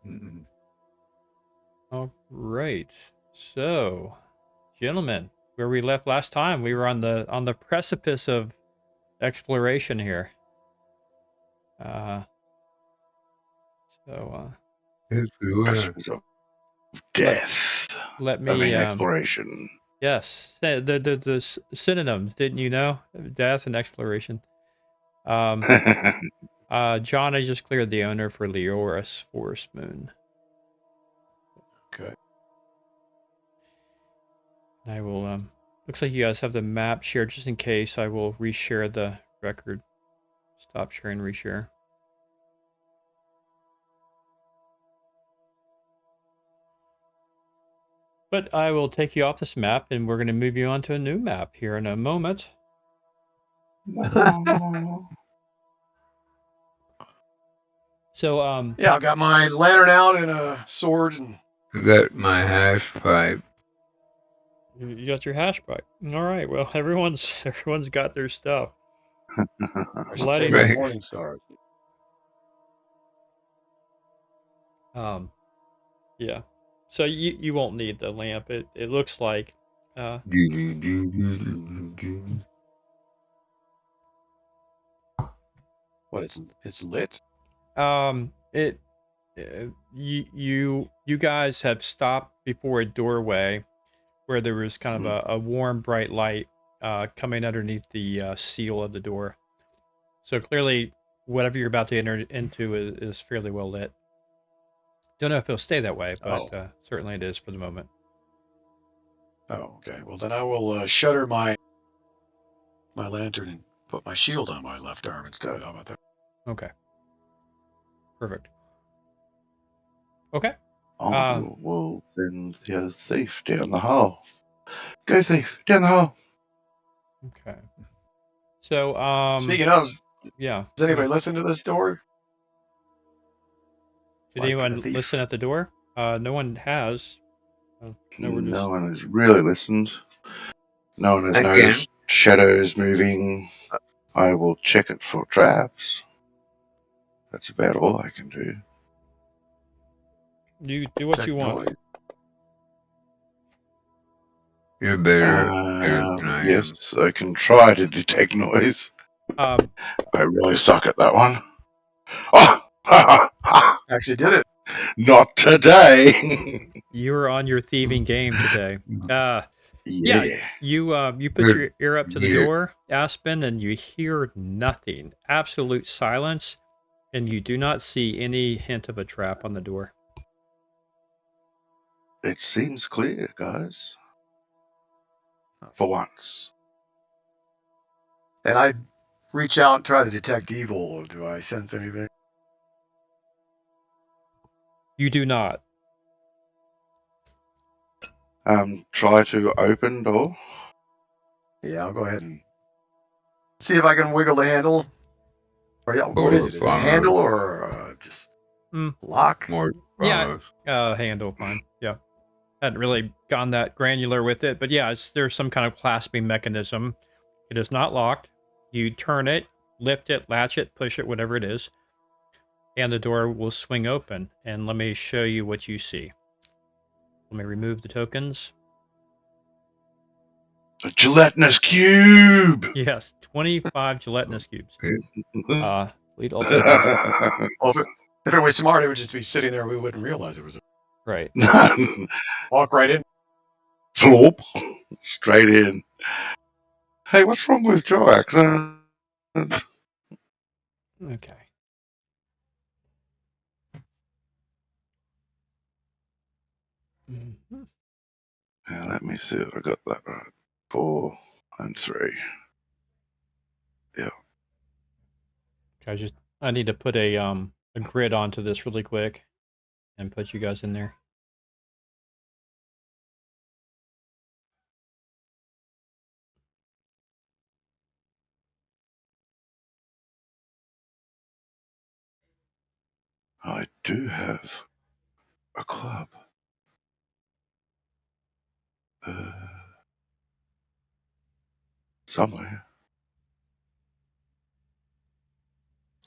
Mm-mm. All right. So, gentlemen, where we left last time, we were on the precipice of exploration here. Uh, so Yes, we were. Precipice of let death. let I me mean, exploration. yes, the synonyms, didn't you know? Death and exploration. Um, John, I just cleared the owner for Leoris Forest Moon. Okay. I will looks like you guys have the map shared just in case. I will reshare the record. Stop sharing, reshare. But I will take you off this map and we're going to move you on to a new map here in a moment. So Yeah, I got my lantern out and a sword and I got my hash pipe. you got your hash pipe. All right. Well, everyone's got their stuff. I should say Lighting. my Right. morning stars. Yeah. So you won't need the lamp. It looks like What, it's lit? it you guys have stopped before a doorway where there was kind of a warm bright light coming underneath the seal of the door. So clearly whatever you're about to enter into is fairly well lit. Don't know if it'll stay that way, but certainly it is for the moment. Oh, okay. Well, then I will shutter my lantern and put my shield on my left arm instead. How about that? Okay. Perfect. Okay. I will send the thief down the hole. Go, thief, down the hole. Okay. So Speaking of, yeah. does anybody listen to this door? Did Like the anyone thief? listen at the door? No one has. No, we're just No one has really listened. No one has I can. noticed shadows moving. I will check it for traps. That's about all I can do. you do what you Detect want. noise. You're better than I am. Yes, I can try to detect noise. Um, I really suck at that one. Oh, ha, ha, ha. Actually did it. Not today. you were on your thieving game today. Yeah, Yeah. you put Good. your ear up to the Here. door, Aspen, and you hear nothing. Absolute silence, and you do not see any hint of a trap on the door. It seems clear, guys. For once. And I reach out and try to detect evil. Do I sense anything? You do not. Try to open door. Yeah, I'll go ahead and see if I can wiggle the handle. Or yeah, what is it? Is it a handle or just lock? More Yeah, follows. handle fine. Yeah, hadn't really gone that granular with it, but yeah, there's some kind of clasping mechanism. It is not locked. You turn it, lift it, latch it, push it, whatever it is, and the door will swing open. And let me show you what you see. Let me remove the tokens. A gelatinous cube! Yes, 25 gelatinous cubes. Lead all tokens. Well, if it was smart, it would just be sitting there. We wouldn't realize it was. Right. Walk right in. Flop. Straight in. Hey, what's wrong with Joe accent? Okay. Mm-hmm. Now, let me see if I got that right. 4 and 3. Yeah. I need to put a grid onto this really quick and put you guys in there. I do have a club. Somewhere.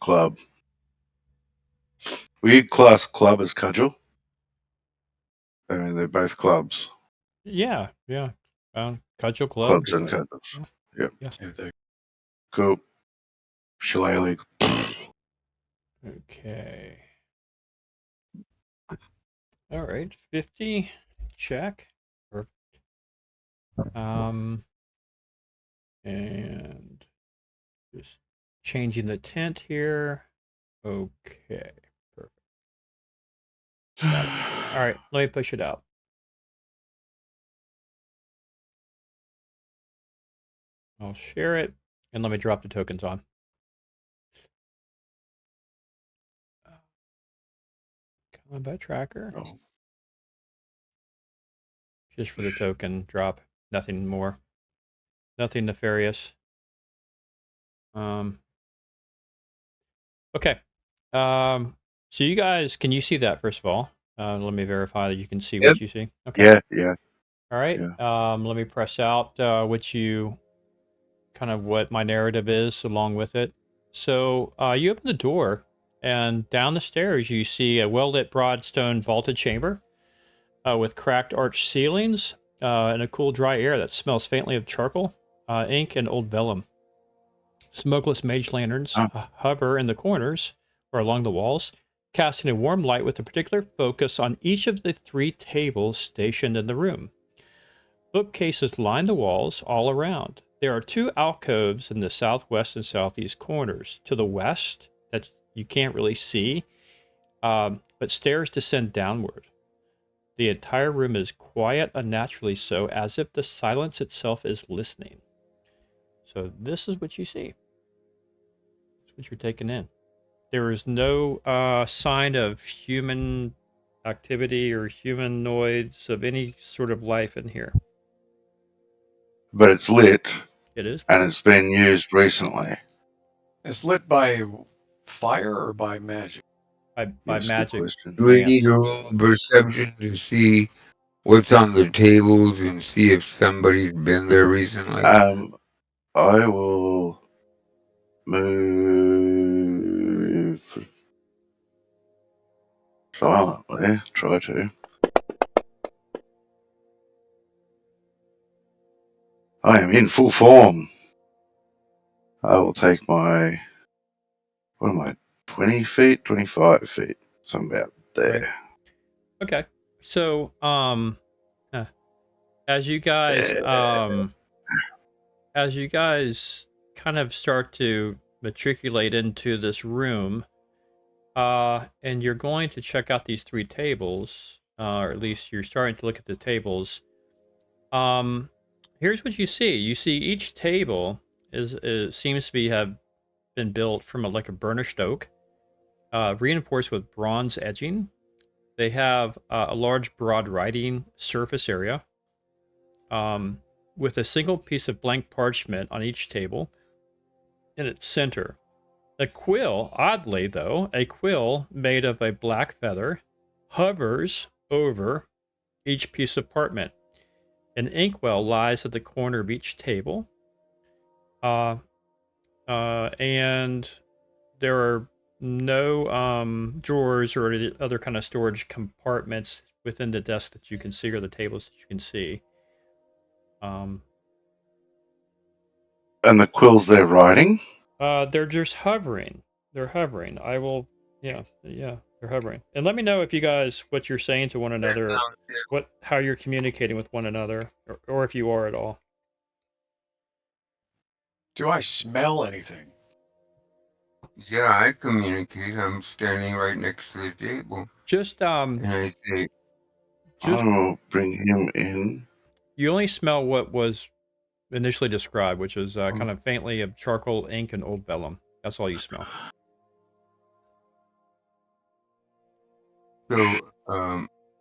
Club. We class club as cudgel. I mean, they're both clubs. Yeah. Cudgel club. Clubs and cudgels. Yeah. Same thing. Cool. Shillelagh. Okay. All right. 50. Check. Perfect. And just changing the tint here. Okay. Perfect. Got it. All right. Let me push it out. I'll share it and let me drop the tokens on. Combat tracker. Oh. Just for the token drop. Nothing more. Nothing nefarious. Okay. So you guys, can you see that first of all? Let me verify that you can see what you see. Okay. Yeah. All right. Yeah. Let me press out what my narrative is along with it. So you open the door, and down the stairs you see a well-lit broad stone vaulted chamber with cracked arched ceilings and a cool dry air that smells faintly of charcoal, ink, and old vellum. Smokeless mage lanterns hover in the corners or along the walls, casting a warm light with a particular focus on each of the 3 tables stationed in the room. Bookcases line the walls all around. There are 2 alcoves in the southwest and southeast corners. To the west, that you can't really see, but stairs descend downward. The entire room is quiet, unnaturally so, as if the silence itself is listening. So this is what you see. That's what you're taking in. There is no sign of human activity or humanoids of any sort of life in here. But it's lit. It is. And it's been used recently. It's lit by fire or by magic? By magic. Do we need a roll perception to see what's on the tables and see if somebody's been there recently? I will move silently. Try to. I am in full form. I will take my, 20 feet, 25 feet, something about there. Right. Okay. So, as you guys kind of start to matriculate into this room, and you're going to check out these 3 tables, or at least you're starting to look at the tables. Here's what you see. You see each table seems to have been built from like a burnished oak, reinforced with bronze edging. They have a large, broad writing surface area, with a single piece of blank parchment on each table in its center. A quill, oddly though, a quill made of a black feather hovers over each piece of parchment. An inkwell lies at the corner of each table. And there are no drawers or other kind of storage compartments within the desk that you can see or the tables that you can see. And the quills they're writing? They're just hovering. They're hovering. Yeah, they're hovering. And let me know if you guys, what you're saying to one another, how you're communicating with one another, or if you are at all. Do I smell anything? Yeah, I communicate. I'm standing right next to the table. And I say, I'll bring him in. You only smell what was initially described, which is kind of faintly of charcoal, ink, and old vellum. That's all you smell. So,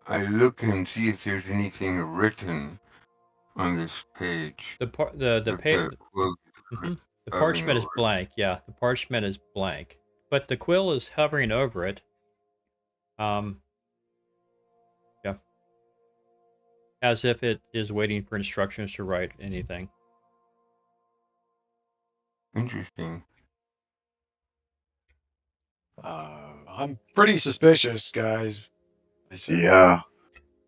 I look and see if there's anything written on this page. The parchment is blank. Yeah, the parchment is blank, but the quill is hovering over it. Yeah, as if it is waiting for instructions to write anything. Interesting. I'm I'm pretty suspicious, guys. I say. Yeah.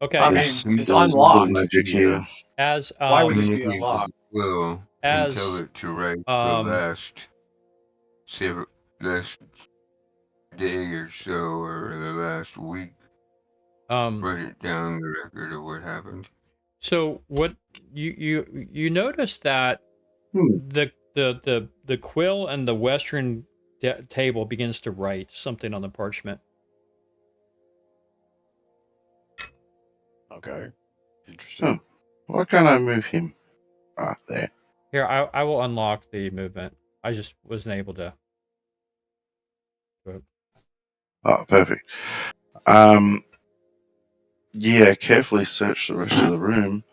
Okay. I mean, There's it's little unlocked. magic here. As Why would this be Communicate with unlocked? Will and tell as it to write the um last day or so, or the last week. Write it down, the record of what happened. So what you notice that Hmm. the quill and the western table begins to write something on the parchment. Okay. Interesting. Huh. Why can't I move him? Ah, there. Here, I will unlock the movement. I just wasn't able to do it. Oh, perfect. Yeah, carefully search the rest of the room.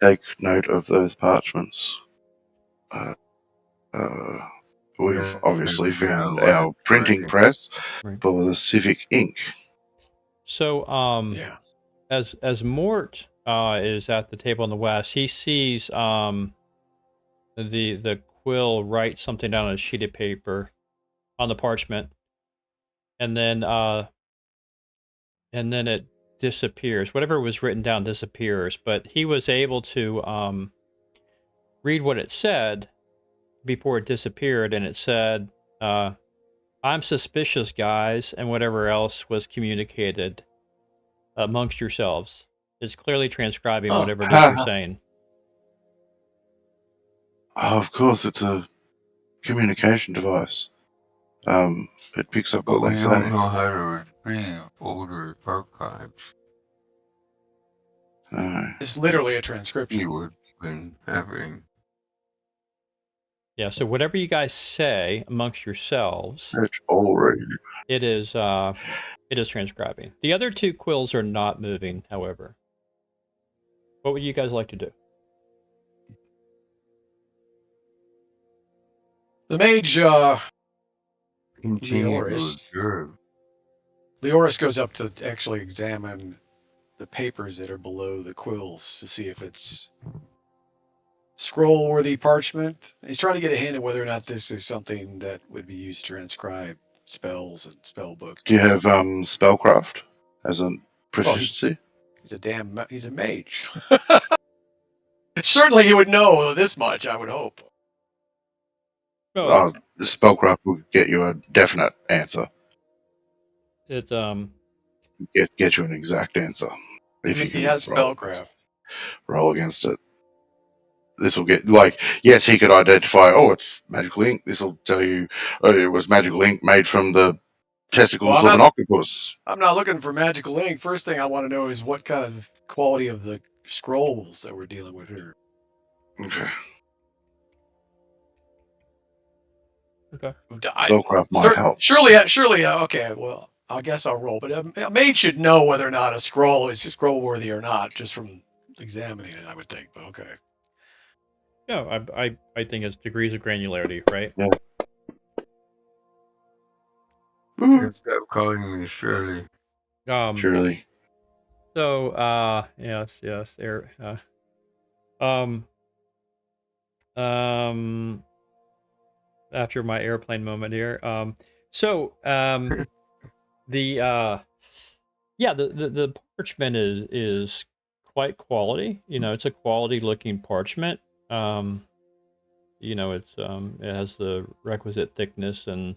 Take note of those parchments. We've obviously found our printing press Right. for the civic ink. So Yeah. as Mort is at the table in the west, he sees the quill write something down on a sheet of paper on the parchment, and then it disappears. Whatever was written down disappears, but he was able to read what it said before it disappeared, and it said, I'm suspicious, guys, and whatever else was communicated amongst yourselves. It's clearly transcribing Oh. whatever it is you're saying. Oh, of course, it's a communication device. It picks up But what we they don't say. know how to retrieve older archives. It's literally a See transcription. what's been happening. Yeah, so whatever you guys say amongst yourselves, It's already. it is transcribing. The other two quills are not moving, however. What would you guys like to do? The mage, Continue to Leoris. observe. Leoris goes up to actually examine the papers that are below the quills to see if it's scroll-worthy parchment. He's trying to get a hint of whether or not this is something that would be used to transcribe spells and spell books. Do you have spellcraft as a Well, proficiency? he's a mage. Certainly he would know this much, I would hope. Oh, The spellcraft will get you a definite answer. it Get you an exact answer. If you He can has spellcraft. roll against it. This will get, yes, he could identify, it's magical ink. This will tell you it was magical ink made from the testicles of an octopus. I'm not looking for magical ink. First thing I want to know is what kind of quality of the scrolls that we're dealing with here. Okay. okay. Spellcraft might help. Surely, okay, well, I guess I'll roll. But a mage should know whether or not a scroll is scroll worthy or not, just from examining it, I would think. But okay. Yeah, I think it's degrees of granularity, right? Yeah. Stop calling me Shirley. Surely. So yes, there after my airplane moment here. The parchment is quite quality. It's a quality looking parchment. It's it has the requisite thickness and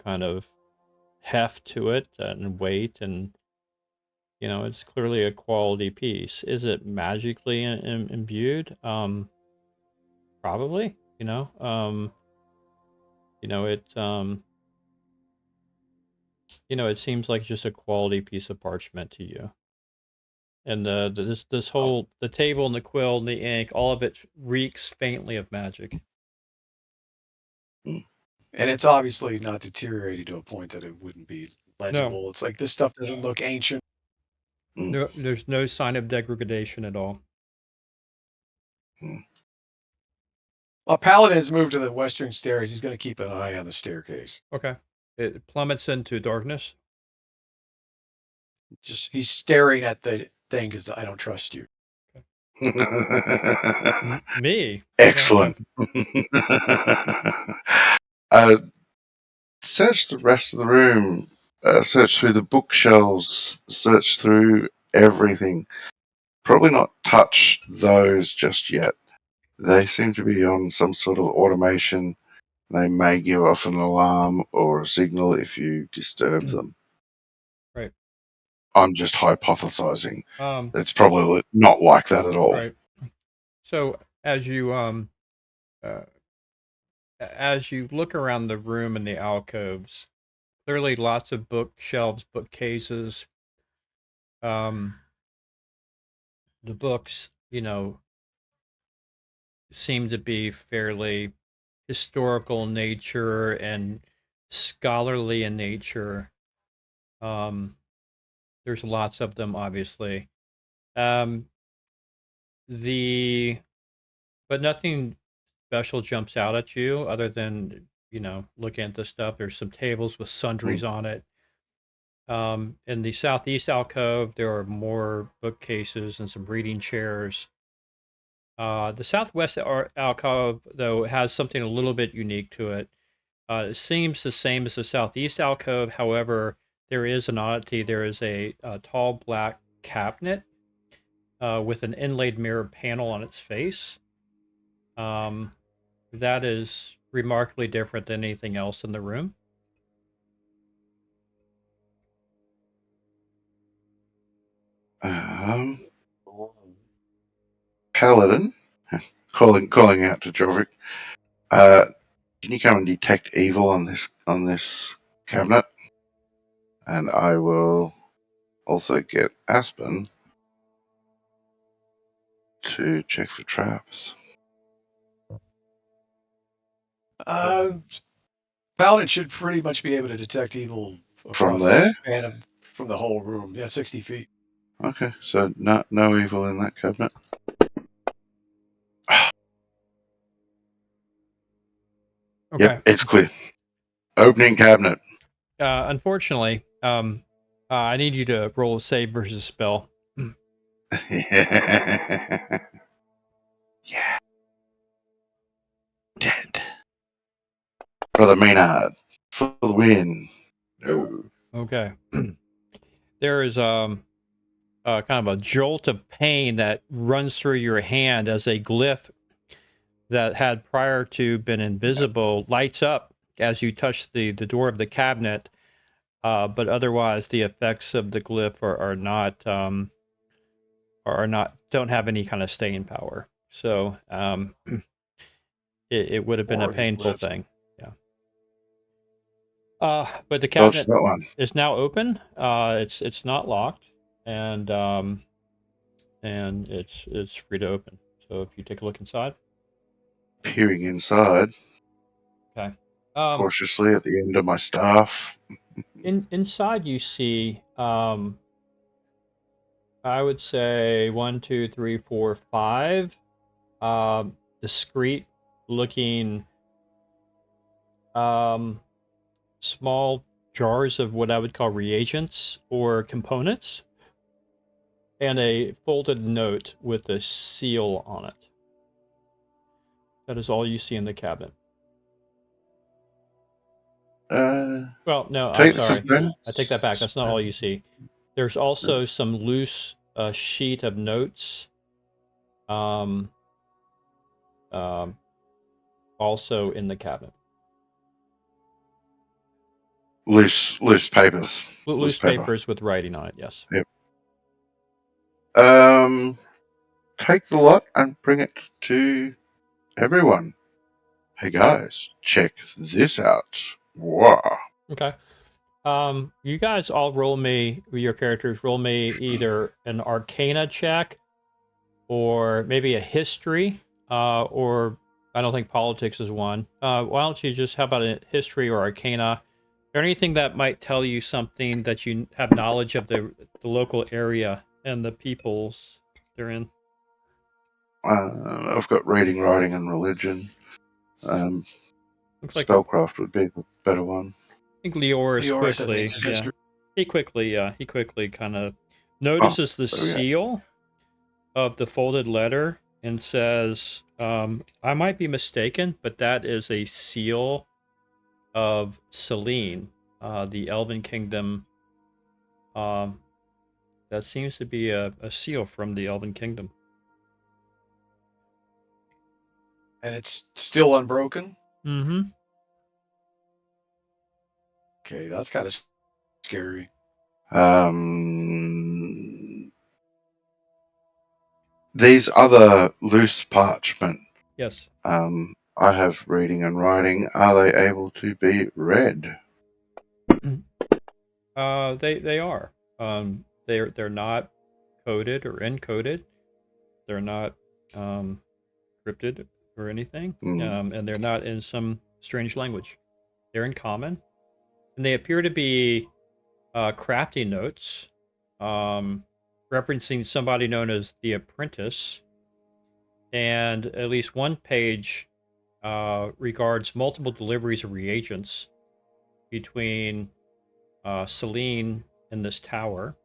kind of heft to it and weight, and it's clearly a quality piece. Is it magically imbued? Probably. It seems like just a quality piece of parchment to you. And this whole the table and the quill and the ink, all of it reeks faintly of magic. And it's obviously not deteriorated to a point that it wouldn't be legible. No. It's like this stuff doesn't look ancient. No, there's no sign of degradation at all. While Paladin has moved to the western stairs, he's going to keep an eye on the staircase. Okay. It plummets into darkness. Just he's staring at the thing because I don't trust you. Me? Excellent. search the rest of the room. Search through the bookshelves. Search through everything. Probably not touch those just yet. They seem to be on some sort of automation. They may give off an alarm or a signal if you disturb them. Right. I'm just hypothesizing. Um, It's probably not like that at all. right. So as you look around the room in the alcoves, clearly lots of bookshelves, bookcases. The books, seem to be fairly historical in nature and scholarly in nature. There's lots of them, obviously. Um, but nothing special jumps out at you other than, looking at the stuff. There's some tables with sundries on it. In the southeast alcove, there are more bookcases and some reading chairs. The southwest alcove, though, has something a little bit unique to it. It seems the same as the southeast alcove. However, there is an oddity. There is a tall black cabinet with an inlaid mirror panel on its face. That is remarkably different than anything else in the room. Paladin, calling out to Jovic. Can you come and detect evil on this cabinet? And I will also get Aspen to check for traps. Paladin should pretty much be able to detect evil From across there? the span from the whole room. Yeah, 60 feet. Okay, so no evil in that cabinet. Okay. Yep, it's clear. Opening cabinet. Unfortunately, I need you to roll a save versus spell. Yeah. Dead. Brother Maynard. For the win. No. Okay. There is kind of a jolt of pain that runs through your hand as a glyph that had prior to been invisible lights up as you touch the door of the cabinet. But otherwise, the effects of the glyph are not don't have any kind of staying power. So it would have been a painful thing. Yeah. But the cabinet is now open. It's not locked, and it's free to open. So if you take a look inside. Peering inside. Okay. Cautiously at the end of my staff. Inside you see I would say 1, 2, 3, 4, 5 discrete looking small jars of what I would call reagents or components, and a folded note with a seal on it. That is all you see in the cabinet. Well, no, I'm sorry. I take that back. That's not all you see. There's also some loose sheet of notes. Also in the cabinet. Loose papers. Loose papers with writing on it, yes. Yep. Take the lot and bring it to everyone. Hey guys, check this out. Wow. Okay. You guys all roll me, your characters roll me either an Arcana check or maybe a history, or I don't think politics is one. Why don't you just, how about a history or Arcana? Is there anything that might tell you something that you have knowledge of the local area and the peoples they're in? I've got reading, writing, and religion. Looks like spellcraft would be the better one. I think Leoris quickly, he quickly kind of notices the seal of the folded letter and says, I might be mistaken, but that is a seal of Selene, the Elven Kingdom. That seems to be a seal from the Elven Kingdom. And it's still unbroken? Mm-hmm. Okay, that's kind of scary. These other loose parchment, Yes. I have reading and writing. Are they able to be read? They are. They're not coded or encoded. They're not crypted or anything. And they're not in some strange language. They're in common, and they appear to be crafty notes, referencing somebody known as the Apprentice. And at least one page regards multiple deliveries of reagents between Selene and this tower.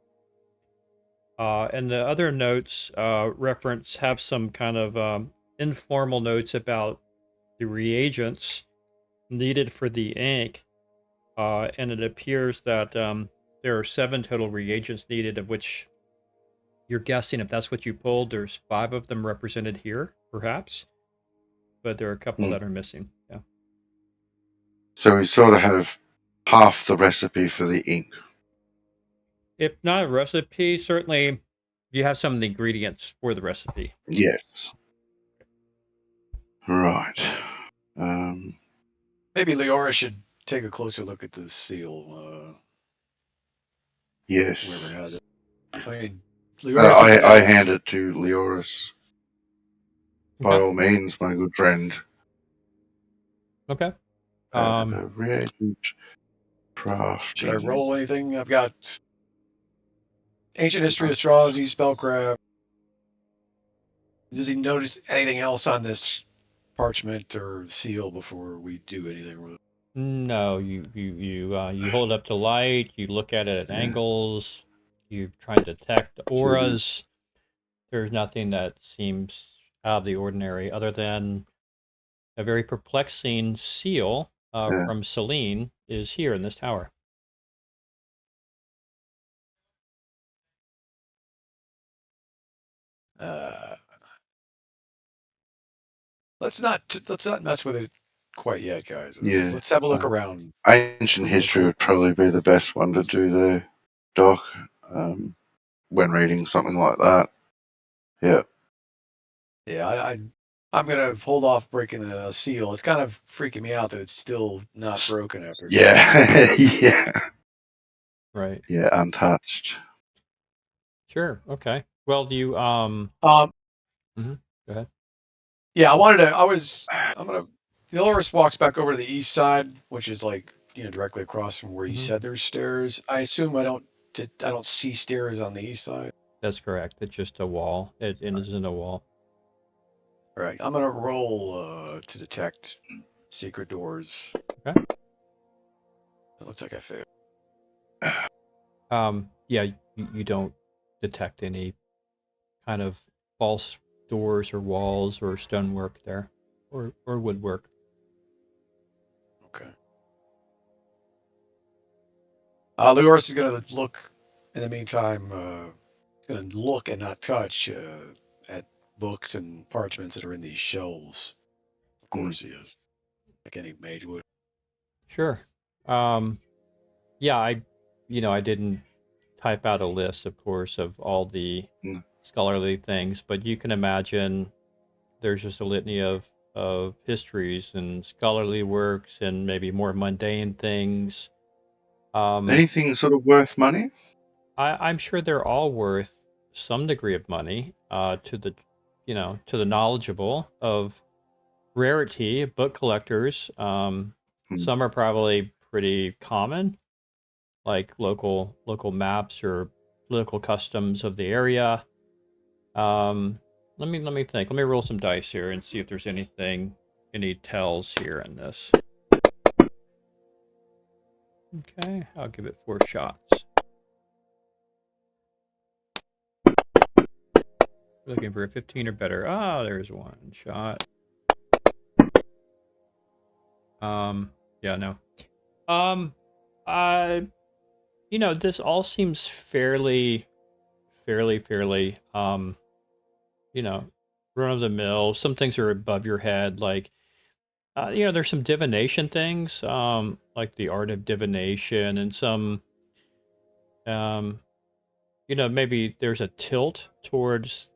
And the other notes have some kind of informal notes about the reagents needed for the ink. And it appears that there are 7 total reagents needed, of which you're guessing if that's what you pulled, there's 5 of them represented here, perhaps. But there are a couple that are missing. Yeah. So we sort of have half the recipe for the ink. If not a recipe, certainly you have some of the ingredients for the recipe. Yes. Right. Maybe Leora should take a closer look at the seal. Yes. Whoever had it. I mean, Leora I hand it to Leoris. By Okay. all means, my good friend. Okay. Reagent crafting. Should I roll anything? I've got ancient history, astrology, spellcraft. Does he notice anything else on this parchment or seal before we do anything with it? No, you hold it up to light. You look at it at angles. You try to detect auras. There's nothing that seems out of the ordinary, other than a very perplexing seal from Selene is here in this tower. Let's not mess with it quite yet, guys. Yeah. Let's have a look around. Ancient history would probably be the best one to do there, Doc, when reading something like that. Yeah. Yeah, I'm gonna hold off breaking a seal. It's kind of freaking me out that it's still not broken after. Yeah. Yeah. Right. Yeah, untouched. Sure. Okay. Well, do you Go ahead. Yeah, I'm gonna. Dolores walks back over to the east side, which is like directly across from where you said there's stairs. I assume I don't see stairs on the east side. That's correct. It's just a wall. It isn't a wall. All right, I'm gonna roll to detect secret doors. Okay. It looks like I failed. Yeah, you don't detect any kind of false doors or walls or stonework there, or woodwork. Okay. Leoris is gonna look. In the meantime, he's gonna look and not touch at books and parchments that are in these shelves. Of course, he is, like any mage would. Sure. Yeah, I didn't type out a list, of course, of all the scholarly things, but you can imagine there's just a litany of histories and scholarly works and maybe more mundane things. Anything sort of worth money? I'm sure they're all worth some degree of money to the knowledgeable of rarity book collectors. Some are probably pretty common, like local maps or political customs of the area. Let me think. Let me roll some dice here and see if there's any tells here in this. Okay, I'll give it 4 shots. Looking for a 15 or better. Ah, there's 1 shot. Yeah, no. Uh, this all seems fairly, you know, run of the mill. Some things are above your head, like, there's some divination things, like the art of divination, and some, um, maybe there's a tilt towards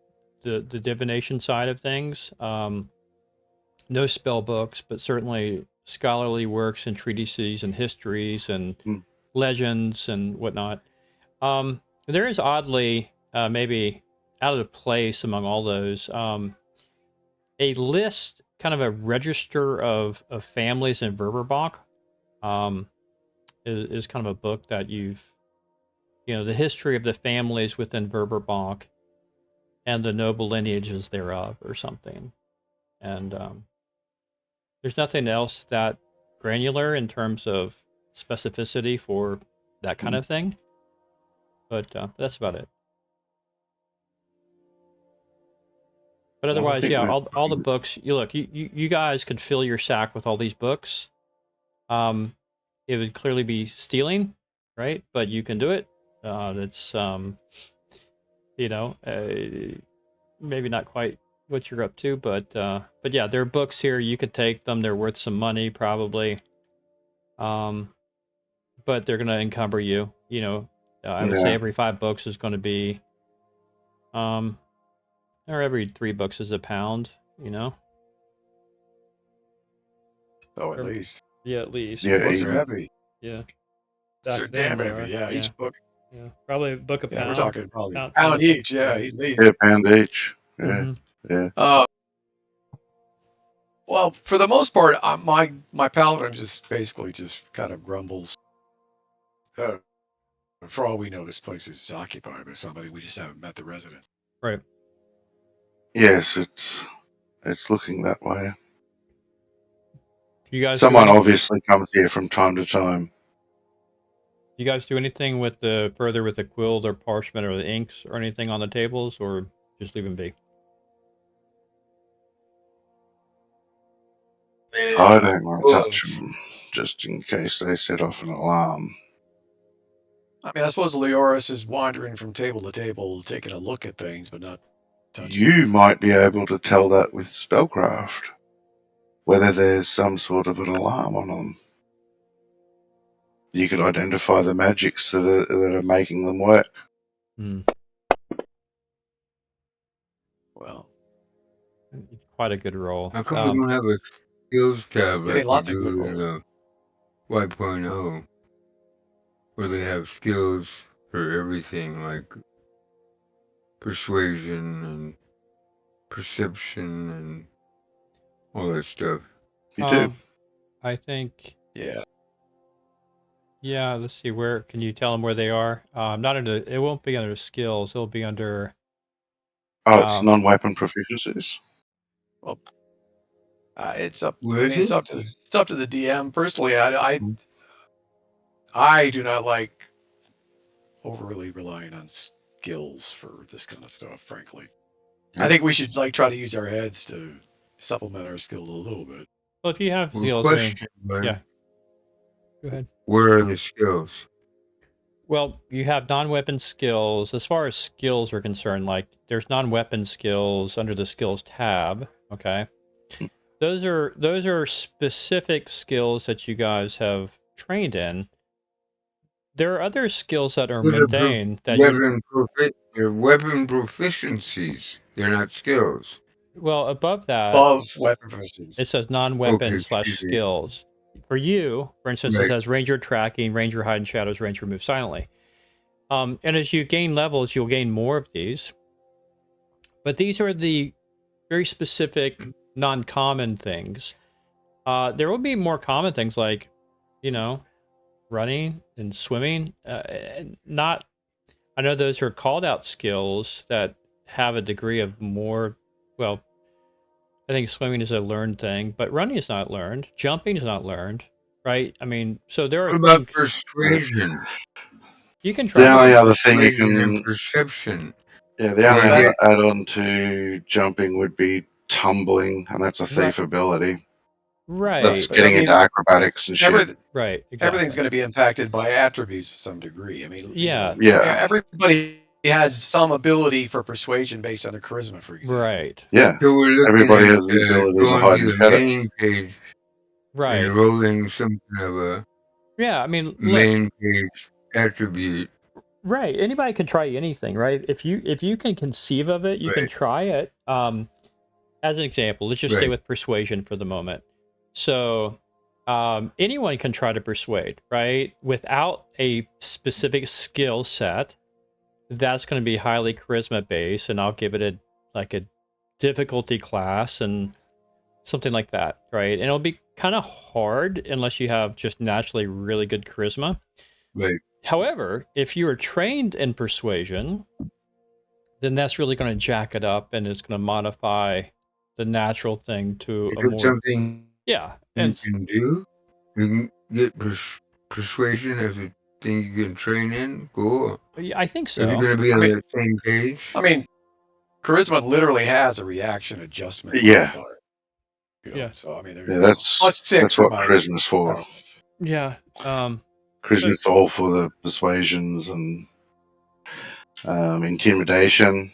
the divination side of things. No spell books, but certainly scholarly works and treatises and histories and Mm. legends and whatnot. There is oddly, maybe out of place among all those, a list, kind of a register of families in Verbobonc. Um, is kind of a book that the history of the families within Verbobonc and the noble lineages thereof, or something. And there's nothing else that granular in terms of specificity for that kind of thing. But that's about it. But Well, I otherwise, think yeah, we're all the books. You guys could fill your sack with all these books. It would clearly be stealing, right? But you can do it. That's maybe not quite what you're up to, but yeah, there are books here. You could take them. They're worth some money, probably. But they're gonna encumber you. I would say Yeah. every 5 books is going to be, or every 3 books is £1. Oh, at Or- least. Yeah, at least. Yeah, Books are even. heavy. Yeah. They're Back then damn they heavy. are. Yeah, Yeah. each book. Yeah. Probably a book a Yeah, we're pound. talking probably Pound, pound pound each. Yeah, yeah. at least. Yeah, £1 each. Yeah, Mm-hmm. yeah. Well, for the most part, my paladin just basically just kind of grumbles. For all we know, this place is occupied by somebody. We just haven't met the resident. Right. Yes, it's looking that way. You guys Someone do obviously comes here from time to time. you guys do anything with the quill or parchment or the inks or anything on the tables, or just leave them be? I don't want to touch Close. them, just in case they set off an alarm. I mean, I suppose Leoris is wandering from table to table, taking a look at things, but not touching. You might be able to tell that with spellcraft, whether there's some sort of an alarm on them. You could identify the magics that are making them work. Hmm. Well, Quite a good roll. How come we don't have a skills tab getting like we lots of good do in rolls. 5.0, where they have skills for everything like persuasion and perception and all that stuff? You do. I think. Yeah. Yeah. Let's see. Where can you tell them where they are? Not under. It won't be under skills. It'll be under. Oh, it's non-weapon proficiencies. Well, it's up. Where I is mean, it's it? up to the DM. Personally, I do not like overly relying on skills for this kind of stuff. Frankly, I think we should try to use our heads to supplement our skill a little bit. Well, if you have Well, skills, question, man. yeah. Go ahead. Where are the skills? Well, you have non-weapon skills. As far as skills are concerned, like there's non-weapon skills under the skills tab. Okay, those are specific skills that you guys have trained in. There are other skills that are mundane that They're weapon proficiencies. They're not skills. well, above that, Above weapon proficiencies. it says non-weapon / excuse me. skills. For you, for instance, it Right. says Ranger tracking, Ranger hide in shadows, Ranger move silently. And as you gain levels, you'll gain more of these. But these are the very specific, non-common things. There will be more common things like, running and swimming. Not, I know those are called out skills that have a degree of more. Well, I think swimming is a learned thing, but running is not learned. Jumping is not learned, right? I mean, so there are What about things persuasion? you can try. The only other thing you Persuasion and can, perception. yeah, the Well, only I other get- add-on to jumping would be tumbling, and that's a thief ability. Right. That's But I getting into mean, acrobatics and shit. Right. everything's Exactly. going to be impacted by attributes to some degree. I mean, Yeah. Yeah. everybody has some ability for persuasion based on their charisma, for example. Right. Yeah. So we're looking Everybody at has the ability to going hide to in the shadows. main page Right. and rolling some kind of a Yeah. I mean, look. main page attribute. Right. Anybody can try anything, right? If you can conceive of it, you can Right. try it. As an example, let's just stay Right. with persuasion for the moment. So, anyone can try to persuade, right? Without a specific skill set, that's going to be highly charisma based, and I'll give it a difficulty class and something like that, right? And it'll be kind of hard unless you have just naturally really good charisma. Right. However, if you are trained in persuasion, then that's really going to jack it up and it's going to modify the natural thing to Is a it more something yeah. you And can do? You can get persuasion as a thing you can train in? Cool. I think Is it so. going to be I on mean, that same page? charisma literally has a reaction adjustment Yeah. modifier. Yeah. So I mean, Yeah, plus 6 that's for what my. charisma's for. Oh, Yeah. Charisma's all for the persuasions and intimidation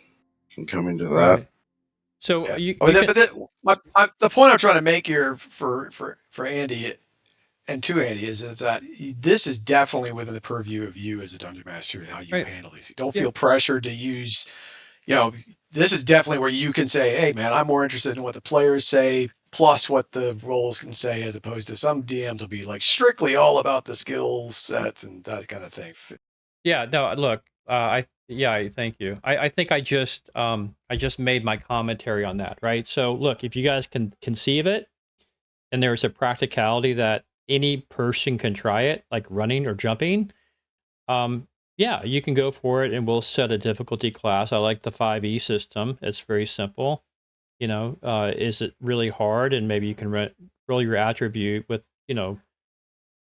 can come into that. Right. So yeah. you Oh, can, the point I'm trying to make here for Andy and to Andy is that this is definitely within the purview of you as a dungeon master and how you Right. handle these. Don't Yeah. feel pressured to use. This is definitely where you can say, "Hey, man, I'm more interested in what the players say, plus what the roles can say," as opposed to some DMs will be like strictly all about the skill sets and that kind of thing. yeah, no, look, thank you. I think I just made my commentary on that, right? So look, if you guys can conceive it and there's a practicality that any person can try it, like running or jumping, yeah, you can go for it and we'll set a difficulty class. I like the 5e system. It's very simple. Is it really hard? And maybe you can roll your attribute with,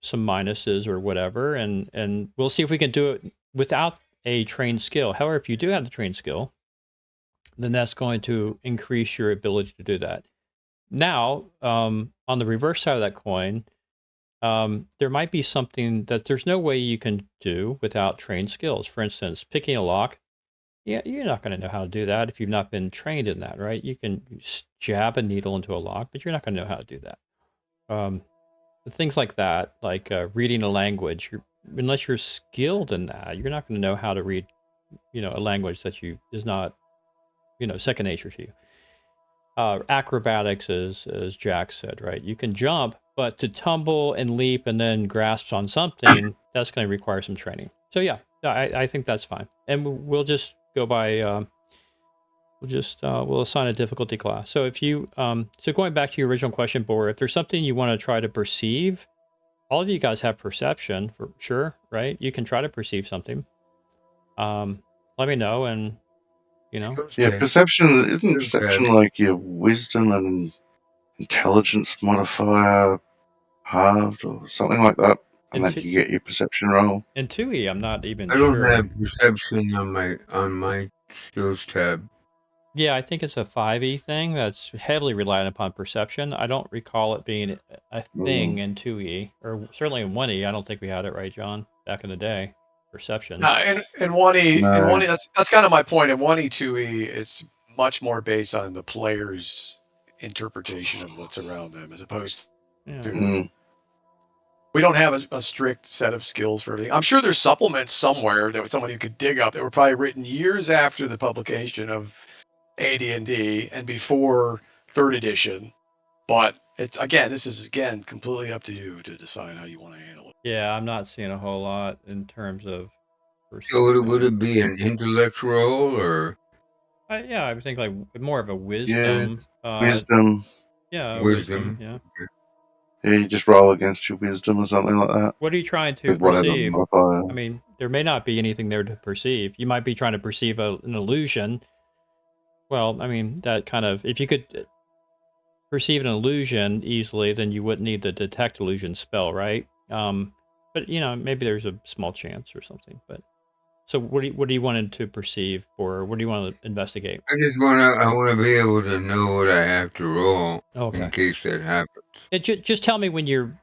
some minuses or whatever. And we'll see if we can do it without a trained skill. However, if you do have the trained skill, then that's going to increase your ability to do that. Now, on the reverse side of that coin, there might be something that there's no way you can do without trained skills. For instance, picking a lock. Yeah, you're not going to know how to do that if you've not been trained in that, right? You can jab a needle into a lock, but you're not going to know how to do that. Things like that, like reading a language, unless you're skilled in that, you're not going to know how to read, a language that is not, second nature to you. Acrobatics, as Jack said, right? You can jump, but to tumble and leap and then grasp on something, that's going to require some training. So yeah, I think that's fine, and we'll just go by. We'll assign a difficulty class. So if you so going back to your original question, Bor, if there's something you want to try to perceive, all of you guys have perception for sure, right? You can try to perceive something. Let me know, and Yeah, Okay. perception isn't Good perception bad. like your wisdom and intelligence modifier halved or something like that, and And then you get your perception roll. and 2e, I'm not even I don't sure. have perception on my skills tab. Yeah, I think it's a 5e thing that's heavily reliant upon perception. I don't recall it being a thing in 2e, or certainly in 1e. I don't think we had it, right, John, back in the day. Perception. And 1e, No. and 1e, that's kind of my point. In 1e, 2e, it's much more based on the player's interpretation of what's around them, as opposed Yeah. to we don't have a strict set of skills for everything. I'm sure there's supplements somewhere that somebody could dig up that were probably written years after the publication of AD&D and before third edition. But this is completely up to you to decide how you want to handle it. Yeah, I'm not seeing a whole lot in terms of So would perception. it be an intellect roll or Yeah, I would think like more of a Yeah, wisdom. wisdom. Yeah, wisdom. wisdom? Yeah. Yeah, you just roll against your wisdom or something like that What are you trying to with whatever perceive? modifier. I mean, there may not be anything there to perceive. You might be trying to perceive an illusion. Well, I mean, that kind of, if you could perceive an illusion easily, then you wouldn't need the detect illusion spell, right? But maybe there's a small chance or something. But So what do you want to perceive, or what do you want to investigate? I wanna be able to know what I have to roll Okay. in case that happens. Just tell me when you're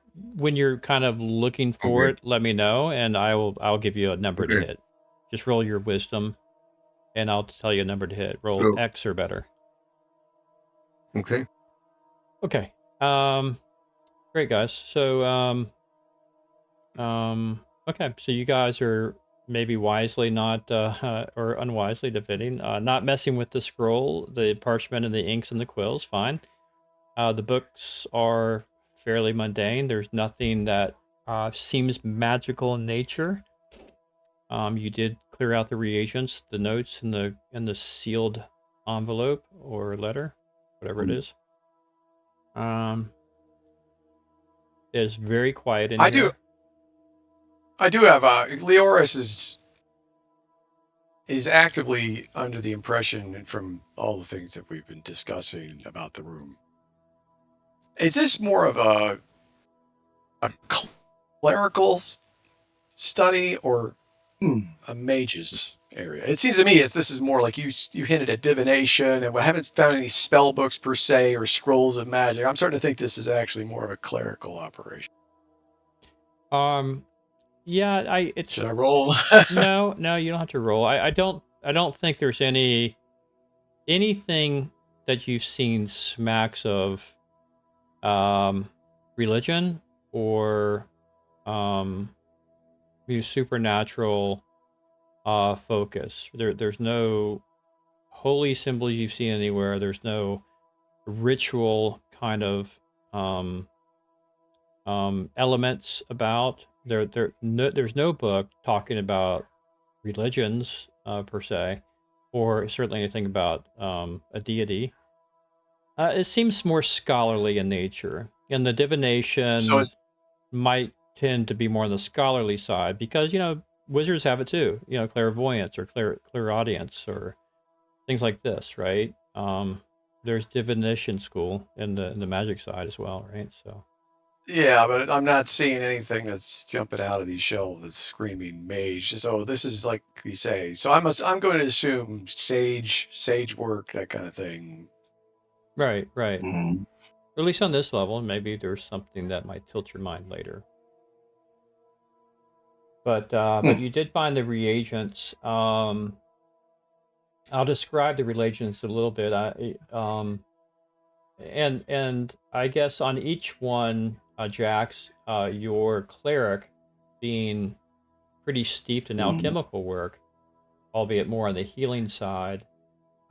kind of looking for Okay. it. Let me know, and I'll give you a number to Okay. hit. Just roll your wisdom, and I'll tell you a number to hit. Roll So X or better. okay. Okay. Great guys. So okay. So you guys are maybe wisely not or unwisely defending, not messing with the scroll, the parchment, and the inks and the quills. Fine. The books are fairly mundane. There's nothing that seems magical in nature. You did clear out the reagents, the notes, and the sealed envelope or letter, whatever it is. It is very quiet in here. I do have Leoris is actively under the impression from all the things that we've been discussing about the room. Is this more of a clerical study or a mage's area? It seems to me this is more like you hinted at divination, and we haven't found any spell books per se or scrolls of magic. I'm starting to think this is actually more of a clerical operation. Yeah, it's Should I roll? no, you don't have to roll. I don't think there's anything that you've seen smacks of religion or supernatural focus. There's no holy symbols you've seen anywhere. There's no ritual kind of elements about there's no book talking about religions per se, or certainly anything about a deity. It seems more scholarly in nature, and the So divination might tend to be more on the scholarly side because wizards have it too. Clairvoyance or clairaudience or things like this, right? There's divination school in the magic side as well, right? So yeah, but I'm not seeing anything that's jumping out of these shelves that's screaming mage. So this is like you say. So I'm going to assume sage work, that kind of thing. right. Mm. At least on this level, maybe there's something that might tilt your mind later. But you did find the reagents. I'll describe the reagents a little bit. And I guess on each one, Jax, your cleric being pretty steeped in alchemical work, albeit more on the healing side,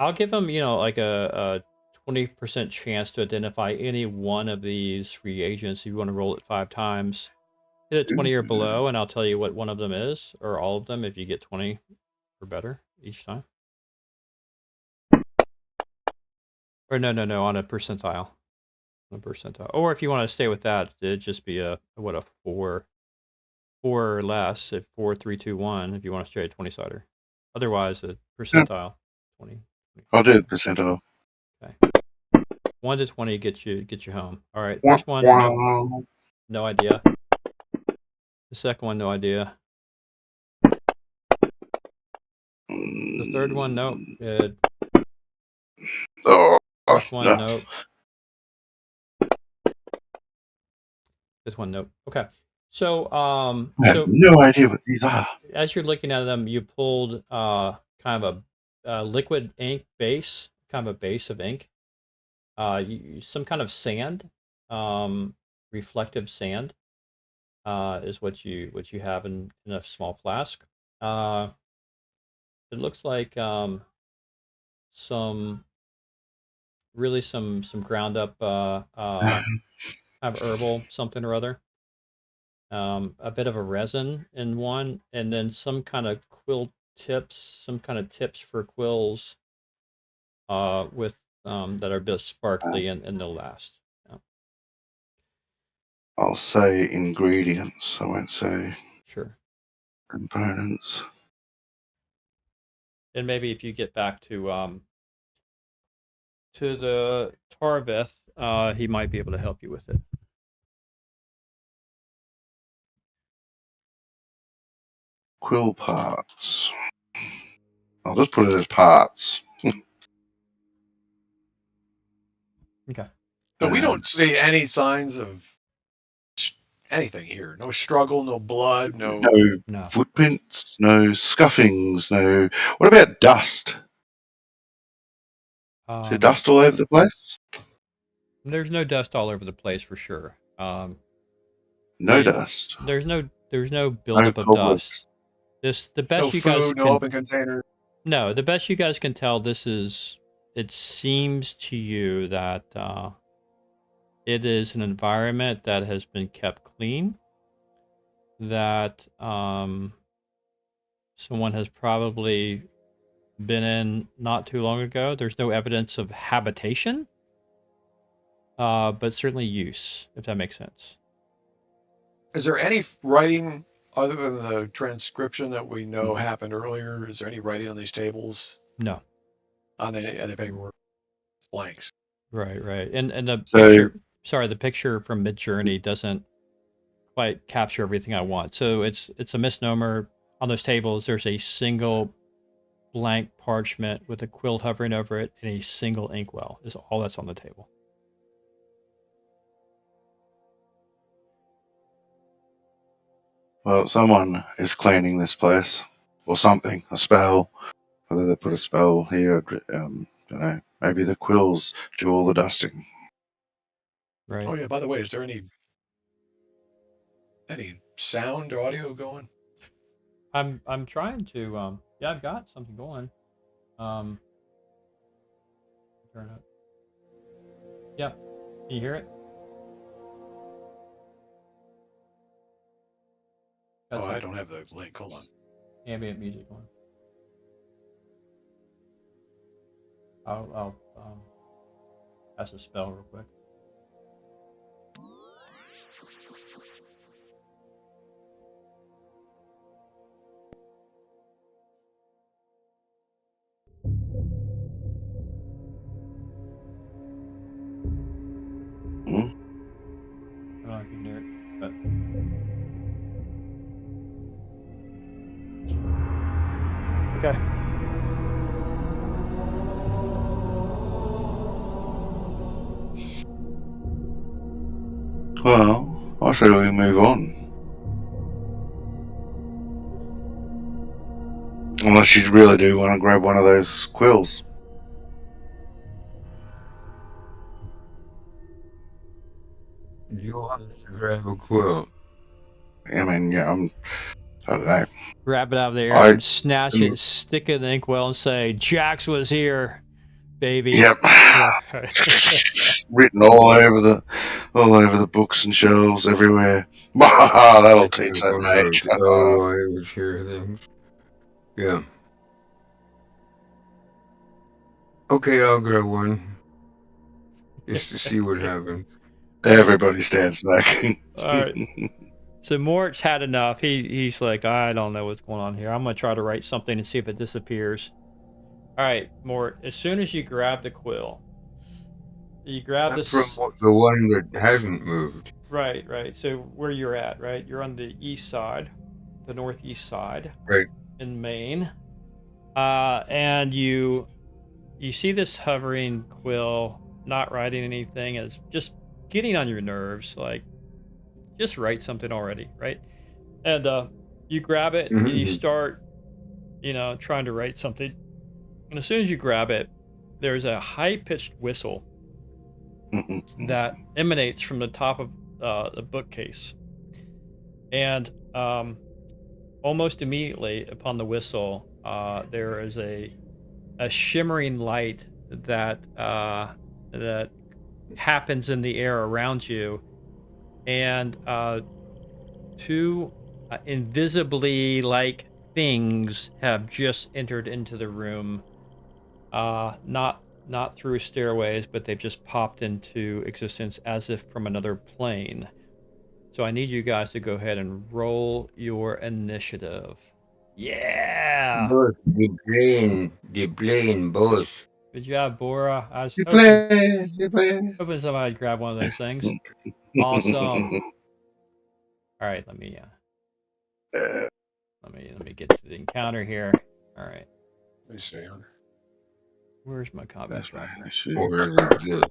I'll give him, like a 20% chance to identify any one of these reagents. If you want to roll it 5 times, hit a 20 or below, and I'll tell you what one of them is, or all of them if you get 20 or better each time. Or no, on a percentile. Or if you want to stay with that, it'd just be a 4 or less at 4, 3, 2, 1 if you want to stay a 20-sider. Otherwise, a percentile 20. I'll do the percentile. Okay. 1 to 20 get you home. All right. First one, no idea. The second one, no idea. The third one, nope. Good. Oh, Fourth one, no. nope. This one, nope. Okay. So, I have no idea what these are. as you're looking at them, you pulled kind of a liquid ink base, kind of a base of ink. Some kind of sand, reflective sand, is what you have in a small flask. It looks like some ground up kind of herbal something or other. A bit of a resin in one, and then some kind of some kind of tips for quills with that are a bit sparkly and they'll last. Yeah. I'll say ingredients. I won't say Sure. components. And maybe if you get back to the Tarvith, he might be able to help you with it. quill parts. I'll just put it as parts. Okay. So we don't see any signs of anything here. No struggle, no blood, no. No. Footprints, no scuffings, no. What about dust? Is there dust all over the place? There's no dust all over the place for sure. No dust. There's no No buildup of cobwebs. dust. The best No you guys food, no can open container. No, the best you guys can tell, it seems to you that it is an environment that has been kept clean, that someone has probably been in not too long ago. There's no evidence of habitation, but certainly use, if that makes sense. Is there any writing other than the transcription that we know happened earlier? Is there any writing on these tables? No. On the paperwork? Blanks. Right. And the So- the picture from Midjourney doesn't quite capture everything I want. So it's a misnomer. On those tables, there's a single blank parchment with a quill hovering over it and a single inkwell is all that's on the table. Well, someone is cleaning this place. Or something. A spell. Whether they put a spell here, don't know. Maybe the quills do all the dusting. Right. Oh yeah, by the way, is there any sound audio going? I'm trying to yeah, I've got something going. Turn it. Yeah. Can you hear it? Got I some don't have the link. Hold on. ambient music going. I'll cast a spell real quick. Hmm? I don't know if you can hear it, but okay. Well, I say we move on. Unless you really do want to grab one of those quills. You'll have to grab a quill. I mean, yeah, I don't know. Grab it out of the air and snatch it, stick it in the inkwell, and say, "Jax was here, baby." Yep. Written all over the books and shelves everywhere. That'll teach that One of mage. those LOIs here things. Yeah. Okay, I'll grab one. Just to see what happens. Everybody stands back. All right. So Mort's had enough. He's like, I don't know what's going on here. I'm gonna try to write something and see if it disappears. All right, Mort. As soon as you grab the quill, you grab That's this. from the one that hasn't moved. Right. So where you're at, right? You're on the east side, the northeast side, Right. in Maine. And you see this hovering quill, not writing anything. It's just getting on your nerves. Like, just write something already, right? And you grab it and you start, trying to write something. And as soon as you grab it, there's a high-pitched whistle that emanates from the top of the bookcase. And almost immediately upon the whistle, there is a shimmering light that happens in the air around you, and two invisibly like things have just entered into the room. Not through stairways, but they've just popped into existence as if from another plane. So I need you guys to go ahead and roll your initiative. Yeah. Boss, the plane, boss. Good job, Bora. I was You hoping play. somebody'd grab one of those things. Awesome. All right, let me Let me get to the encounter here. All right. Let me see. Where's my combat That's my tracker? issue. Or is this?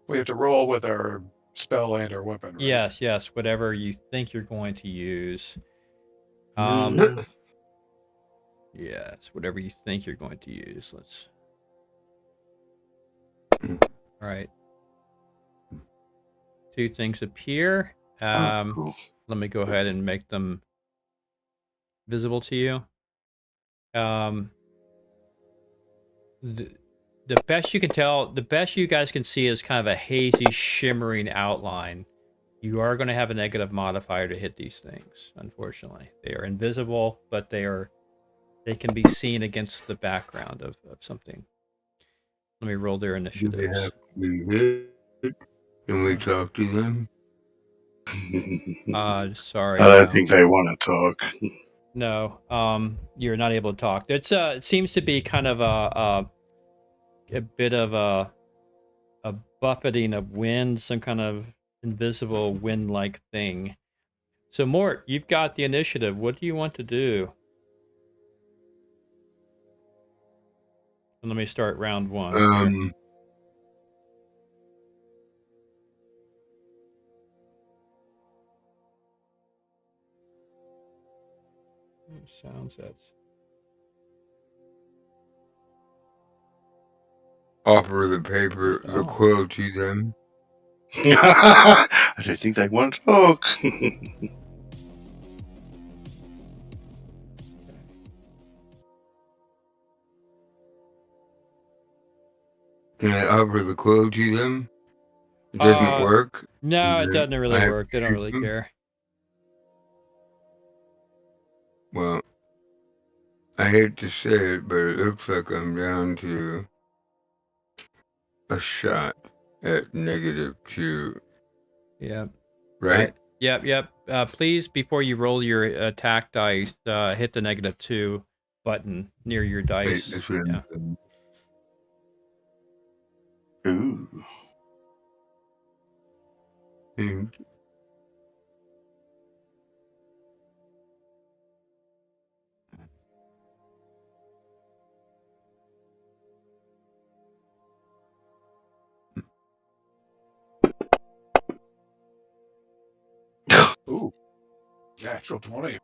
We have to roll with our spell and our weapon, right? Yes. Whatever you think you're going to use. Mm. Yes, whatever you think you're going to use. Let's. All right. Two things appear. Cool. Let me go ahead and make them visible to you. The best you can tell, the best you guys can see is kind of a hazy, shimmering outline. You are going to have a negative modifier to hit these things, unfortunately. They are invisible, but they can be seen against the background of something. Let me roll their Do they initiatives. have to be hit? Can we talk to them? Sorry. I don't No. think they want to talk. No, you're not able to talk. It seems to be kind of a bit of a buffeting of wind, some kind of invisible wind-like thing. So, Mort, you've got the initiative. What do you want to do? And let me start round one. Here. Sound sets. Offer the paper, the Oh. quill to them. I don't think they want to talk. Can I offer the quill to them? It doesn't work. No, it Then doesn't really I have work. to They don't shoot really them? care. Well, I hate to say it, but it looks like I'm down to a shot at -2. Yep. Right? Yep. Please, before you roll your attack dice, hit the -2 button near your Wait, dice. that's what Yeah. I'm Ooh. saying. Ooh, natural 20.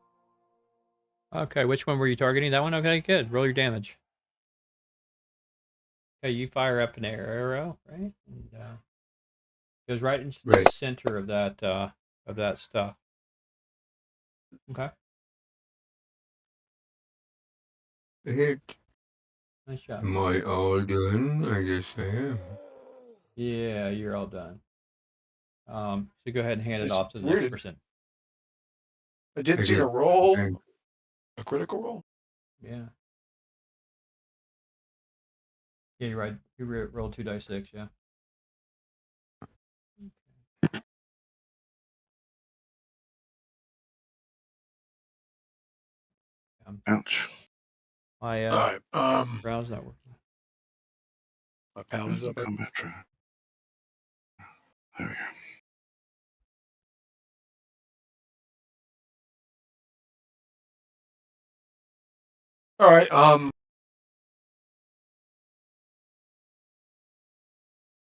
Okay, which one were you targeting? That one? Okay, good. Roll your damage. Okay, you fire up an arrow, right? And goes right into the Right. center of that stuff. Okay, Hit. nice job. Am I all done? I guess I am. Yeah, you're all done. So go ahead and hand it It's off to the weird. next person. I didn't I see a did. roll, Okay. a critical roll. Yeah. Yeah, you're right. You rolled 2d6. Yeah. Ouch. My All right. browser's not working. My paladin's Where's up the there. combat track? There we go. All right.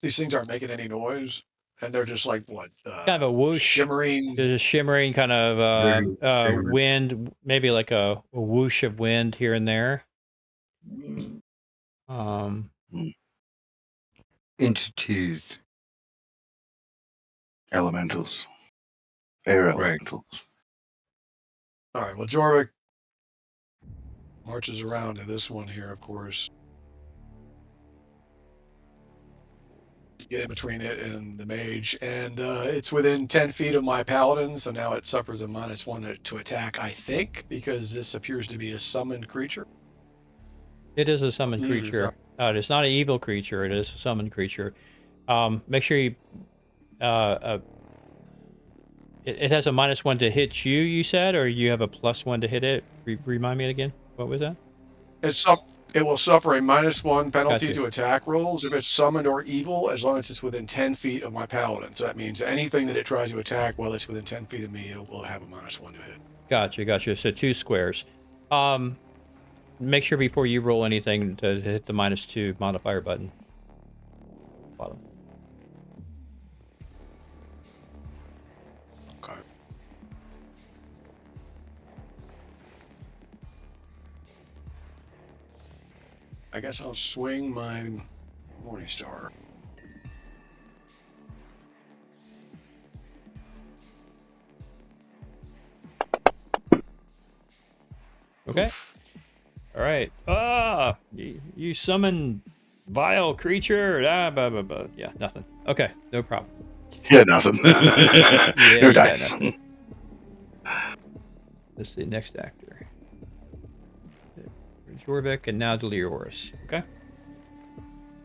These things aren't making any noise, and they're just like what? Kind of a whoosh. Shimmering. There's a shimmering kind of Very shimmering. wind, maybe like a whoosh of wind here and there. Entities. Elementals. Air Right. elementals. All right. Well, Jorvik marches around to this one here, of course. Get in between it and the mage, and it's within 10 feet of my paladin, so now it suffers a -1 to attack, I think, because this appears to be a summoned creature. It is a summoned creature. It's not an evil creature. It is a summoned creature. Make sure you. It has a -1 to hit you. You said, or you have a +1 to hit it. Remind me again. What was that? It will suffer a -1 penalty Gotcha. to attack rolls if it's summoned or evil, as long as it's within 10 feet of my paladin. So that means anything that it tries to attack while it's within 10 feet of me, it will have a -1 to hit. Gotcha. So 2 squares. Make sure before you roll anything to hit the -2 modifier button. Bottom. Okay. I guess I'll swing my Morning Star. Okay. Oof. All right. You summon vile creature. Blah, blah, blah. Yeah, nothing. Okay, no problem. Yeah, nothing. Yeah, No you got dice. nothing. Let's see, next actor. Jorvik and now Delirious. Okay. All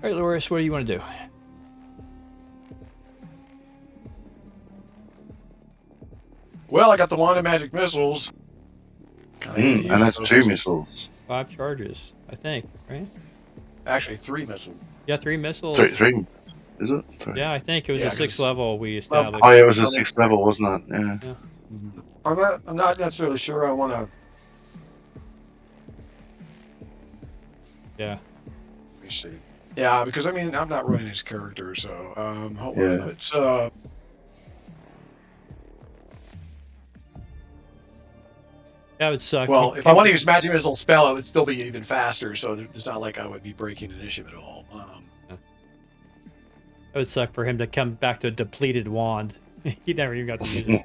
right, Loris, what do you want to do? Well, I got the wand of magic missiles. And that's 2 missiles. 5 charges, I think, right? Actually, 3 missiles. Yeah, 3 missiles. Three, is it? Sorry. Yeah, I think it was Yeah, a 6th 'cause- level we established. Oh, yeah, it was a 6th level, wasn't it? Yeah. Yeah. I'm not necessarily sure I want to. Yeah. Let me see. Yeah, because I mean I'm not running his character, so hold Yeah. on. It's That would suck. well, if I want to use magic missile spell, it would still be even faster. So it's not like I would be breaking initiative at all. It would suck for him to come back to a depleted wand. He never even got to use it.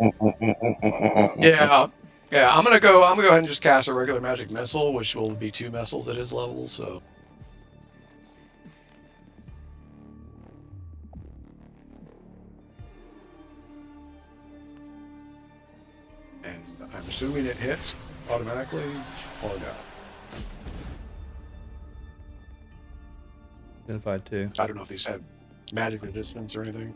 Yeah. I'm gonna go ahead and just cast a regular magic missile, which will be 2 missiles at his level. So. And I'm assuming it hits automatically or no. Identified too. I don't know if these have magic resistance or anything.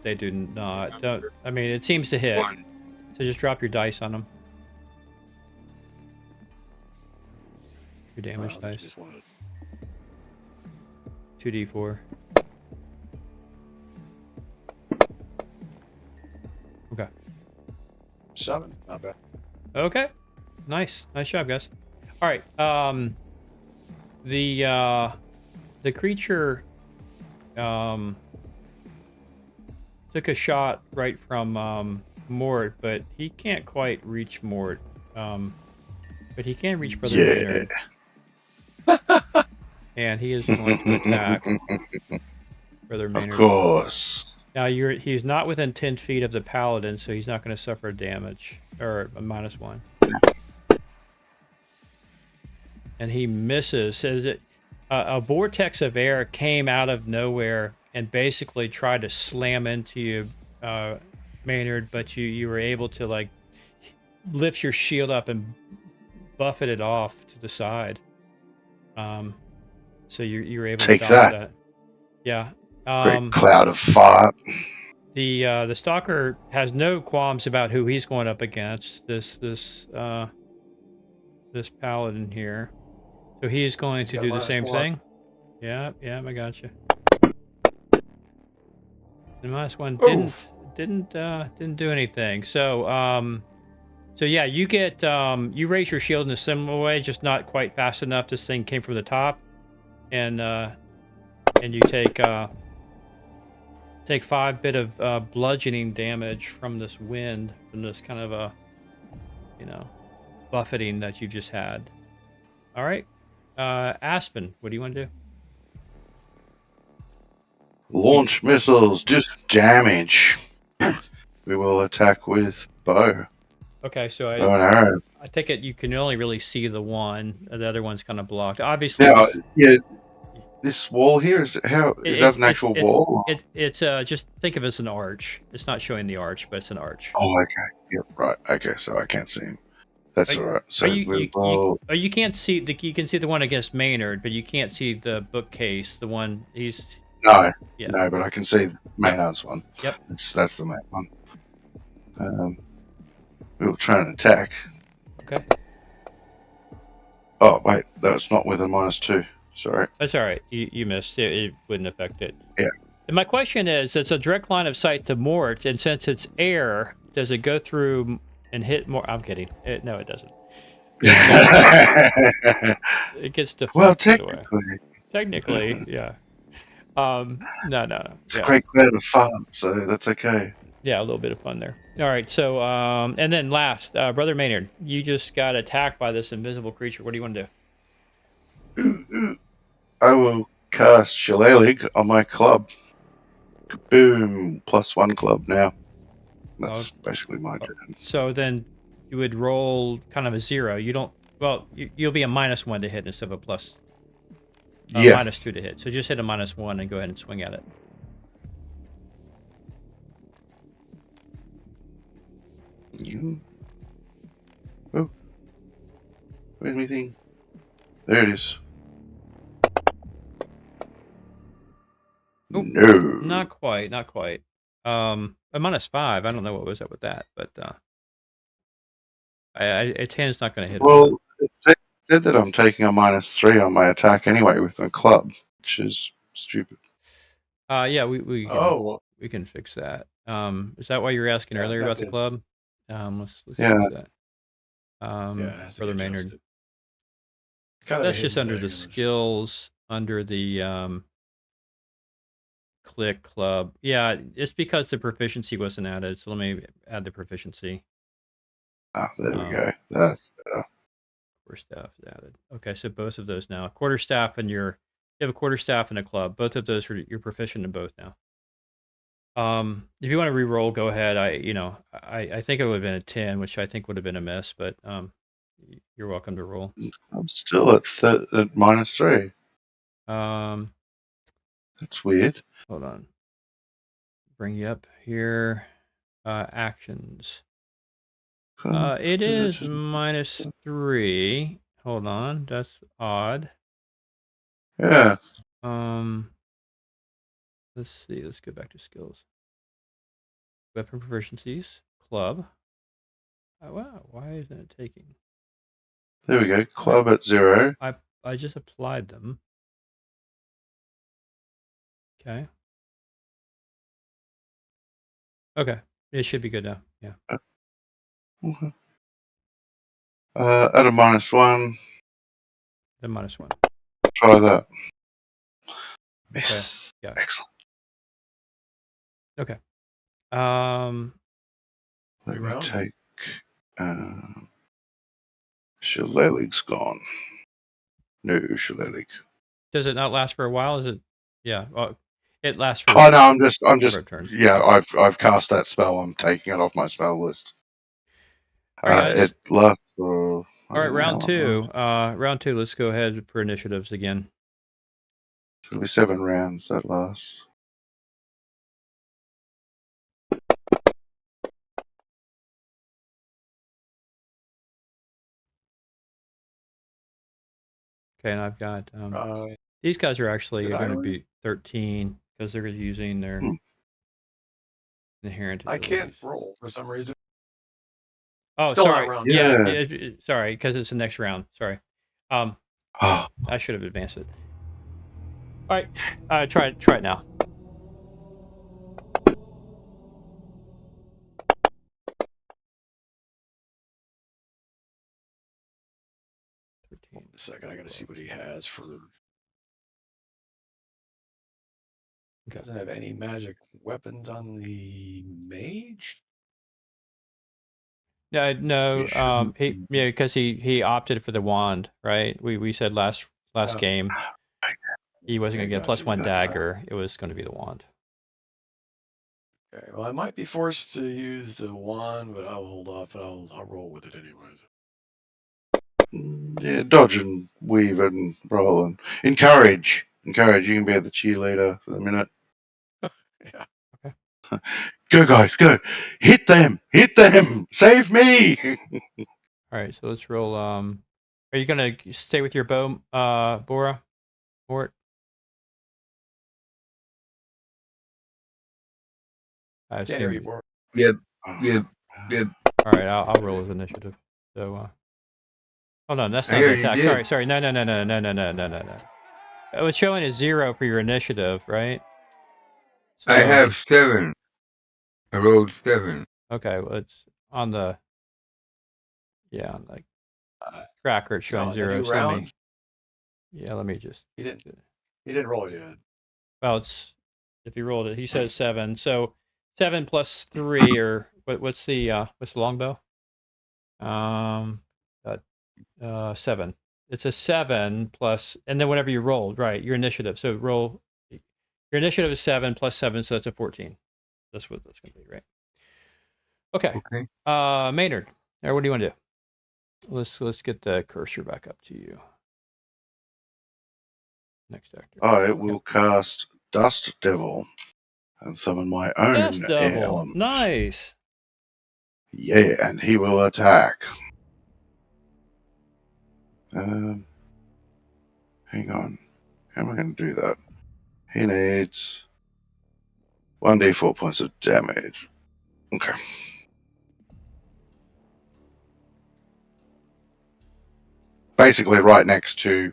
They do not. Don't, I mean, it seems to hit. 1. So just drop your dice on them. Your damage dice. Just wanted 2d4. Okay. 7. Not bad. Okay. Nice job, guys. All right. The creature took a shot right from Mort, but he can't quite reach Mort. But he can reach Brother Maynard. And he is going to attack Brother Maynard. Of course. Now he's not within 10 feet of the paladin, so he's not going to suffer damage or a -1. And he misses. Says it. A vortex of air came out of nowhere and basically tried to slam into you, Maynard, but you were able to like lift your shield up and buffet it off to the side. So you're able Take to dodge that. Yeah. Great cloud of fire. The stalker has no qualms about who he's going up against. This paladin here. So he's going to do the same thing. Yeah, I got you. The -1 didn't do anything. So yeah, you get you raise your shield in a similar way, just not quite fast enough. This thing came from the top, and you take 5 bit of bludgeoning damage from this wind, from this kind of a buffeting that you just had. All right, Aspen, what do you want to do? Launch missiles, just damage. We will attack with bow. Okay, so Bow and arrow. I take it you can only really see the one. The other one's kind of blocked. Obviously, Now, yeah, this wall here is that an actual wall? It's just think of it as an arch. It's not showing the arch, but it's an arch. Oh, okay. Yep, right. Okay, so I can't see him. That's all right. So you can't see you can see the one against Maynard, but you can't see the bookcase. The one he's no, yeah. No, but I can see Maynard's one. Yep. That's the main one. We'll try and attack. Okay. Oh wait, that's not with a -2. Sorry. That's all right. You missed. It wouldn't affect it. Yeah. And my question is, it's a direct line of sight to Mort, and since it's air, does it go through and hit Mort? I'm kidding. No, it doesn't. It gets Well, deflected away. technically, Technically, yeah. No. it's a Yeah. great cloud of fun, so that's okay. Yeah, a little bit of fun there. All right, so and then last, Brother Maynard, you just got attacked by this invisible creature. What do you want to do? Ooh. I will cast Shillelagh on my club. Boom! +1 club now. That's basically my turn. So then you would roll kind of a 0. You don't. Well, you'll be a -1 to hit instead of a plus. Yeah. -2 to hit. So just hit a -1 and go ahead and swing at it. Oh. Anything? There it is. Oop, No. Not quite. Not quite. A -5. I don't know what was up with that, but a 10 is not going to hit. Well, it said that I'm taking a -3 on my attack anyway with my club, which is stupid. Yeah, we can fix that. Is that why you were asking earlier about the club? Let's Yeah. fix that. Yeah, it has to be Brother Maynard. adjusted. Kind of a That's just hidden under the thing, and it's- skills, under the click club. Yeah, it's because the proficiency wasn't added. So let me add the proficiency. Ah, there we go. That's better. Quarterstaff is added. Okay, so both of those now. Quarterstaff and you have a quarterstaff and a club. Both of those you're proficient in both now. If you want to re-roll, go ahead. I think it would have been a 10, which I think would have been a miss, but you're welcome to roll. I'm still at -3. That's weird. Hold on. Bring you up here. Actions. It is -3. Hold on, that's odd. Yeah. Let's see. Let's go back to skills. Weapon proficiencies. Club. Oh, wow. Why isn't it taking? There we go. Club at 0. I just applied them. Okay. Okay. It should be good now. Yeah. Okay. At a -1. The -1. Try that. Miss. Okay. Yeah. Excellent. Okay. Let me take. Shillelagh's gone. No, Shillelagh. Does it not last for a while? Is it? Yeah. It lasts for. Oh no, I'm just. Turns. Yeah, I've cast that spell. I'm taking it off my spell list. All right, guys. It lasts for. All right, round 2. Round 2. Let's go ahead for initiatives again. It'll be 7 rounds that lasts. Okay, and I've got these guys are actually going to be 13 because they're using their inherent abilities. I can't roll for some reason. Oh, Still sorry. not round Yeah, sorry, because it's the next round. Sorry. I should have advanced it. All right, try it now. Hold on a second, I gotta see what he has for. Okay. Doesn't have any magic weapons on the mage. No. Because he opted for the wand, right? We said last game he wasn't going to get a +1 dagger. It was going to be the wand. Okay, well, I might be forced to use the wand, but I'll hold off and I'll roll with it anyways. Yeah, dodge and weave and roll and encourage. Encourage. You can be the cheerleader for the minute. Yeah. Okay. Go, guys, go! Hit them! Hit them! Save me! All right, so let's roll. Are you gonna stay with your bow, Bora? Mort? I assume. Can't hear you, Bora. Yep. All right, I'll roll his initiative. So, hold on, that's I not an already attack. did. Sorry. No. It was showing a 0 for your initiative, right? So, I have 7. I rolled 7. okay, well, it's on the on the Uh, tracker. It's showing no, the 0. new So let me round. let me just. He didn't roll it yet. Well, it's if you rolled it, he says 7. So 7 plus 3, or what's the longbow? 7. It's a 7 plus, and then whatever you rolled, right? Your initiative. So roll. Your initiative is 7 plus 7, so that's a 14. That's what that's going to be, right? Okay. Okay. Maynard, what do you want to do? Let's get the cursor back up to you. Next actor. I will cast Dust Devil and summon my own Dust air Devil. element. Nice. Yeah, and he will attack. Hang on. How am I going to do that? He needs 1d4 points of damage. Okay. Basically right next to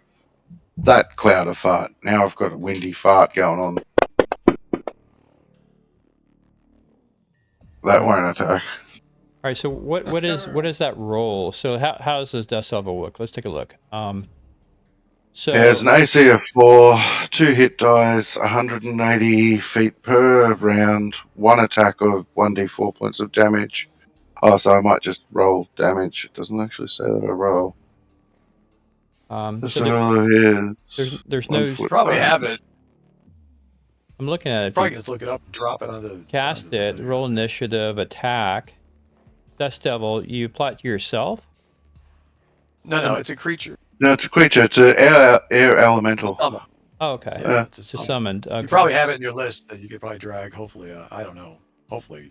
that cloud of fart. Now I've got a windy fart going on. That won't attack. All right. So what is that roll? So how does this Dust Devil work? Let's take a look. So It has an AC of 4, 2 hit dice, 180 feet per round, 1 attack of 1d4 points of damage. Oh, so I might just roll damage. It doesn't actually say that I roll. Just so roll his there's 1 no. foot Probably range. have it. I'm looking at it. Probably just look it up and drop it on the. Cast it. Roll initiative. Attack. Dust Devil. You apply it to yourself. No, it's a creature. No, it's a creature. It's an air elemental. Summon. Oh, okay. Yeah, it's a It's summon. summoned. Okay. You probably have it in your list that you could probably drag. Hopefully, I don't know. Hopefully you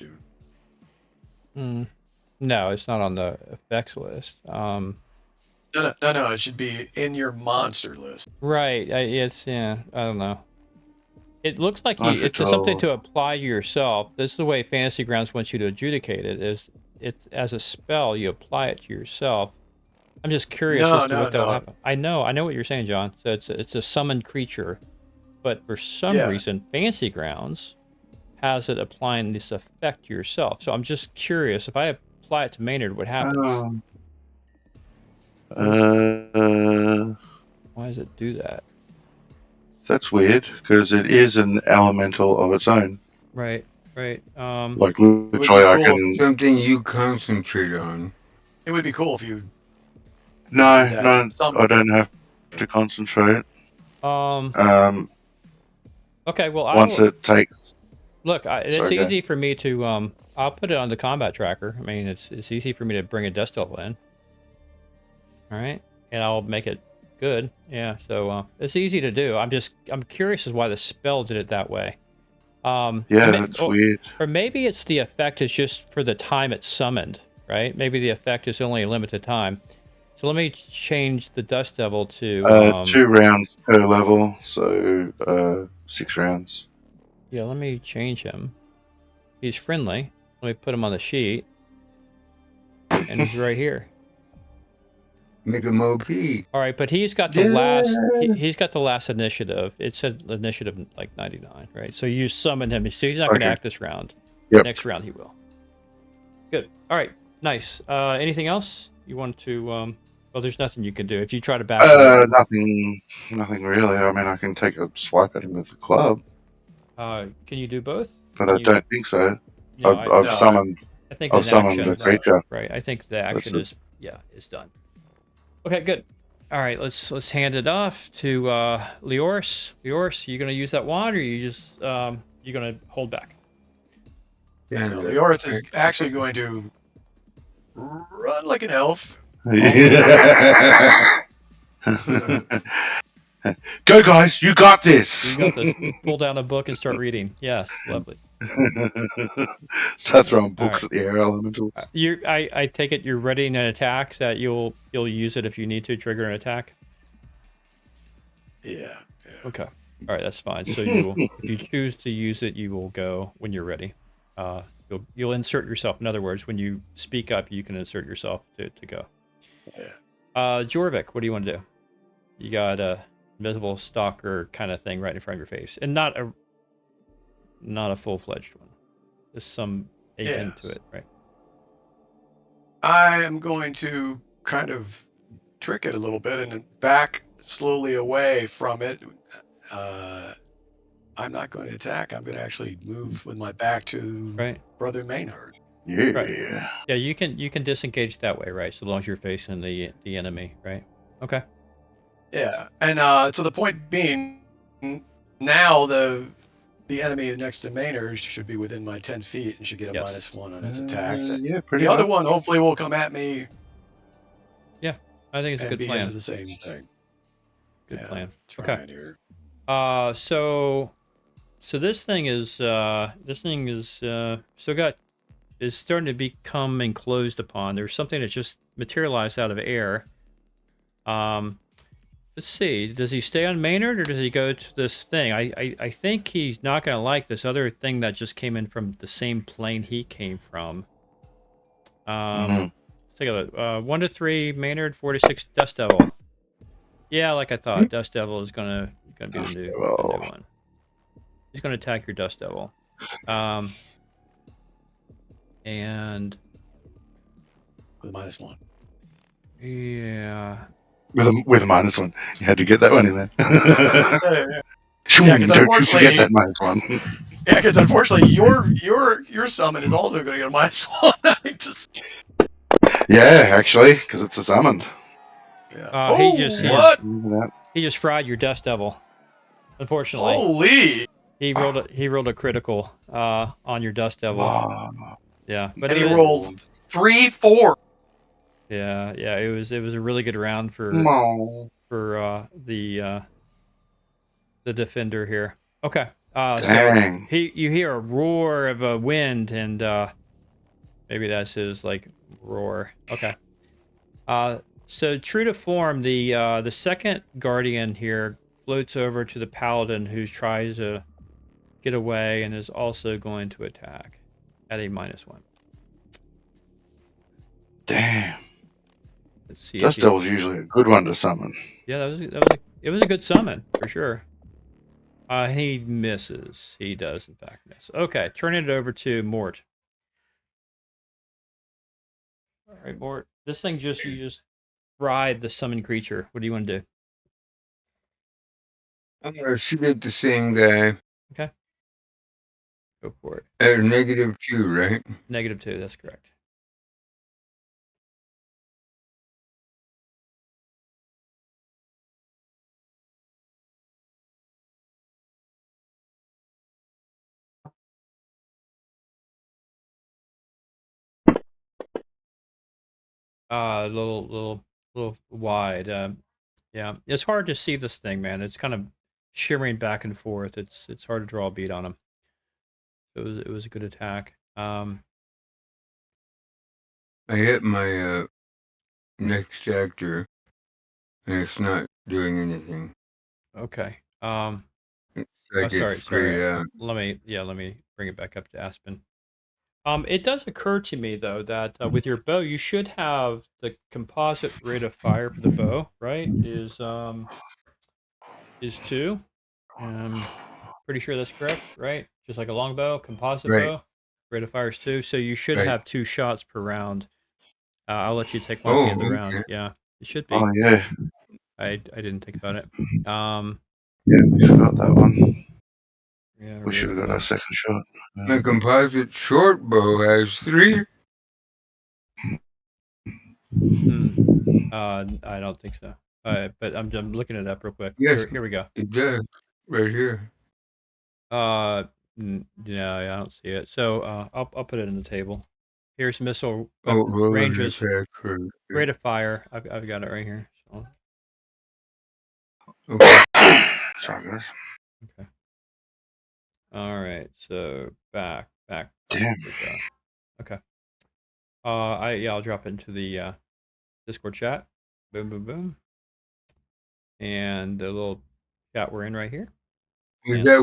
do. No, it's not on the effects list. No. It should be in your monster list. Right. It's I don't know. It looks like I it's should just something roll. to apply to yourself. This is the way Fantasy Grounds wants you to adjudicate it. Is it as a spell you apply it to yourself? I'm just curious as to what that'll happen. I know what you're saying, John. So it's a summoned creature, but for some reason, Fantasy Grounds has it applying this effect to yourself. So I'm just curious if I apply it to Maynard, what happens? Why does it do that? That's weird, because it is an elemental of its own. Right. Like, literally, I can... Something you concentrate on. It would be cool if you. No, I don't have to concentrate. Okay. Well, once it takes... Look, it's easy for me to. I'll put it on the combat tracker. I mean, it's easy for me to bring a Dust Devil in. All right, and I'll make it good. Yeah, so it's easy to do. I'm curious as why the spell did it that way. that's weird. Or maybe it's the effect is just for the time it's summoned, right? Maybe the effect is only a limited time. So let me change the Dust Devil to 2 rounds per level, so 6 rounds. Yeah, let me change him. He's friendly. Let me put him on the sheet, and he's right here. Make him OP. All right, but he's got the last. He's got the last initiative. It said initiative like 99, right? So you summon him. So he's not going to act this round. Yep. Next round he will. Good. All right. Nice. Anything else you want to? Well, there's nothing you can do if you try to back. Nothing really. I mean, I can take a swipe at him with the club. Can you do both? But I don't think so. No, I've summoned. I think I've summoned the creature. Right. I think the action is done. Okay, good. All right, let's hand it off to Leoris. Leoris, you gonna use that wand, or you just you gonna hold back? Yeah, Leoris is actually going to run like an elf. Go, guys! You got this. You got this. Pull down a book and start reading. Yes, lovely. Start throwing books at the air elementals. I take it you're ready in an attack that you'll use it if you need to trigger an attack. Yeah. Okay. All right, that's fine. So if you choose to use it, you will go when you're ready. You'll insert yourself. In other words, when you speak up, you can insert yourself to go. Yeah. Jorvik, what do you want to do? You got a invisible stalker kind of thing right in front of your face, and not a. not a full-fledged one. There's some ache into Yes. it, right? I am going to kind of trick it a little bit and then back slowly away from it. I'm not going to attack. I'm going to actually move with my back to Right. Brother Maynard. Yeah. Yeah, you can disengage that way, right? So long as you're facing the enemy, right? Okay. Yeah, and so the point being, now the enemy next to Maynard should be within my 10 feet and should get a Yes. -1 on its attacks. And Yeah, pretty the other much. one hopefully will come at me Yeah, I think it's a and good be into plan. the same thing. Good Yeah, plan. try Okay. it here. So this thing is still got is starting to become enclosed upon. There's something that just materialized out of air. Let's see. Does he stay on Maynard or does he go to this thing? I think he's not going to like this other thing that just came in from the same plane he came from. Let's take a look. 1 to 3 Maynard, 4 to 6 Dust Devil. Yeah, like I thought, Dust Devil is gonna be the new one. He's gonna attack your Dust Devil. And With a -1. yeah. With a -1. You had to get that one in there. Yeah, Don't you unfortunately, forget that -1. yeah, because unfortunately, your summon is also going to get a -1. I just, Yeah, actually, because it's a summoned. yeah. He just fried your Dust Devil. Unfortunately, Holy! he rolled a critical on your Dust Devil. Yeah, but and he rolled 3, 4. Yeah, it was a really good round for the defender here. Okay. So Dang. you hear a roar of a wind, and maybe that's his like roar. Okay. So true to form, the second guardian here floats over to the paladin who tries to get away and is also going to attack at a -1. Damn. Let's see. Dust Devil's usually a good one to summon. Yeah, it was a good summon for sure. He misses. He does in fact miss. Okay, turning it over to Mort. All right, Mort. This thing you just ride the summoned creature. What do you want to do? I'm gonna shoot at the same guy Okay. Go for it. at -2, right? -2, that's correct. Little wide. Yeah, it's hard to see this thing, man. It's kind of shimmering back and forth. It's hard to draw a beat on him. It was a good attack. I hit my next actor, and it's not doing anything. Okay. It's like it's straight out. Let me bring it back up to Aspen. It does occur to me though that with your bow, you should have the composite rate of fire for the bow, right? Is 2. Pretty sure that's correct, right? Just like a longbow, composite Right, bow, rate of fire is 2, so you should right. have 2 shots per round. I'll let you take one at the Oh, end of the round. okay. Yeah, it should be. Oh, yeah. I didn't think about it. Yeah, we forgot that one. Yeah, We should have got our second shot. My composite short bow has 3. I don't think so. But I'm looking it up real quick. Yes, Here we go. it does. Right here. No, I don't see it. So I'll put it in the table. Here's missile Oh, weapon roll an ranges, attack for. rate of fire. I've got it right here. So Okay. Sorry, guys. okay. All right. So back. Damn. We go. Okay. I'll drop it into the Discord chat. Boom, boom, boom. And the little chat we're in right here. Is that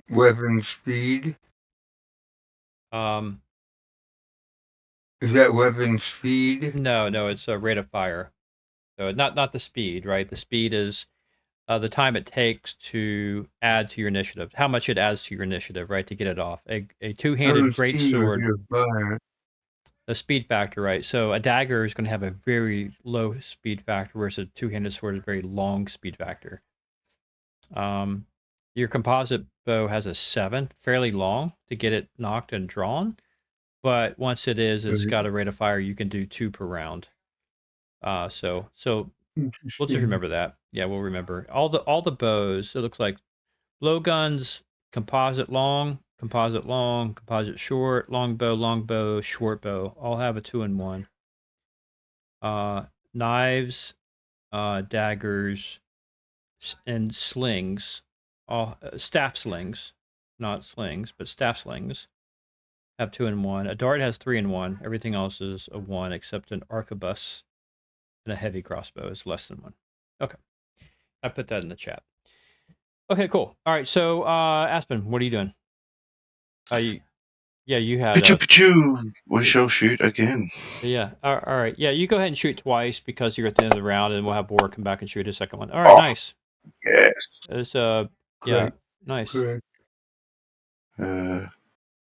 weapon speed? Is that weapon speed? No, it's a rate of fire. So not the speed, right? The speed is the time it takes to add to your initiative, how much it adds to your initiative, right, to get it off. A two-handed greatsword, a speed factor, right? So a dagger is going to have a very low speed factor, whereas a two-handed sword is a very long speed factor. Your composite bow has a 7, fairly long to get it knocked and drawn, but once it's got a rate of fire, you can do 2 per round. So we'll just remember that. Yeah, we'll remember all the bows. It looks like blowguns, composite long, composite short, long bow, short bow. All have a 2-in-1. Knives, daggers, and slings. All staff slings, not slings, but staff slings have 2-in-1. A dart has 3-in-1. Everything else is a 1 except an arquebus. And a heavy crossbow is less than 1. Okay. I put that in the chat. Okay, cool. All right, so Aspen, what are you doing? You had... Pichu! We shall shoot again. Yeah, all right. Yeah, you go ahead and shoot twice because you're at the end of the round, and we'll have Boar come back and shoot a second one. All right, nice. Yes. It's, yeah, nice. Correct.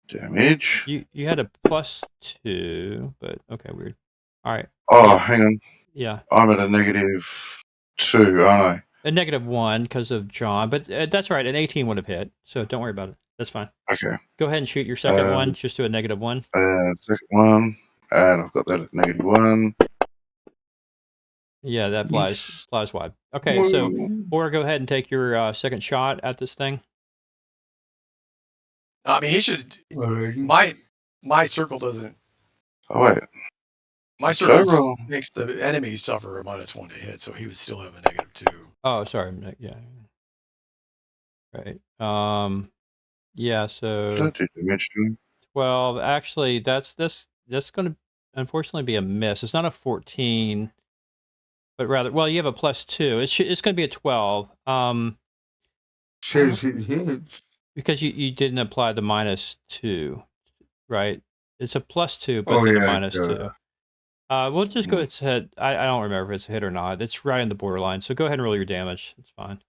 Damage. You had a +2, but okay, weird. All right. Oh, yeah. hang on. Yeah. I'm at a -2, aren't I? A -1 because of John, but that's right. An 18 would have hit, so don't worry about it. That's fine. Okay. Go ahead and shoot your second one. Just do a -1. Second one, and I've got that at -1. Yeah, that flies wide. Okay, so Boar, go ahead and take your second shot at this thing. I mean, he should. Alrighty. My circle doesn't. Oh wait. My circle makes the enemy suffer a -1 to hit, so he would still have a -2. Oh, sorry. Yeah. Right. Yeah. So. Don't do damage to him. 12. Actually, that's going to unfortunately be a miss. It's not a 14, but rather, well, you have a +2. It's going to be a 12. Says it hits. Because you didn't apply the -2, right? It's a +2, but then a -2. We'll just go ahead. I don't remember if it's a hit or not. It's right in the borderline. So go ahead and roll your damage. It's fine.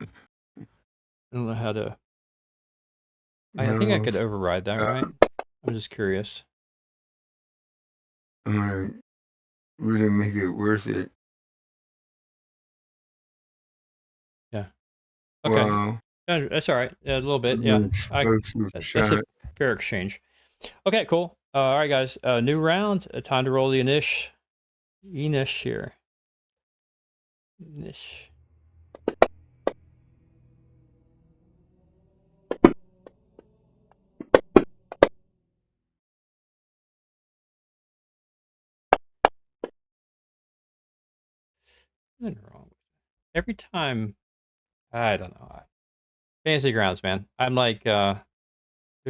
I don't know how to. I think I could override that, right? I'm just curious. I'm gonna really make it worth it. Yeah. Okay. Wow. That's all right. Yeah, a little bit. Yeah. That's a fair exchange. Okay, cool. All right, guys. New round. Time to roll the Inish here. Inish. Nothing wrong. Every time, I don't know. Fantasy Grounds, man. I'm like, there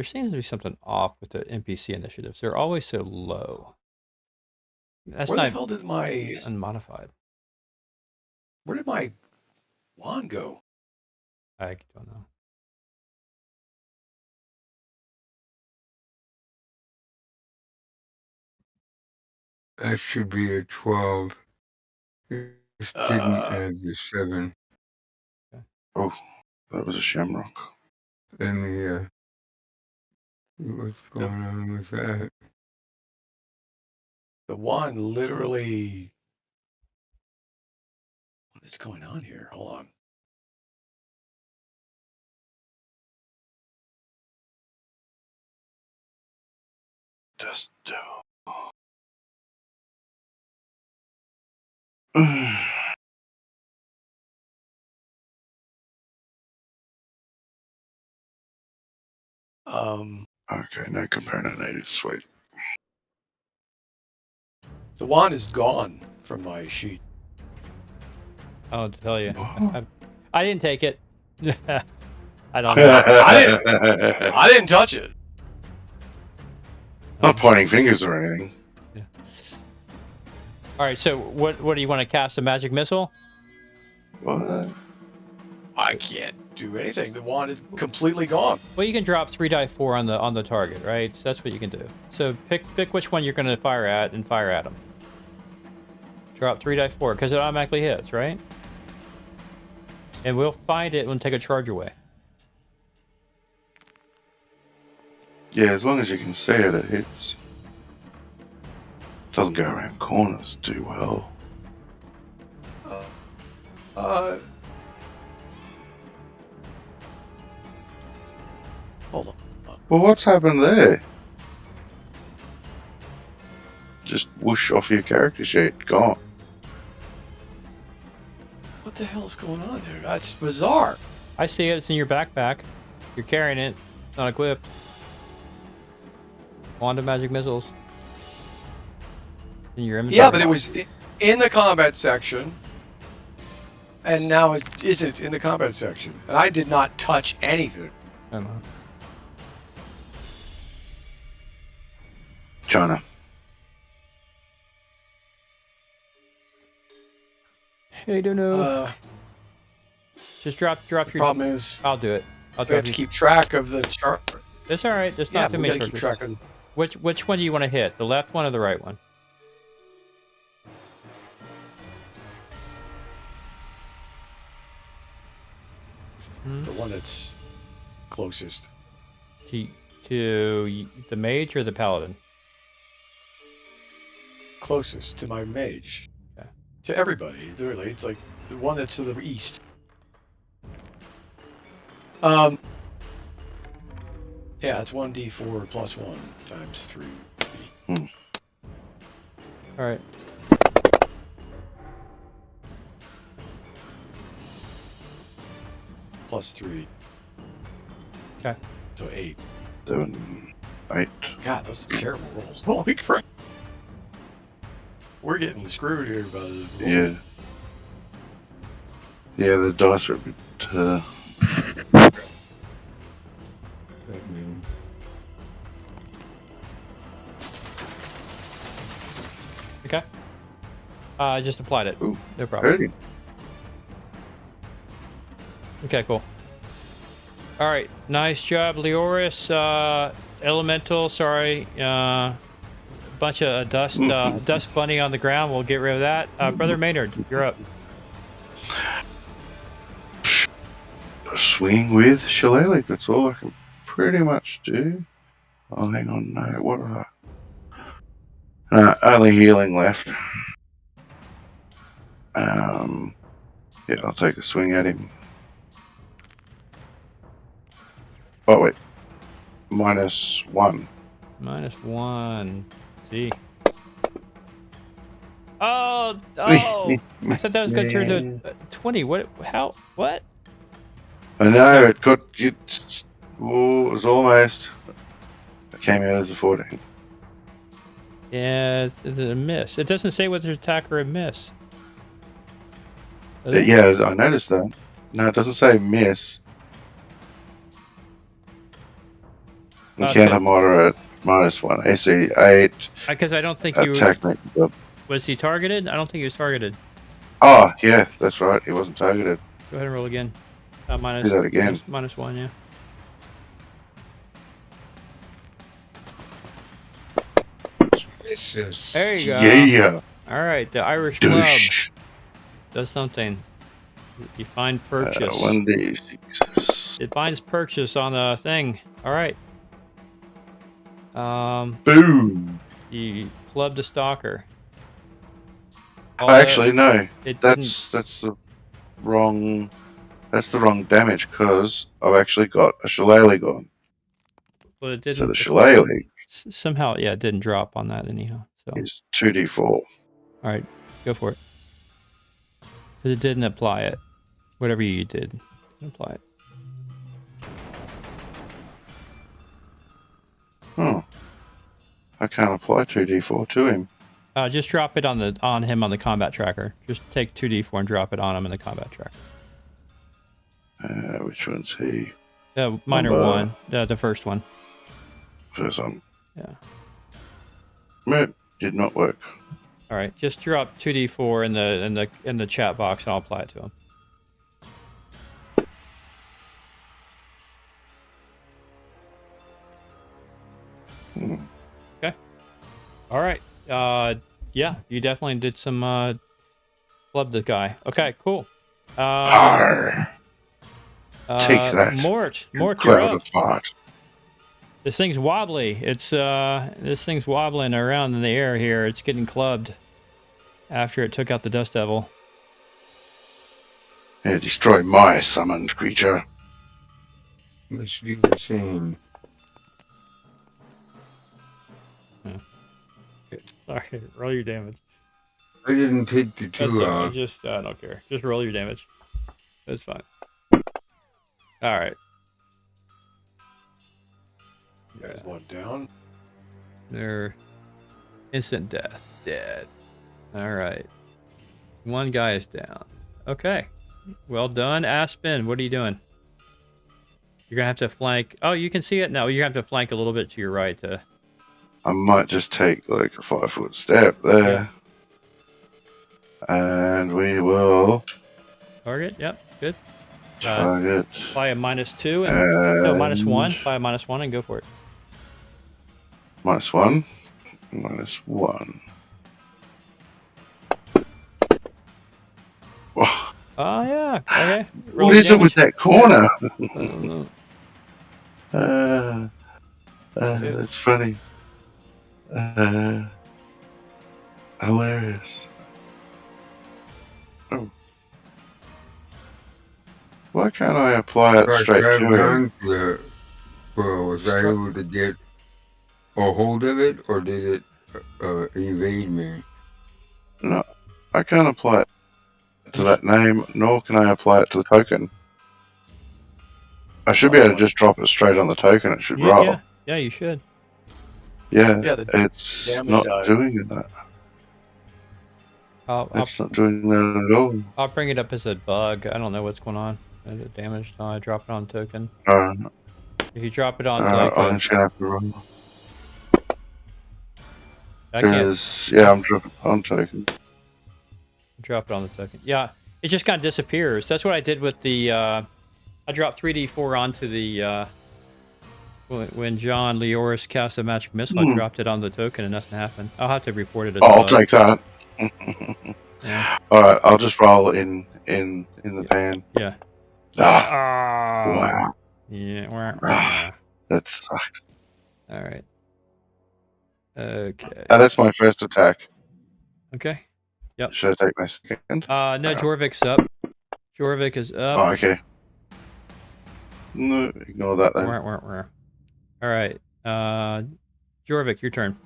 seems to be something off with the NPC initiatives. They're always so low. That's Where not the hell did my unmodified. Where did my wand go? I don't know. That should be a 12. It didn't add the 7. Oh, that was a shamrock. Let me see what's going on with that. The wand literally. What is going on here? Hold on. Dust devil. Okay, no comparing native. Sweet. The wand is gone from my sheet. I'll tell you. I didn't take it. I don't know. I didn't touch it. Not pointing fingers or anything. Yeah. All right. So, what do you want to cast? A magic missile? What? I can't do anything. The wand is completely gone. Well, you can drop 3 die 4 on the target, right? So that's what you can do. So pick which one you're going to fire at and fire at them. Drop 3 die 4 because it automatically hits, right? And we'll find it and take a charge away. Yeah, as long as you can see it, it hits. Doesn't go around corners too well. Hold on. Well, what's happened there? Just whoosh off your character sheet, gone. What the hell's going on there? That's bizarre. I see it. It's in your backpack. You're carrying it. It's not equipped. Quantum magic missiles. In your inventory. Yeah, but it was in the combat section, and now it isn't in the combat section. And I did not touch anything. I don't know. China. I don't know. Just drop your. Problem is, I'll do it. I'll we drop have to keep track of the chart. It's all right. There's Yeah, not too but we many gotta keep charges. track of. Which one do you want to hit? The left one or the right one? The one that's closest. To the mage or the paladin? Closest to my mage. Okay. To everybody, really. It's like the one that's to the east. Yeah, it's 1d4 plus 1 times 3. All right. Plus 3. Okay. So 8. 7, 8. God, those are terrible rolls. Holy crap. We're getting screwed here by the... Yeah. Yeah, the dice are a bit. Okay. I just applied it. Ooh, No problem. hey. Okay, cool. All right, nice job, Leoris. Elemental, sorry. Bunch of dust, dust bunny on the ground. We'll get rid of that. Brother Maynard, you're up. Swing with Shillelagh, that's all I can pretty much do. Oh, hang on, no, what are only healing left. Yeah, I'll take a swing at him. Oh, wait. -1. -1. See. Oh, I thought that was going to turn to 20. What? How? What? I know, it got. It was almost. It came out as a 14. Yeah, it's a miss. It doesn't say whether it's attack or a miss. Does it? Yeah, I noticed that. No, it doesn't say miss. Encounter moderate, -1. AC 8. Because I don't think you Attack. was he targeted. I don't think he was targeted. Oh, yeah, that's right. He wasn't targeted. Go ahead and roll again. Minus. Do that again. -1. Yeah. Jesus. There you go. Yeah. All right, the Irish Club Douche. does something. You find purchase. 1d6. It finds purchase on a thing. All right. Boom. You clubbed a stalker. Actually, no. It That's the wrong. That's the wrong damage because I've actually got a Shillelagh on. But it didn't. So the Shillelagh Somehow, yeah, it didn't drop on that anyhow. So. is 2d4. All right, go for it. Because it didn't apply it. Whatever you did, didn't apply it. Oh. I can't apply 2d4 to him. Just drop it on him on the combat tracker. Just take 2d4 and drop it on him in the combat tracker. Which one's he? Minor one. The first one. First one. Yeah. It did not work. All right, just drop 2d4 in the chat box, and I'll apply it to him. Okay. All right. Yeah, you definitely did some club the guy. Okay, cool. Arr, take that, Mort, you you're cloud up. of fart. This thing's wobbly. This thing's wobbling around in the air here. It's getting clubbed after it took out the dust devil. Yeah, destroy my summoned creature. Let's do the same. All right, roll your damage. I didn't take the That's two all right. off. Just I don't care. Just roll your damage. That's fine. All right. There's one down. They're instant death. Dead. All right. One guy is down. Okay. Well done, Aspen. What are you doing? You're gonna have to flank. Oh, you can see it now. You have to flank a little bit to your right to. I might just take like a 5-foot step there. And we will Target. Yep. Good. target. Apply a -2 and no -1. Apply a -1 and go for it. -1. -1. Whoa, Oh yeah. Okay. Roll what your is it with damage. that corner? I don't know. That's funny. Hilarious. Oh. Why can't I apply it So I straight grabbed to him? onto it. Well, was I Struck- able to get a hold of it, or did it evade me? No, I can't apply it to that name, nor can I apply it to the token. I should be able to just drop it straight on the token. It should roll. Yeah, you should. Yeah, Yeah, the it's damage not die. doing that. I'll It's not doing that at all. I'll bring it up as a bug. I don't know what's going on. The damage die. Drop it on token. If you drop it on like I'm just gonna have to roll. I can't Because, yeah, I'm dropping on token. drop it on the token. Yeah, it just kind of disappears. That's what I did with the. I dropped 3d4 onto the. When John Leoris cast a magic missile, I dropped it on the token and nothing happened. I'll have to report it as I'll well. take that. Yeah. Alright, I'll just roll it in the pan. Yeah. Ah, wow. Yeah. That sucks. All right. Okay. That's my first attack. Okay. Yep. Should I take my second? No, Jorvik's up. Jorvik is up. Oh, okay. No, ignore that then. All right. Jorvik, your turn.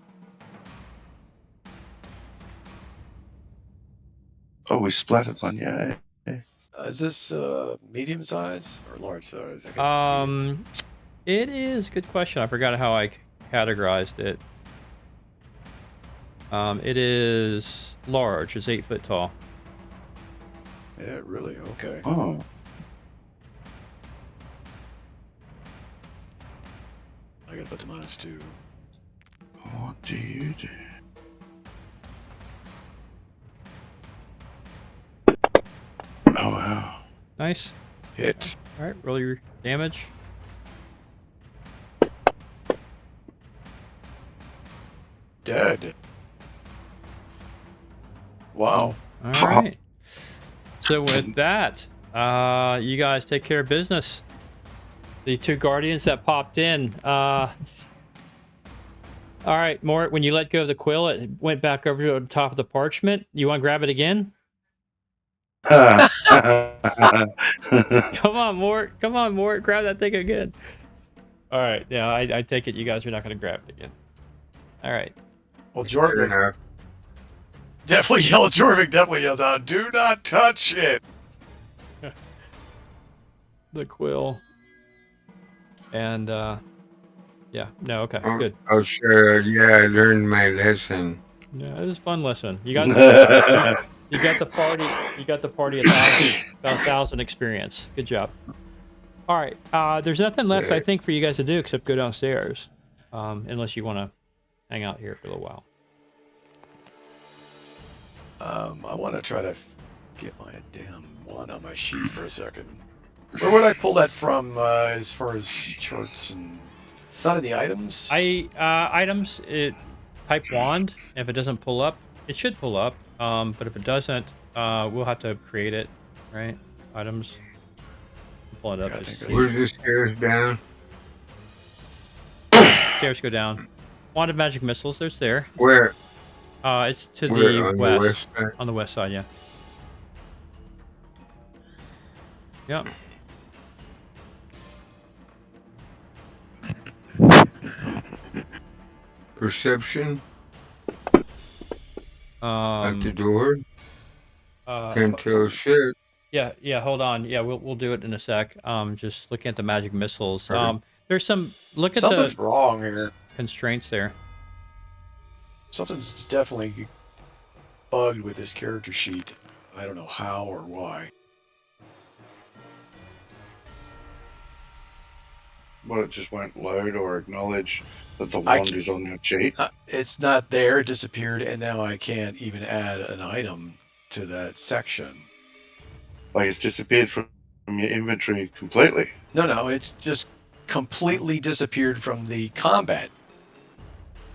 Oh, we splattered one, yeah. Is this medium size or large size? I guess It is. Good question. I forgot how I categorized it. It is large. It's 8 foot tall. Yeah, really? Okay. Oh. I gotta put the -2. What do you do? Oh, wow. Nice. Hit. All right. Roll your damage. Dead. Wow. All right. So with that, you guys take care of business. The two guardians that popped in. All right, Mort, when you let go of the quill, it went back over to the top of the parchment. You want to grab it again? Come on, Mort. Come on, Mort. Grab that thing again. All right. Yeah, I take it you guys are not going to grab it again. All right. Well, Fair Jorvik enough. definitely yells. Jorvik definitely yells out, "Do not touch it!" The quill. And, yeah. No, okay. Good. Oh, sure. Yeah, I learned my lesson. Yeah, it was a fun lesson. You got the party. You got the party about 1,000 experience. Good job. All right. There's nothing left, I think, for you guys to do except go downstairs, unless you want to hang out here for a little while. I want to try to get my damn one on my sheet for a second. Where would I pull that from as far as charts and... It's not in the items? Items, type wand. If it doesn't pull up, It should pull up, but if it doesn't, we'll have to create it, right? Items. Pull it up. Yeah, I just think Where's the stairs down? stairs go down. Wand of magic missiles. There's there. Where? It's to Where the on the west. west side? On the west side, yeah. Yep. Perception at the door. Can't tell shit. Yeah. Hold on. Yeah, we'll do it in a sec. Just looking at the magic missiles. Okay. There's some. Look at Something's the wrong here. constraints there. Something's definitely bugged with this character sheet. I don't know how or why. Well, it just won't load or acknowledge that the wand is on your sheet. It's not there, it disappeared, and now I can't even add an item to that section. Like it's disappeared from your inventory completely. No, it's just completely disappeared from the combat.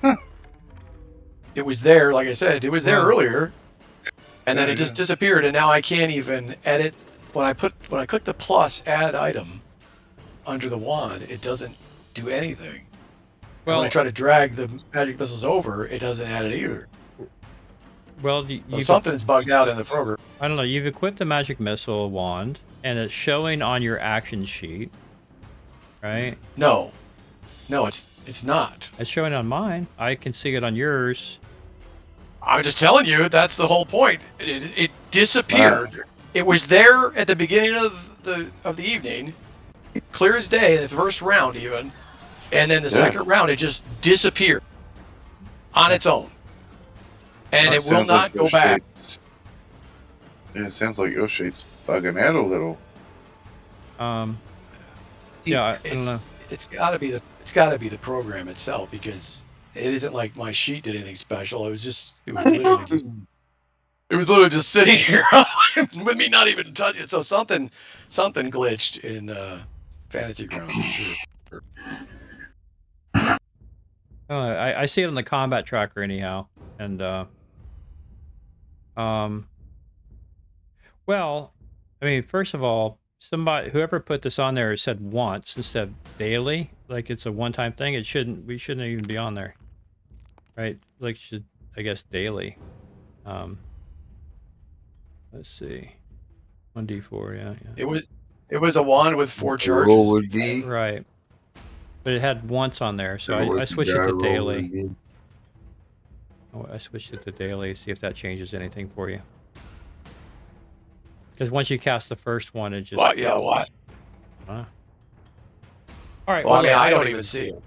Huh. It was there, like I said, it was there Wow. earlier, and then Yeah, it just disappeared, and now I can't even edit. When I click the plus add item under the wand, it doesn't do anything. And Well, when I try to drag the magic missiles over, it doesn't add it either. well, So something's bugged out in the program. I don't know. You've equipped the magic missile wand, and it's showing on your action sheet, right? No, it's not. It's showing on mine. I can see it on yours. I'm just telling you, that's the whole point. It disappeared. It was there at the beginning of the evening, clear as day, the first round even, and then the second round it just disappeared on its own, and it will not go back. Yeah, it sounds like your sheet's bugging out a little. Yeah, I don't know. It's got to be the program itself, because it isn't like my sheet did anything special. It was literally just sitting here with me not even touching it. So something glitched in Fantasy Grounds for sure. I see it on the combat tracker anyhow, and well, I mean, first of all, whoever put this on there said once instead of daily, like it's a one-time thing. We shouldn't even be on there, right? Like, should, I guess, daily. Let's see, 1d4, yeah. It was a wand with 4 The roll charges. would be. Right. But it had once on there, so what I the switched it die to roll daily. would be. Oh, I switched it to daily, see if that changes anything for you. Because once you cast the first one, it just... What? Yeah, what? Huh? All right. Well, I mean, I don't even see it.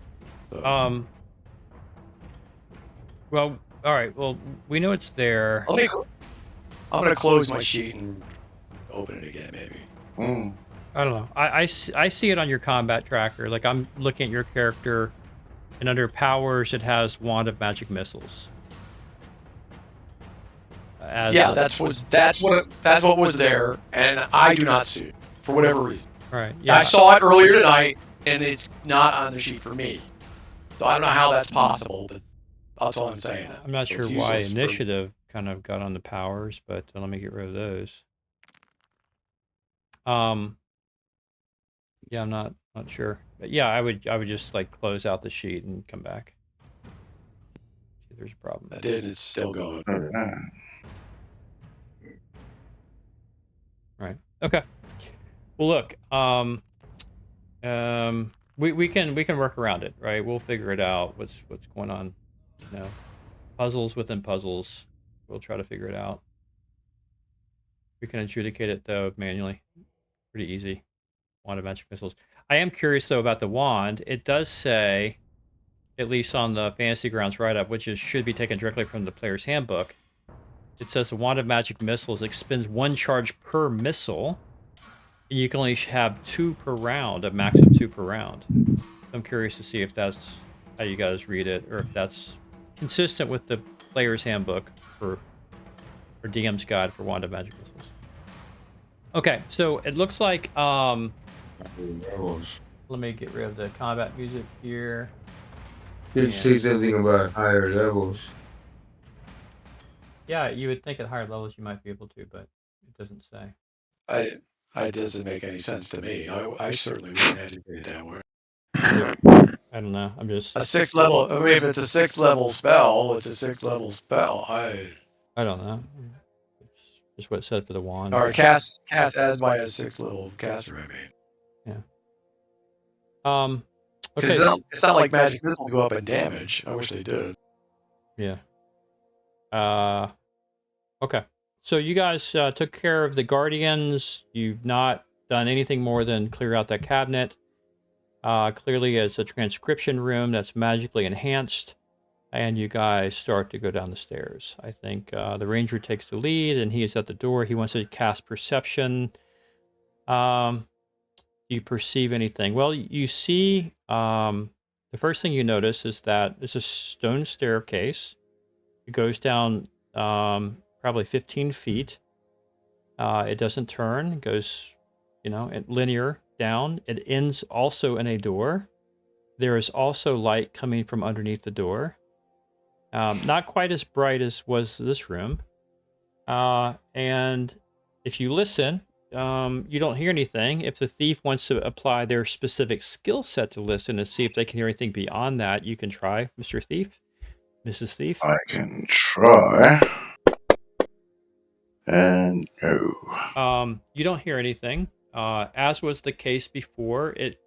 So. Well, all right. Well, we know it's there. I'm gonna close my sheet and open it again, maybe. I don't know. I see it on your combat tracker. Like, I'm looking at your character, and under powers, it has Wand of Magic Missiles. Yeah, that's what was there, and I do not see it for whatever reason. Right. Yeah. I saw it earlier tonight, and it's not on the sheet for me. So I don't know how that's possible, but that's all I'm saying. I'm not sure It's why useless for- initiative kind of got on the powers, but let me get rid of those. Yeah, I'm not sure. But yeah, I would just like close out the sheet and come back. See if there's a problem. I did, and it's still going. Right. Okay. Well, look, we can work around it, right? We'll figure it out. What's going on? You know, puzzles within puzzles. We'll try to figure it out. We can adjudicate it though manually. Pretty easy. Wand of Magic Missiles. I am curious though about the wand. It does say, at least on the Fantasy Grounds write-up, which should be taken directly from the player's handbook. It says the Wand of Magic Missiles expends 1 charge per missile. And you can only have 2 per round, a max of 2 per round. I'm curious to see if that's how you guys read it, or if that's consistent with the player's handbook for DM's guide for Wand of Magic Missiles. Okay, so it looks like let me get rid of the combat music here. Did say something about higher levels. Yeah, you would think at higher levels you might be able to, but it doesn't say. It doesn't make any sense to me. I certainly wouldn't educate it that way. I don't know. I'm just. A 6th level. I mean, if it's a 6th level spell, it's a 6th level spell. I don't know. It's just what it said for the wand. Or cast as by a 6th level caster. I mean. Yeah. Okay. It's not like magic missiles go up in damage. I wish they did. Yeah. Okay. So you guys took care of the guardians. You've not done anything more than clear out that cabinet. Clearly, it's a transcription room that's magically enhanced, and you guys start to go down the stairs. I think the ranger takes the lead, and he's at the door. He wants to cast perception. Do you perceive anything? Well, you see. The first thing you notice is that there's a stone staircase. It goes down probably 15 feet. It doesn't turn. It goes, linear down. It ends also in a door. There is also light coming from underneath the door. Not quite as bright as was this room. And if you listen, you don't hear anything. If the thief wants to apply their specific skill set to listen and see if they can hear anything beyond that, you can try, Mr. Thief, Mrs. Thief. I can try. And no. You don't hear anything. As was the case before, it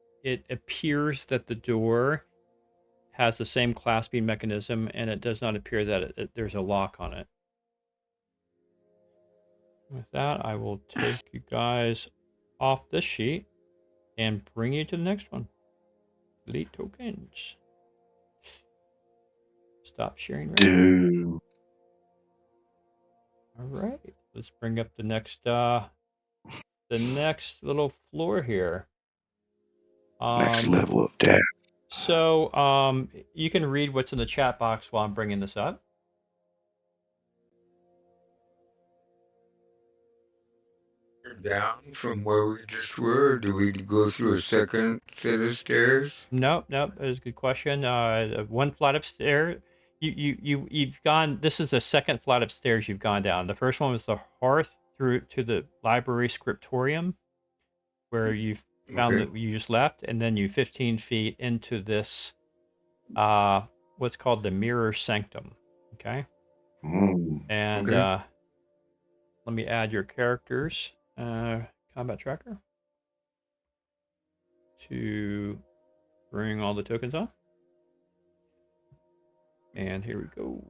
appears that the door has the same clasping mechanism, and it does not appear that there's a lock on it. With that, I will take you guys off this sheet and bring you to the next one. Delete tokens. Stop sharing. Do. All right, let's bring up the next little floor here. Next level of death. So, you can read what's in the chat box while I'm bringing this up. Down from where we just were, or do we go through a second set of stairs? Nope. That was a good question. One flight of stairs. You've gone. This is the second flight of stairs you've gone down. The first one was the hearth through to the library scriptorium, where you found that you just left, and then you 15 feet into this, what's called the mirror sanctum. Okay. And let me add your characters, combat tracker, to bring all the tokens on. And here we go.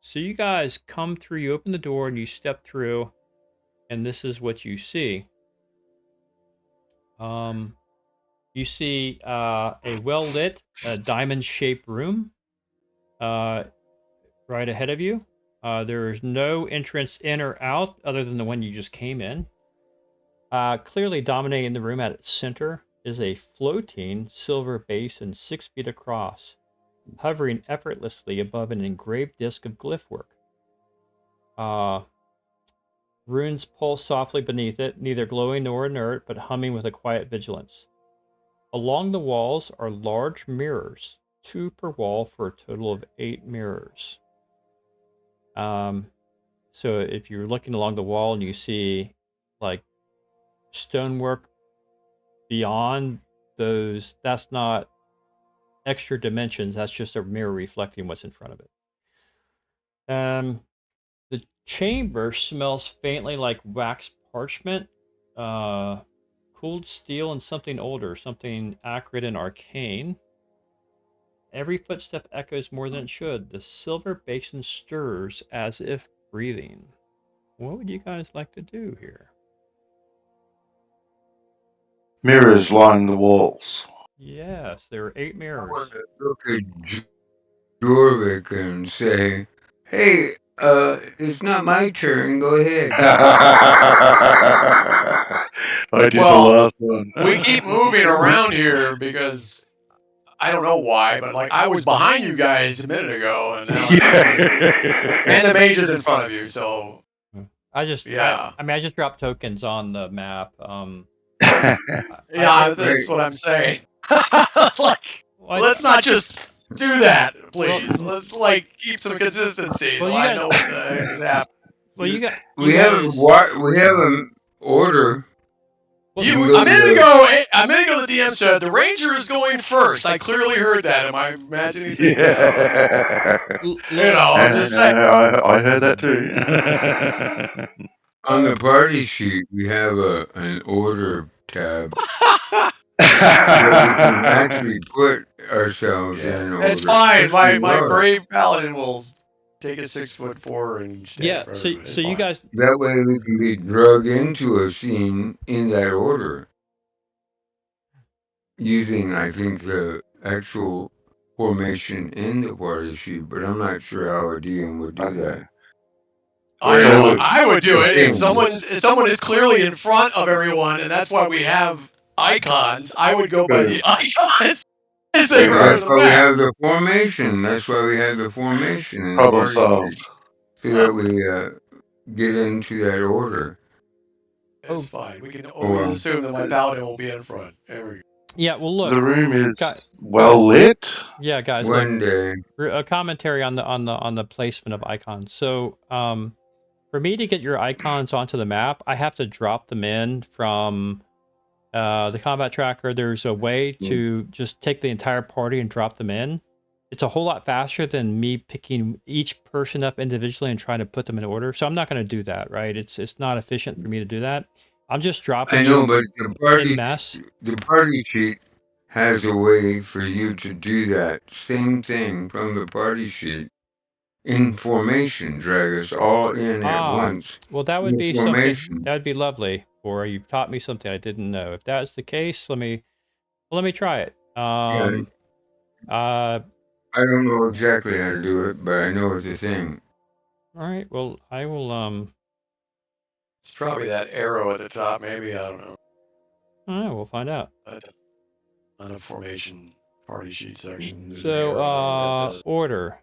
So you guys come through, you open the door and you step through, and this is what you see. You see a well-lit, diamond-shaped room right ahead of you. There is no entrance in or out other than the one you just came in. Clearly dominating the room at its center is a floating silver basin 6 feet across, hovering effortlessly above an engraved disc of glyph work. Runes pulse softly beneath it, neither glowing nor inert, but humming with a quiet vigilance. Along the walls are large mirrors, 2 per wall for a total of 8 mirrors. So if you're looking along the wall and you see like stonework beyond those, that's not extra dimensions, that's just a mirror reflecting what's in front of it. The chamber smells faintly like wax parchment, cooled steel, and something older, something acrid and arcane. Every footstep echoes more than it should. The silver basin stirs as if breathing. What would you guys like to do here? Mirrors line the walls. Yes, there are 8 I mirrors. want to look at Jorvik and say, "Hey, it's not my turn. Go ahead." I did the last one. We keep moving around here because I don't know why, but like I was behind you guys a minute ago, and now and the mage is in front of you. So I just dropped tokens on the map. That's what I'm saying. Like, let's not just Do that, please. Let's keep some consistency, Well, so you I guys- know what the heck is happening. Well, you We have an order. Well, You You, can go a to minute the- ago, the DM said the ranger is going first. I clearly heard that. Am I imagining things? Yeah. I'm just saying. I heard that too. On the party sheet, we have an order tab where we can actually put ourselves in order. It's fine. Especially My Laura. brave paladin will take a 6'4" and stand yeah. for So everybody. so you guys, That way we can be drug into a scene in that order. Using, I think, the actual formation in the party sheet, but I'm not sure how a DM would do that. I would do it if Same. someone is clearly in front of everyone, and that's why we have icons. I would go by the icons as they were on That's the why we map. have the formation. That's why we have the formation in the Problem party solved. sheet. So that we get into that order. It's fine. We can well. always assume that my paladin will be in front. There we go. yeah. Well, look. The room is Guys- well lit. Yeah, guys. One day. A commentary on the placement of icons. So, for me to get your icons onto the map, I have to drop them in from the combat tracker. There's a way to just take the entire party and drop them in. It's a whole lot faster than me picking each person up individually and trying to put them in order. So I'm not going to do that, right? It's not efficient for me to do that. I'm just dropping I know, you but the party sheet has a way for you to do that same thing from the party sheet in formation. Drag us all in at once. Well, that would in be formation. something. That would be lovely. Or you've taught me something I didn't know. If that's the case, let me try it. I don't know exactly how to do it, but I know it's a thing. All right. Well, I will. It's probably that arrow at the top. Maybe I don't know. All right, we'll find out. On a formation party sheet section. there's an So, arrow there. order.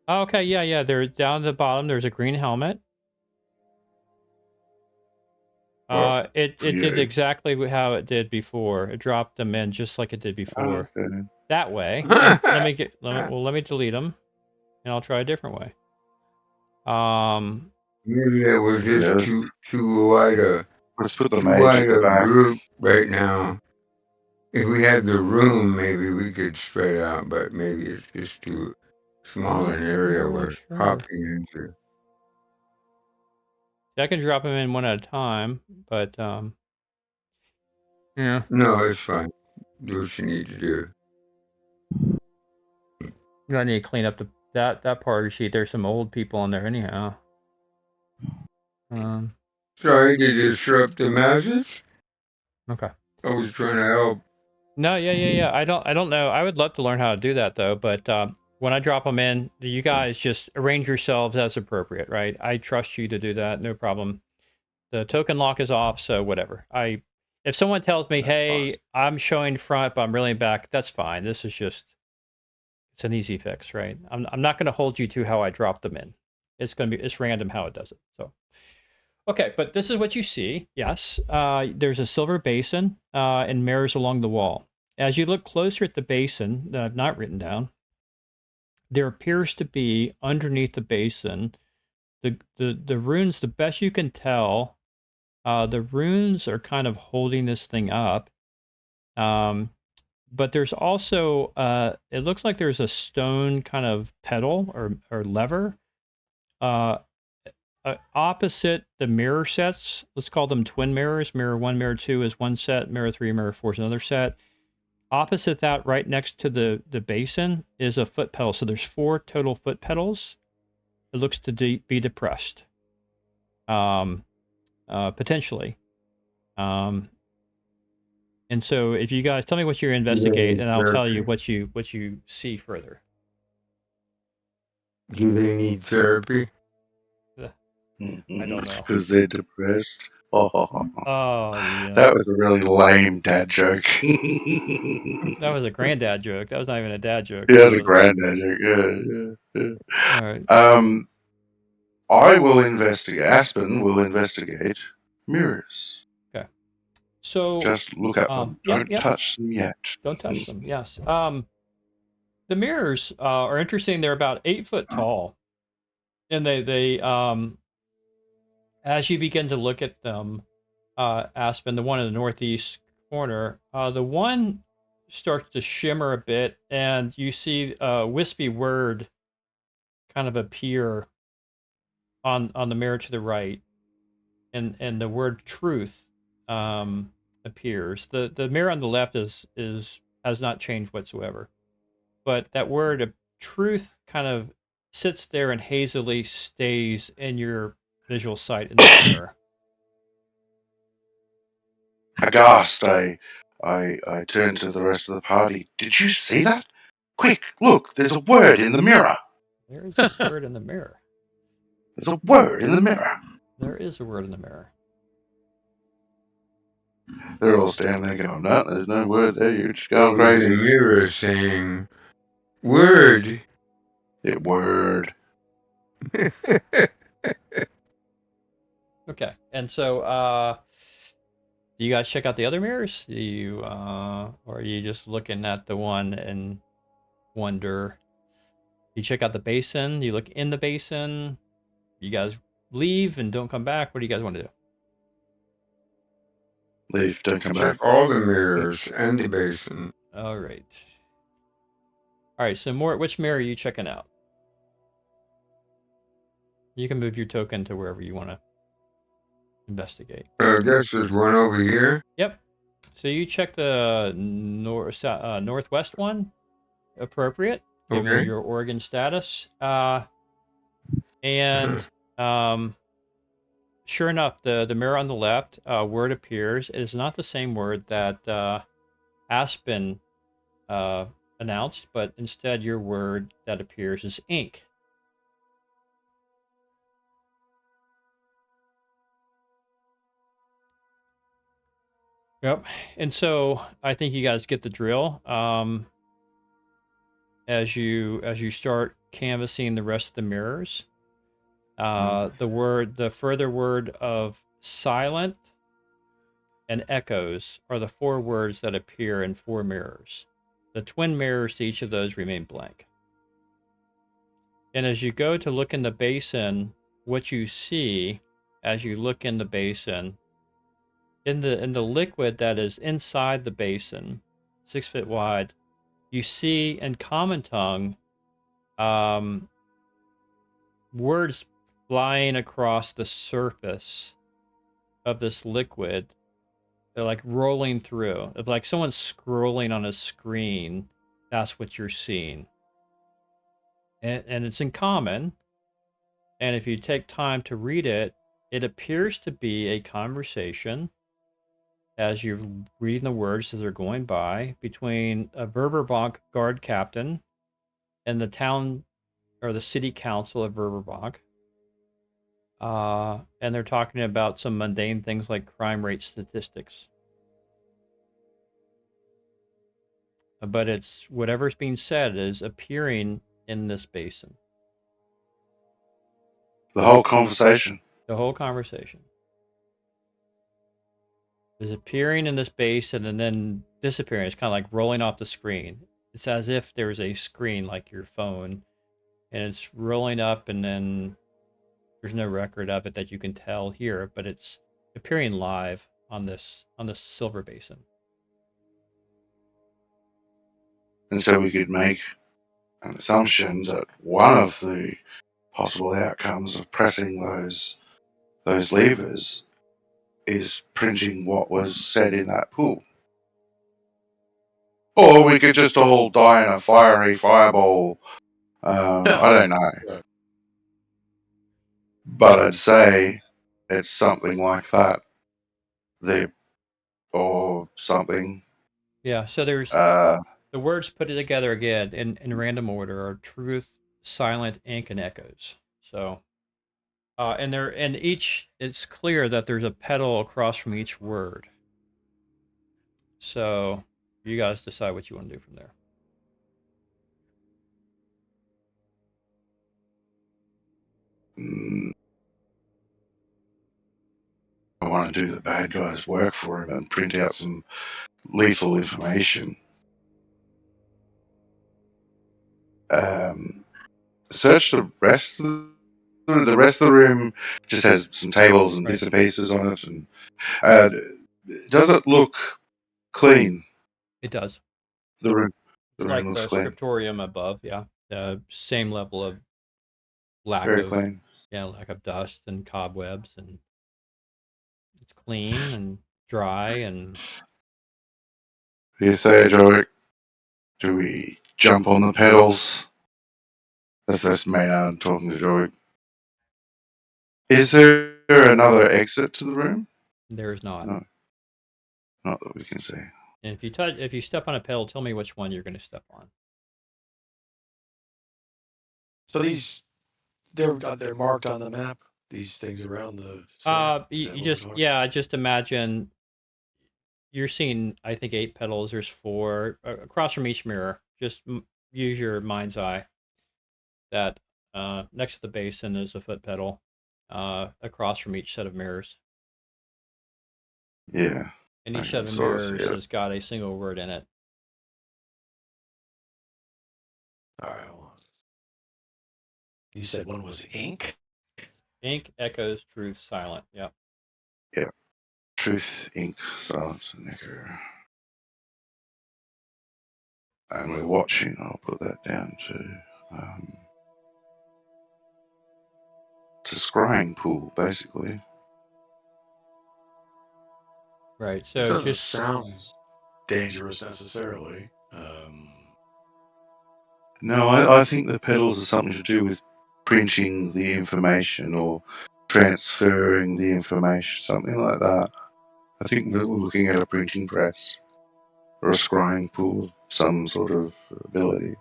Okay, yeah. There down at the bottom. There's a green helmet. It did exactly how it did before. It dropped them in just like it did before. Okay. That way. let me delete them, and I'll try a different way. Maybe that was just too wide a Let's put the mage at the back. group right now. If we had the room, maybe we could spread out, but maybe it's just too small an area we're hopping into. I can drop them in one at a time, but yeah. No, it's fine. Do what you need to do. I need to clean up that party sheet. There's some old people on there anyhow. Sorry to disrupt the masses. Okay. I was trying to help. No, yeah. I don't know. I would love to learn how to do that though, but when I drop them in, you guys just arrange yourselves as appropriate, right? I trust you to do that, no problem. The token lock is off, so whatever. If someone tells me, "Hey, I'm showing front, but I'm really back," that's fine. This is just it's an easy fix, right? I'm not going to hold you to how I drop them in. It's random how it does it. So, okay, but this is what you see. Yes, there's a silver basin and mirrors along the wall. As you look closer at the basin that I've not written down, there appears to be underneath the basin the runes. The best you can tell, the runes are kind of holding this thing up. But there's also it looks like there's a stone kind of pedal or lever opposite the mirror sets. Let's call them twin mirrors. Mirror 1, mirror 2 is one set, mirror 3, mirror 4 is another set. Opposite that, right next to the basin, is a foot pedal. So there's 4 total foot pedals. It looks to be depressed, potentially. And so if you guys tell me what you investigate, and I'll tell you what you see further. Do they need therapy? I don't know. Because they're depressed. Oh, yeah. That was a really lame dad joke. That was a granddad joke. That was not even a dad joke. Yeah, that's a granddad joke. Yeah. All right. I will investigate. Aspen will investigate mirrors. Okay. So just look at them. Don't touch them yet. Don't touch them. Yes. The mirrors are interesting. They're about 8 foot tall, and they as you begin to look at them, Aspen, the one in the northeast corner, the one starts to shimmer a bit, and you see a wispy word kind of appear on the mirror to the right, and the word truth appears. The mirror on the left is has not changed whatsoever, but that word of truth kind of sits there and hazily stays in your visual sight in the mirror. Aghast, I turned to the rest of the party. Did you see that? Quick, look, there's a word in the mirror. There is a word in the mirror. There's a word in the mirror. There is a word in the mirror. They're all standing there going, no, there's no word there. You're just What going was the crazy. mirror saying? Word. Word. Okay, and so do you guys check out the other mirrors? Do you or are you just looking at the one and wonder? You check out the basin. You look in the basin. You guys leave and don't come back. What do you guys want to do? Leave, don't come back. Check all the mirrors and the basin. All right. All right. So, Mort, which mirror are you checking out? You can move your token to wherever you want to investigate. I guess there's one over here. Yep. So you check the northwest one, appropriate, given Okay. your Oregon status. And sure enough, the mirror on the left, word appears. It is not the same word that Aspen announced, but instead your word that appears is ink. Yep. And so I think you guys get the drill. As you start canvassing the rest of the mirrors, the further word of silent and echoes are the 4 words that appear in 4 mirrors. The twin mirrors to each of those remain blank. And as you go to look in the basin, what you see as you look in the basin, in the liquid that is inside the basin, 6 feet wide, you see in common tongue words flying across the surface of this liquid. They're like rolling through. If like someone's scrolling on a screen, that's what you're seeing. And it's in common. And if you take time to read it, it appears to be a conversation as you're reading the words as they're going by between a Verbobonc guard captain and the town or the city council of Verbobonc. And they're talking about some mundane things like crime rate statistics. But it's whatever's being said is appearing in this basin. The whole conversation. The whole conversation is appearing in this basin and then disappearing. It's kind of like rolling off the screen. It's as if there's a screen like your phone, and it's rolling up, and then there's no record of it that you can tell here, but it's appearing live on this silver basin. And so we could make an assumption that one of the possible outcomes of pressing those levers is printing what was said in that pool. Or we could just all die in a fiery fireball. I don't know. But I'd say it's something like that. Or something. Yeah, so there's the words put it together again in random order are truth, silent, ink, and echoes. So and each it's clear that there's a pedal across from each word. So you guys decide what you want to do from there. I want to do the bad guy's work for him and print out some lethal information. search the rest of the rest of the room. Just has some tables and Right. bits and pieces on it, and does it look clean? It does. The room Like looks the clean, scriptorium above, yeah. Same level of lack very of clean. lack of dust and cobwebs, and it's clean and dry and You say, Joey, do we jump on the pedals? That's Maynard talking to Joey. Is there another exit to the room? there's not. No, not that we can see. And if you step on a pedal, tell me which one you're going to step on. So they're marked on the map. These things around the center. Just imagine you're seeing, I think, 8 pedals. There's 4 across from each mirror. Just use your mind's eye. That next to the basin is a foot pedal across from each set of mirrors. Yeah. And each I set can of sort of see mirrors it. has got a single word in it. All right. Hold on. You said one was ink. Ink, echoes, truth, silent. Yep. Yeah. Truth, ink, silence, and echo. And we're watching. I'll put that down to scrying pool, basically. Right. It So doesn't just sound dangerous necessarily. No, I think the pedals are something to do with printing the information or transferring the information, something like that. I think we're looking at a printing press or a scrying pool of some sort of ability.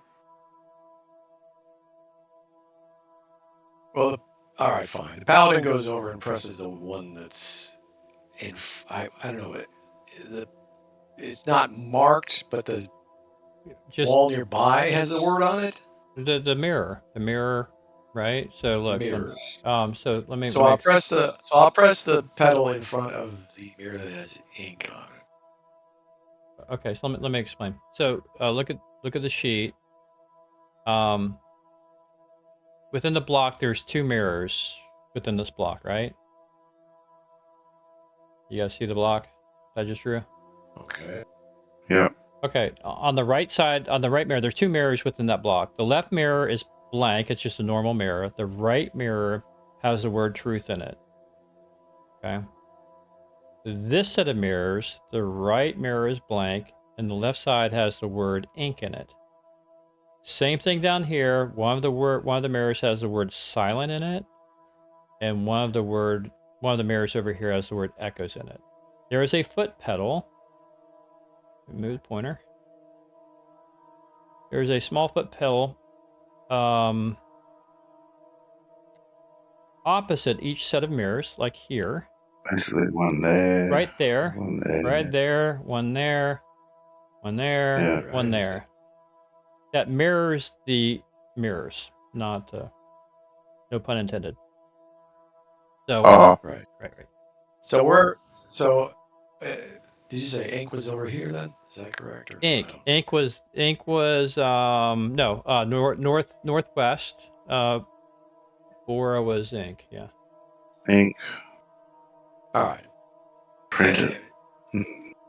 Well, all right, fine. The paladin goes over and presses the one that's in. I don't know. It's not marked, but the just wall nearby has the word on it. the mirror, right? So The look, mirror. so let me. So I'll press the pedal in front of the mirror that has ink on it. Okay, so let me explain. So look at the sheet. Within the block, there's 2 mirrors within this block, right? You guys see the block I just drew? Okay. Yeah. Okay, on the right side, on the right mirror, there's 2 mirrors within that block. The left mirror is blank; it's just a normal mirror. The right mirror has the word truth in it. Okay. This set of mirrors, the right mirror is blank, and the left side has the word ink in it. Same thing down here. One of the mirrors has the word silent in it, and one of the mirrors over here has the word echoes in it. There is a foot pedal. Move the pointer. There's a small foot pedal opposite each set of mirrors, like here. Basically, one there. Right there. One there. Right there. One there. One there. Yeah. One there. That mirrors the mirrors, not no pun intended. So Right. right. So did you say ink was over here then? Is that correct? Or Ink no? was northwest. Bora was ink. Yeah. Ink All right. printed.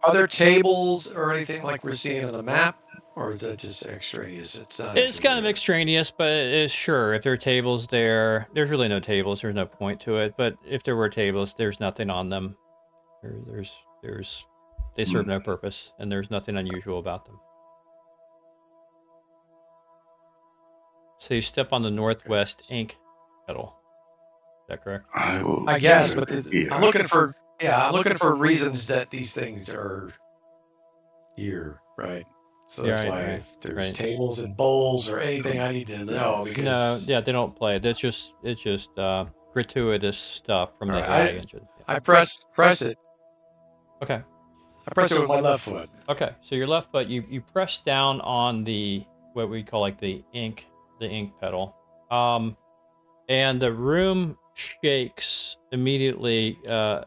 Are there tables or anything like we're seeing on the map, or is that just extraneous? It's not. It's actually kind of there. extraneous, but it's sure if there are tables there, there's really no tables. There's no point to it. But if there were tables, there's nothing on them. They serve no purpose, and there's nothing unusual about them. So you step on the northwest ink pedal. Is that correct? I guess, but I'm looking for reasons that these things are here, right? So that's why if there's tables and bowls or anything, I need to know because they don't play it. It's just gratuitous stuff from the AI engine. I press it. Okay. I press it with my left foot. Okay, so your left foot, you press down on the what we call like the ink pedal, and the room shakes immediately a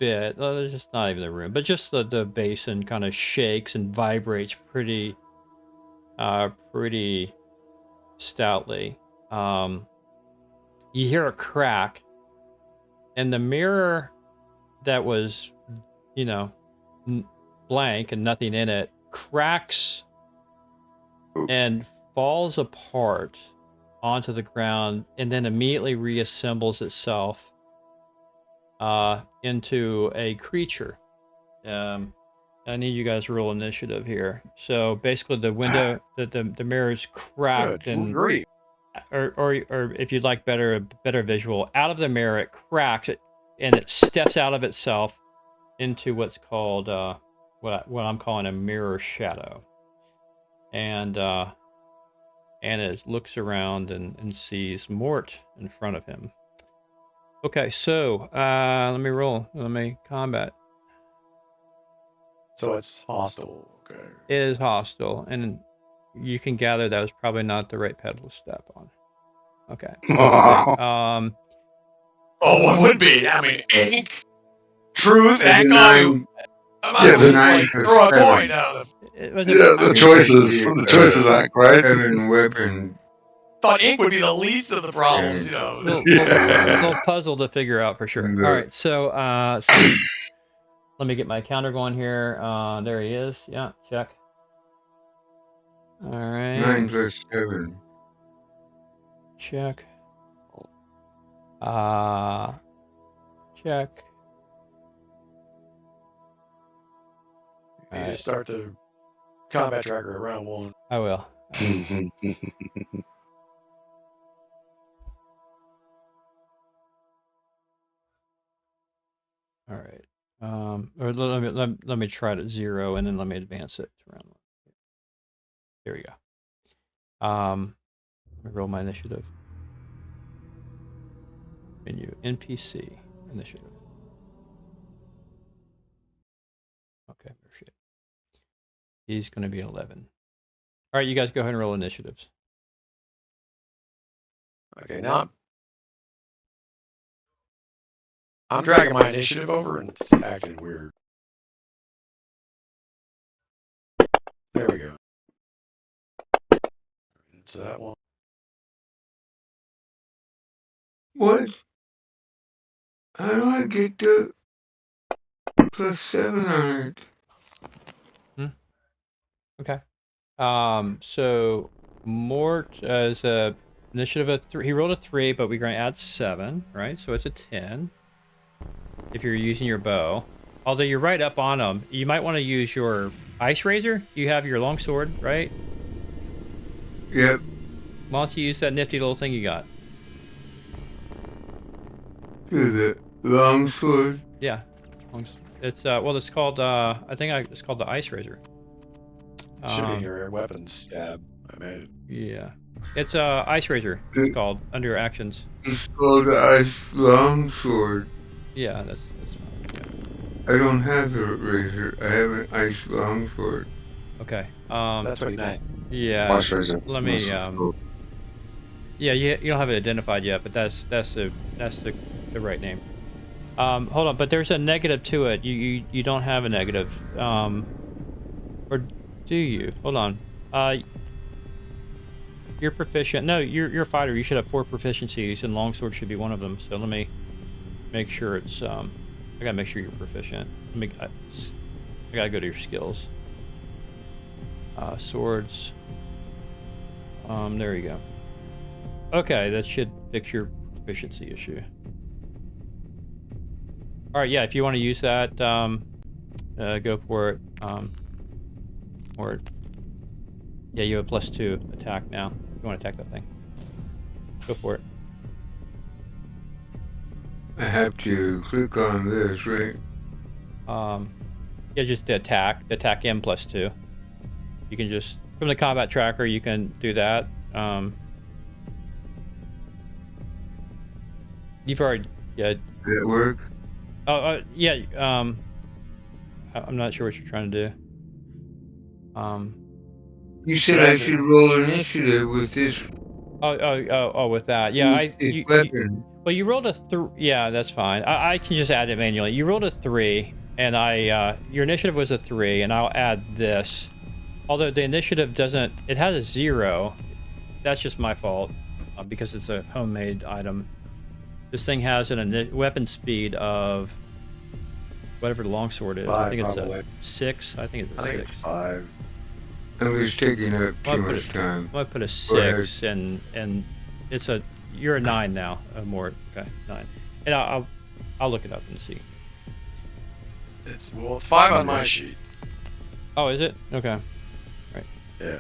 bit. Well, it's just not even the room, but just the basin kind of shakes and vibrates pretty stoutly. You hear a crack, and the mirror that was, blank and nothing in it cracks and falls apart onto the ground, and then immediately reassembles itself into a creature. I need you guys to roll initiative here. So basically, the window, the mirror's cracked, Good. and Great. or if you'd like better visual, out of the mirror it cracks it, and it steps out of itself into what's called what I'm calling a mirror shadow, and it looks around and sees Mort in front of him. Okay, so let me roll. Let me combat. So it's hostile. Okay. It is hostile, and you can gather that was probably not the right pedal to step on. Okay. So let's see. Oh, what would be? I mean, ink, truth, Seven, echo. I might as well just nine, like or throw a seven. coin out of the. It was the choices aren't great. 7 weapon. Thought ink would be the least of the problems, you know. Little puzzle to figure out for sure. Yeah. All right, so let me get my counter going here. There he is. Yeah, check. All right. 9 plus 7. Check. Check. You just start the combat tracker around one. I will. All right. Or let me try it at 0, and then let me advance it around. There we go. Let me roll my initiative. Menu NPC initiative. Okay, shit. He's going to be 11. All right, you guys go ahead and roll initiatives. Okay, now I'm dragging my initiative over and it's acting weird. There we go. It's that one. What? How do I get the plus 7 on it? Okay. So Mort is a initiative of 3. He rolled a 3, but we're going to add 7, right? So it's a 10. If you're using your bow, although you're right up on him, you might want to use your ice razor. You have your long sword, right? Yep. Why don't you use that nifty little thing you got? To the long sword. Yeah. It's it's called it's called the ice razor. Should be in your weapons tab. I made it. Yeah. It's ice razor. It's called under actions. It's called the ice long sword. Yeah, that's fine. Yeah. I don't have the razor. I have an ice long sword. Okay. That's what he meant. Yeah. Ice razor. Let me Yeah, you don't have it identified yet, but that's the right name. Hold on, but there's a negative to it. You don't have a negative. Or do you? Hold on. You're proficient. No, you're a fighter. You should have 4 proficiencies, and longsword should be one of them. So let me make sure it's I gotta make sure you're proficient. I gotta go to your skills. Swords. There you go. Okay, that should fix your proficiency issue. All right, yeah, if you want to use that, go for it. Or yeah, you have a +2 attack now. If you want to attack that thing, go for it. I have to click on this, right? Yeah, just the attack M +2. You can just from the combat tracker, you can do that. You've already Did it work? Yeah. I'm not sure what you're trying to do. You said I should roll initiative with this. With that. Yeah, weapon. well, you rolled a 3. Yeah, that's fine. I can just add it manually. You rolled a 3, and your initiative was a 3, and I'll add this. Although the initiative doesn't, it has a 0. that's just my fault because it's a homemade item. This thing has an weapon speed of whatever the longsword is. I 5, think it's probably. a 6. I think it's I a think 6. it's 5. I was taking up Well, too I put much time. I'm gonna put a Go ahead. 6, and it's a you're a 9 now, Mort. Okay, 9. And I'll look it up and see. It's 5 on my sheet. Oh, is it? Okay. Right. Yeah.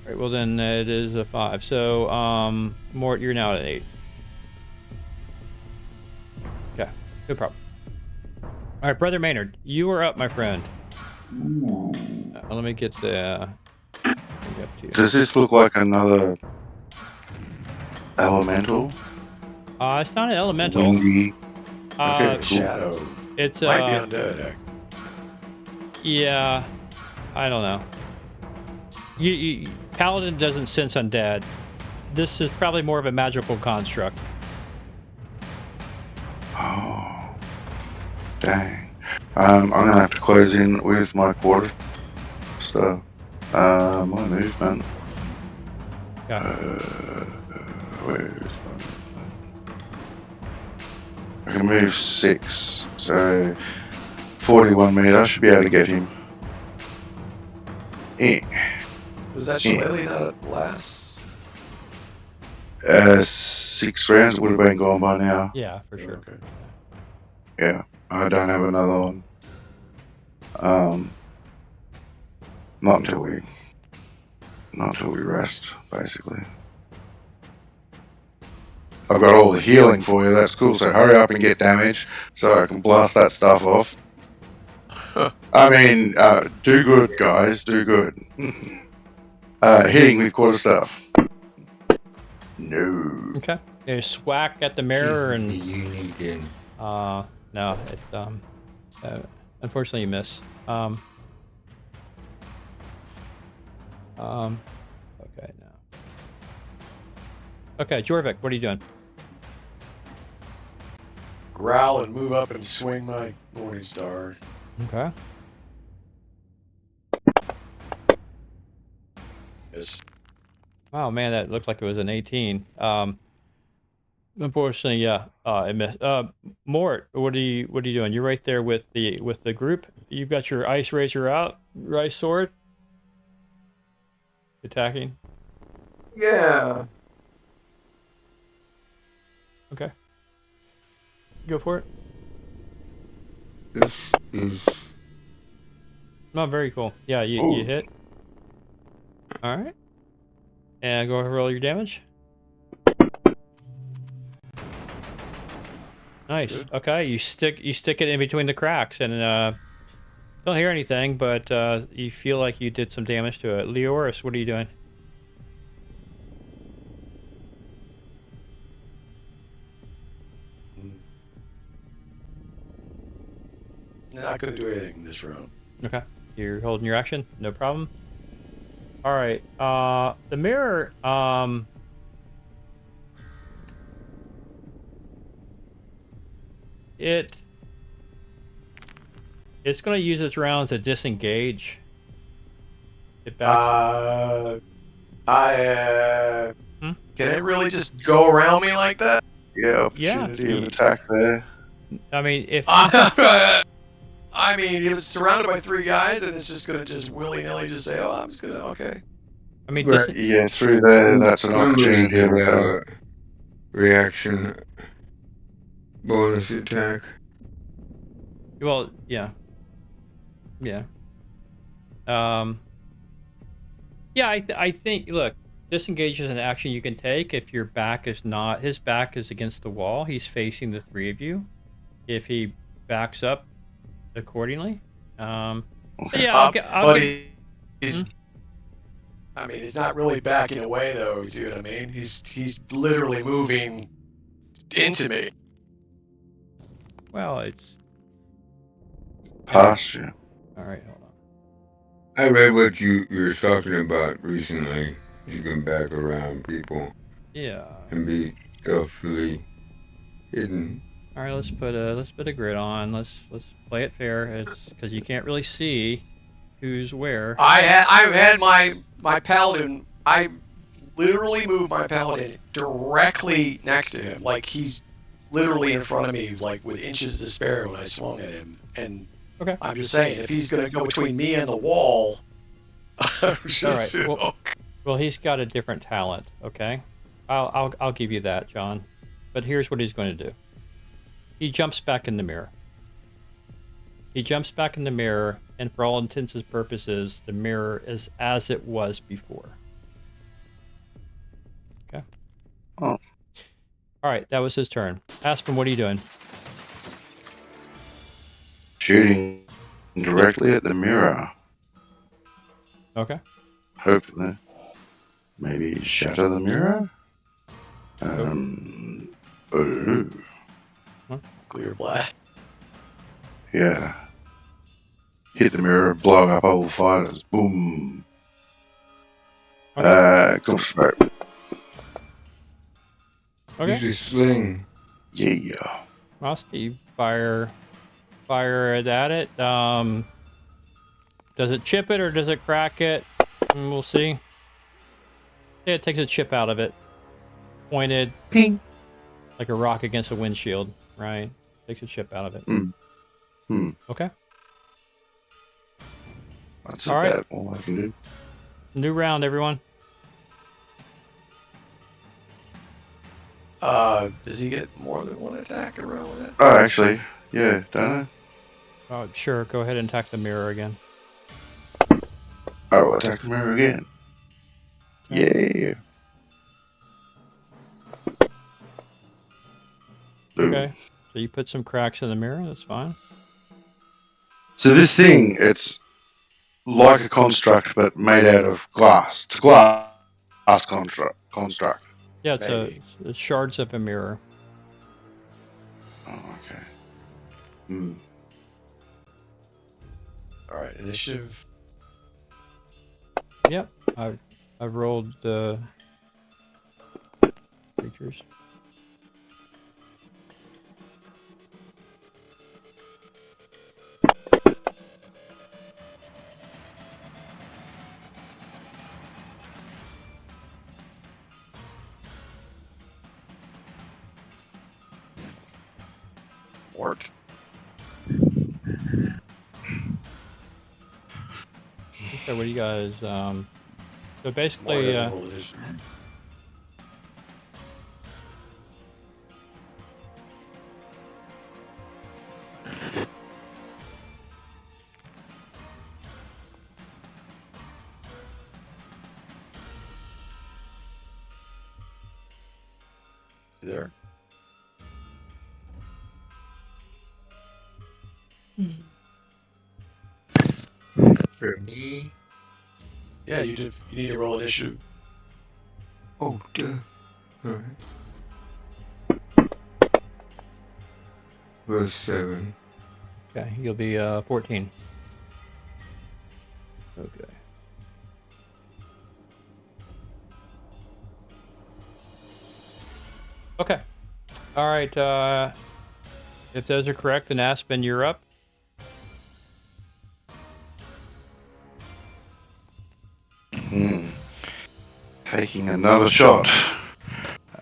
Right. Well, then it is a 5. So, Mort, you're now at 8. Okay. No problem. All right, Brother Maynard, you are up, my friend. Ooh. Let me get the. Up to you. Does this look like another elemental? It's not an elemental. Windy. Uh, Cool. Shadow. It's Might be undead, actually. Yeah, I don't know. Paladin doesn't sense undead. This is probably more of a magical construct. Oh, dang. I'm gonna have to close in with my quarter stuff. My movement. Yeah. Where's I can move 6, so 41 meters. I should be able to get him. Was that shillelagh not last? 6 rounds would have been gone by now. Yeah, for sure. Okay. Yeah, I don't have another one. Not until we rest, basically. I've got all the healing for you, that's cool, so hurry up and get damage so I can blast that stuff off. I mean, do good, guys, do good. Hitting with quarter stuff. No. Okay. You swack at the mirror and You need in. no, it unfortunately you miss. Okay, now. Okay, Jorvik, what are you doing? Growl and move up and swing my Morning Star. Okay. Yes. Oh man, that looked like it was an 18. Unfortunately, yeah, it missed. Mort, what are you doing? You're right there with the group. You've got your ice razor out, your ice sword. Attacking. Yeah. Okay. Go for it. This is. Oh, very cool. Yeah, you Ooh. hit. All right. And go ahead and roll your damage. Nice. Good. Okay, you stick it in between the cracks and don't hear anything, but you feel like you did some damage to it. Leoris, what are you doing? Not gonna do anything this round. Okay. You're holding your action, no problem. All right. The mirror. It's going to use its round to disengage. It backs. Hmm? Can it really just go around me like that? Yeah, opportunity of Yeah. attack there. I mean, if I mean, if it's surrounded by 3 guys and it's just gonna just willy-nilly just say, "Oh, I'm just gonna okay." I mean, Right. Yeah, through there, that's an Somebody opportunity could of have attack. a reaction bonus attack. well, yeah, yeah, yeah. I think. Look, disengage is an action you can take if your back is not. His back is against the wall. He's facing the 3 of you. If he backs up accordingly. Yeah, But he's. I mean, he's not really backing away though. You know what I mean? He's literally moving into me. Well, it's Past you. all right. Hold on. I read what you were talking about recently. You can back around people Yeah. and be stealthily hidden. All right. Let's put a grid on. Let's play it fair. It's because you can't really see who's where. I've had my paladin. I literally move my paladin directly next to him, like he's literally in front of me, like with inches to spare when I swung at him. And Okay. I'm just saying, if he's gonna go between me and the wall, I'm just, All right. Well, he's got a different talent. Okay, I'll give you that, John. But here's what he's going to do. He jumps back in the mirror. He jumps back in the mirror, and for all intents and purposes, the mirror is as it was before. Okay. Oh. All right, that was his turn. Aspen, what are you doing? Shooting directly at the mirror. Okay. Hopefully. Maybe shatter the mirror? Oh. clear black. Yeah. Hit the mirror, blow up all the fighters. Boom. Come straight. Okay. Use a sling. Yeah. Rusty, fire at it. Does it chip it or does it crack it? We'll see. Yeah, it takes a chip out of it. Pointed. Ping. Like a rock against a windshield, right? Takes a chip out of it. Okay. That's All right. about all I can do. New round, everyone. Does he get more than one attack around with it? Oh, actually, yeah, don't I? Oh, sure. Go ahead and attack the mirror again. I will attack the mirror again. Yeah. Boom. Okay. So you put some cracks in the mirror. That's fine. So this thing, it's like a construct, but made out of glass. It's a glass construct. Yeah, Maybe. it's shards of a mirror. Oh, okay. All right, initiative. Yep. I've rolled creatures. Worked. Okay, what do you guys? So basically, More doesn't roll initiative. You there? For me? Yeah, you did. You need to roll initiative. Oh, duh. Alright. Was 7. okay, you'll be 14. Okay. Okay. All right. If those are correct, then Aspen, you're up. Taking another shot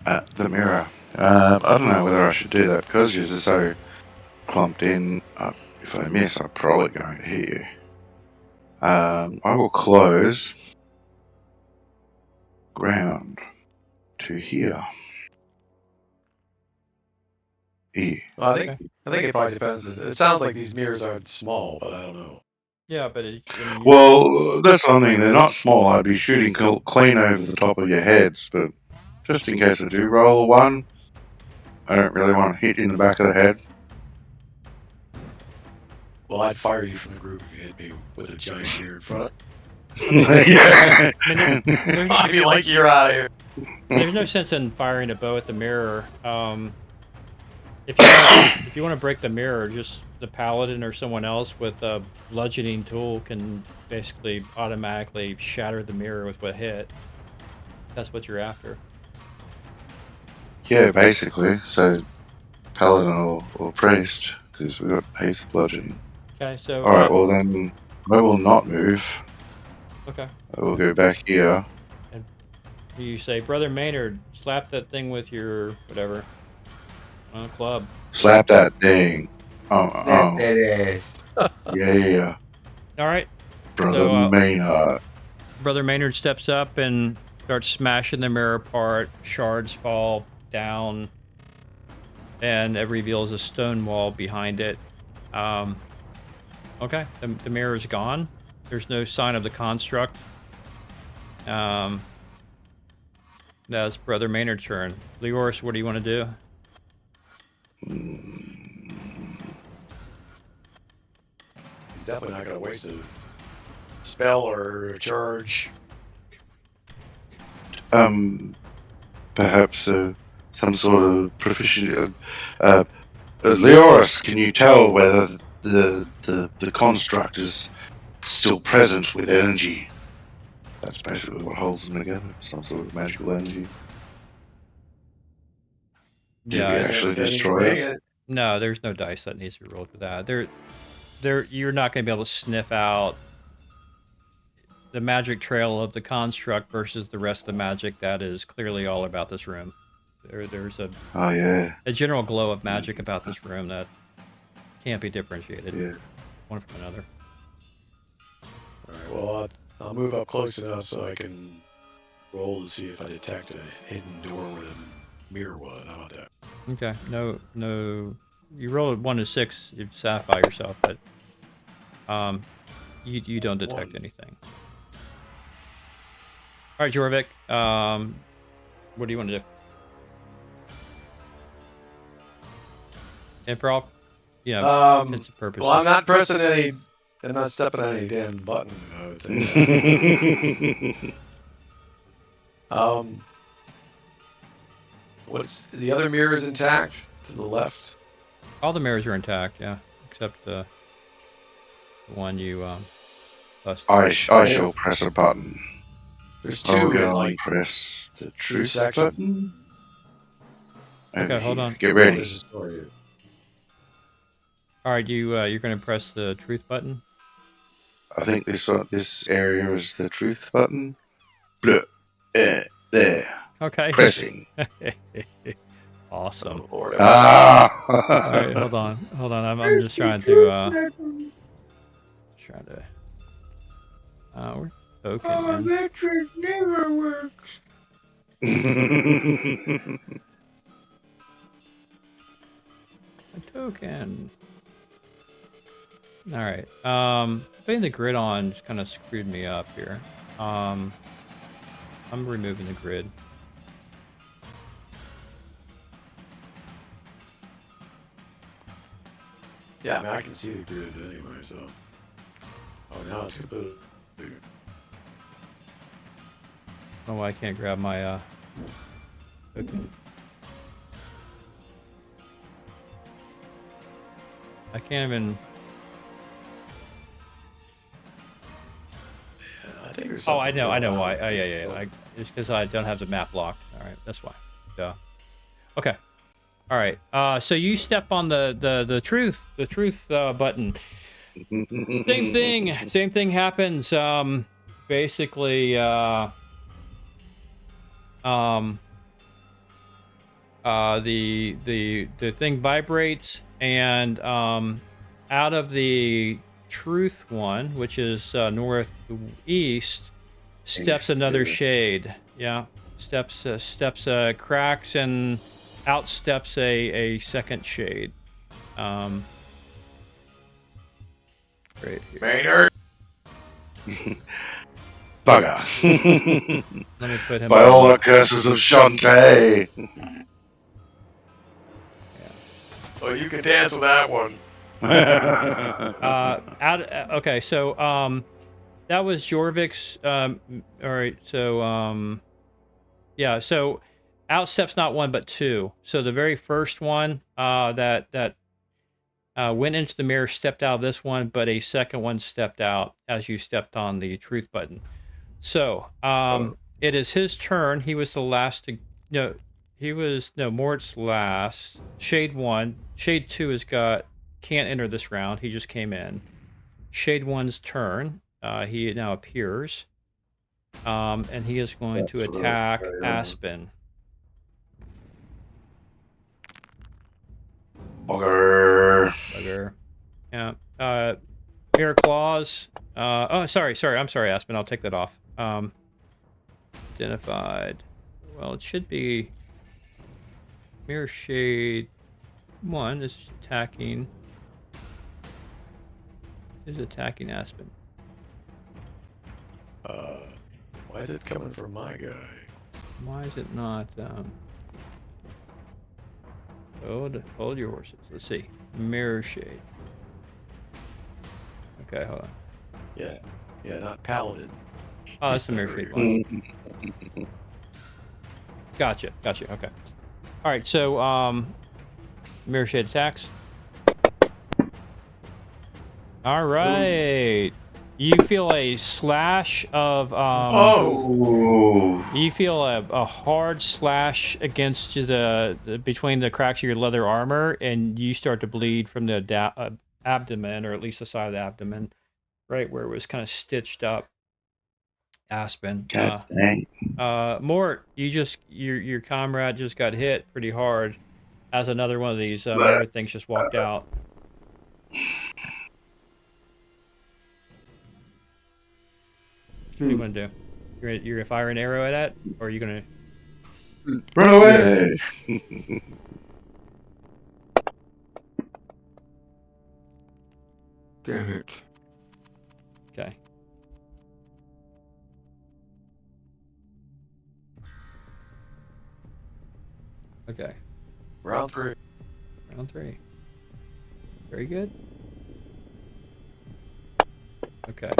at the mirror. I don't know whether I should do that because you're so clumped in. If I miss, I'm probably going to hit you. I will close ground to here. Here. Well, I think it probably depends. It sounds like these mirrors are small, but I don't know. Yeah, but Well, that's what I mean. They're not small. I'd be shooting clean over the top of your heads, but just in case I do roll a 1, I don't really want to hit you in the back of the head. Well, I'd fire you from the group if you hit me with a giant mirror in front. Yeah. I'd be like, you're out of here. there's no sense in firing a bow at the mirror. If you want to break the mirror, just the paladin or someone else with a bludgeoning tool can basically automatically shatter the mirror with what hit. That's what you're after. Yeah, basically. So, paladin or priest, because we got haste bludgeoning. Okay, so. Alright, well then, I will not move. Okay. I will go back here. You say, Brother Maynard, slap that thing with your whatever club. Slap that thing. Slap that ass. Yeah, All right. Brother So, Maynard. Brother Maynard steps up and starts smashing the mirror apart. Shards fall down, and it reveals a stone wall behind it. Okay, the mirror is gone. There's no sign of the construct. That's Brother Maynard's turn. Leoris, what do you want to do? He's definitely not going to waste a spell or a charge. Perhaps some sort of proficiency. Leoris, can you tell whether the construct is still present with energy? That's basically what holds them together. Some sort of magical energy. Did we actually destroy it? No, there's no dice that needs to be rolled for that. You're not going to be able to sniff out the magic trail of the construct versus the rest of the magic that is clearly all about this room. There's a general glow of magic about this room that can't be differentiated one from another. All right, well, I'll move up close enough so I can roll to see if I detect a hidden door where the mirror was. How about that? Okay, no. You roll a 1 to 6, you sapphire yourself, but you don't detect anything. All right, Jorvik, what do you want to do? And for all, it's a purpose. Well, I'm not pressing any. I'm not stepping on any damn button. What's the other mirror is intact to the left? All the mirrors are intact, yeah, except the one you busted. I shall press a button. There's two in I press the truth section. button. Okay, hold on. Get ready. All right, you're going to press the truth button. I think this area is the truth button. Blah. There. Okay. Pressing. Awesome. All right, hold on. I'm just trying to we're okay, man. That trick never works. A token. All right. Putting the grid on just kind of screwed me up here. I'm removing the grid. Yeah, I mean, I can see the grid anyway, so. Oh, now it's completely. Oh, I can't grab my token. I can't even. Yeah, I think there's. Oh, I know why. Oh, yeah. It's because I don't have the map locked. All right, that's why. Yeah. Okay. All right. So you step on the truth button. Same thing happens. Basically, the thing vibrates, and out of the truth one, which is northeast, steps another shade. Yeah, steps cracks, and out steps a second shade. Right here. Maynard. Bugger. Let me put him. By all the curses of Shantae. Yeah. Well, you can dance with that one. Okay, so that was Jorvik's. All right, so yeah, so out steps not one but two. So the very first one that went into the mirror stepped out of this one, but a second one stepped out as you stepped on the truth button. So it is his turn. He was the last to. No, he was Mort's last. Shade 1. Shade 2 can't enter this round. He just came in. Shade 1's turn. He now appears. and he is going to That's what attack I'll say, Aspen. Bugger. Yeah. Mirror claws. Oh, sorry. I'm sorry, Aspen. I'll take that off. Identified. Well, it should be Mirror Shade 1 is attacking. Is attacking Aspen. Why is it coming from my guy? Why is it not? Hold your horses. Let's see. Mirror Shade. Okay, hold on. Yeah, not Paladin. Oh, that's the Mirror Shade one. Gotcha. Okay. All right. So, Mirror Shade attacks. All right. You feel a slash of You feel a hard slash against the between the cracks of your leather armor, and you start to bleed from the abdomen, or at least the side of the abdomen, right where it was kind of stitched up. Aspen. God dang. Mort, your comrade just got hit pretty hard as another one of these mirror things just walked out. What do you want to do? You're gonna fire an arrow at it, or are you gonna Run away! Damn it. Okay. Okay. Round 3. Round 3. Very good. Okay.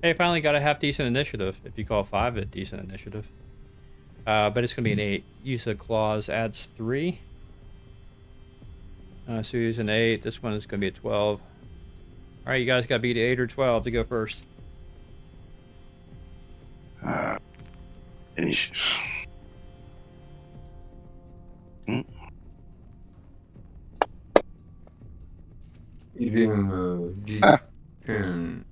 Hey, finally got a half decent initiative. If you call 5 a decent initiative. But it's gonna be an 8. Use of claws adds 3. So use an 8. This one is gonna be a 12. All right, you guys gotta beat 8 or 12 to go first. Initiative. You didn't D10.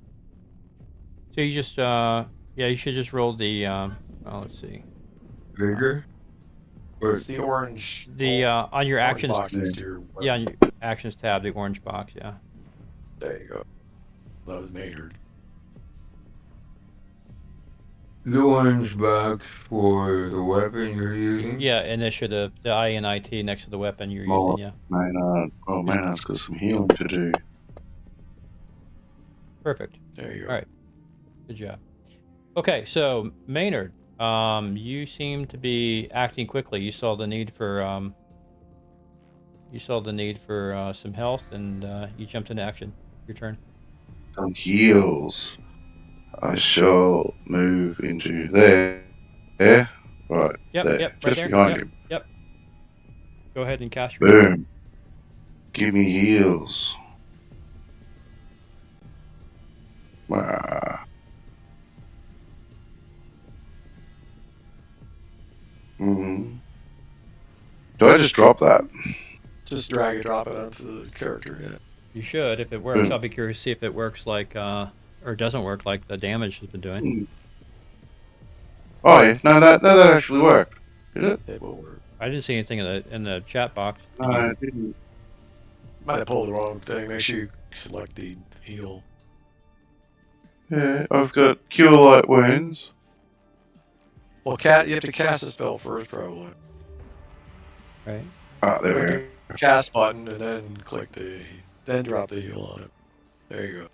So you just yeah, you should just roll the let's see. Vigor? It's the orange. The on your orange actions box next to your weapon. yeah, on your actions tab, the orange box, yeah. There you go. That was Maynard. The orange box for the weapon you're using? Yeah, initiative, the INIT next to the weapon you're Oh, using, yeah. Maynard. Oh, Maynard's got some healing to do. Perfect. There you go. All right. Good job. Okay, so Maynard, you seem to be acting quickly. You saw the need for some health, and you jumped into action. Your turn. Some heals. I shall move into there. There? Right. Yep, there. yep, right Just there. behind Yep, him. yep. Go ahead and cast your spell. Boom. Give me heals. Ah. Mm. Do I just drop that? Just drag and drop it onto the character, yeah. You should, if it works. Boom. I'll be curious to see if it works like, or doesn't work like the damage has been doing. Oh yeah, no, that actually worked. Did it? It will work. I didn't see anything in the chat box. No, it didn't. Might have pulled the wrong thing. Make sure you select the heal. Yeah, I've got cure light wounds. Well, you have to cast the spell first, probably. Right. Ah, there we go. Click the cast button and then then drop the heal on it. There you go.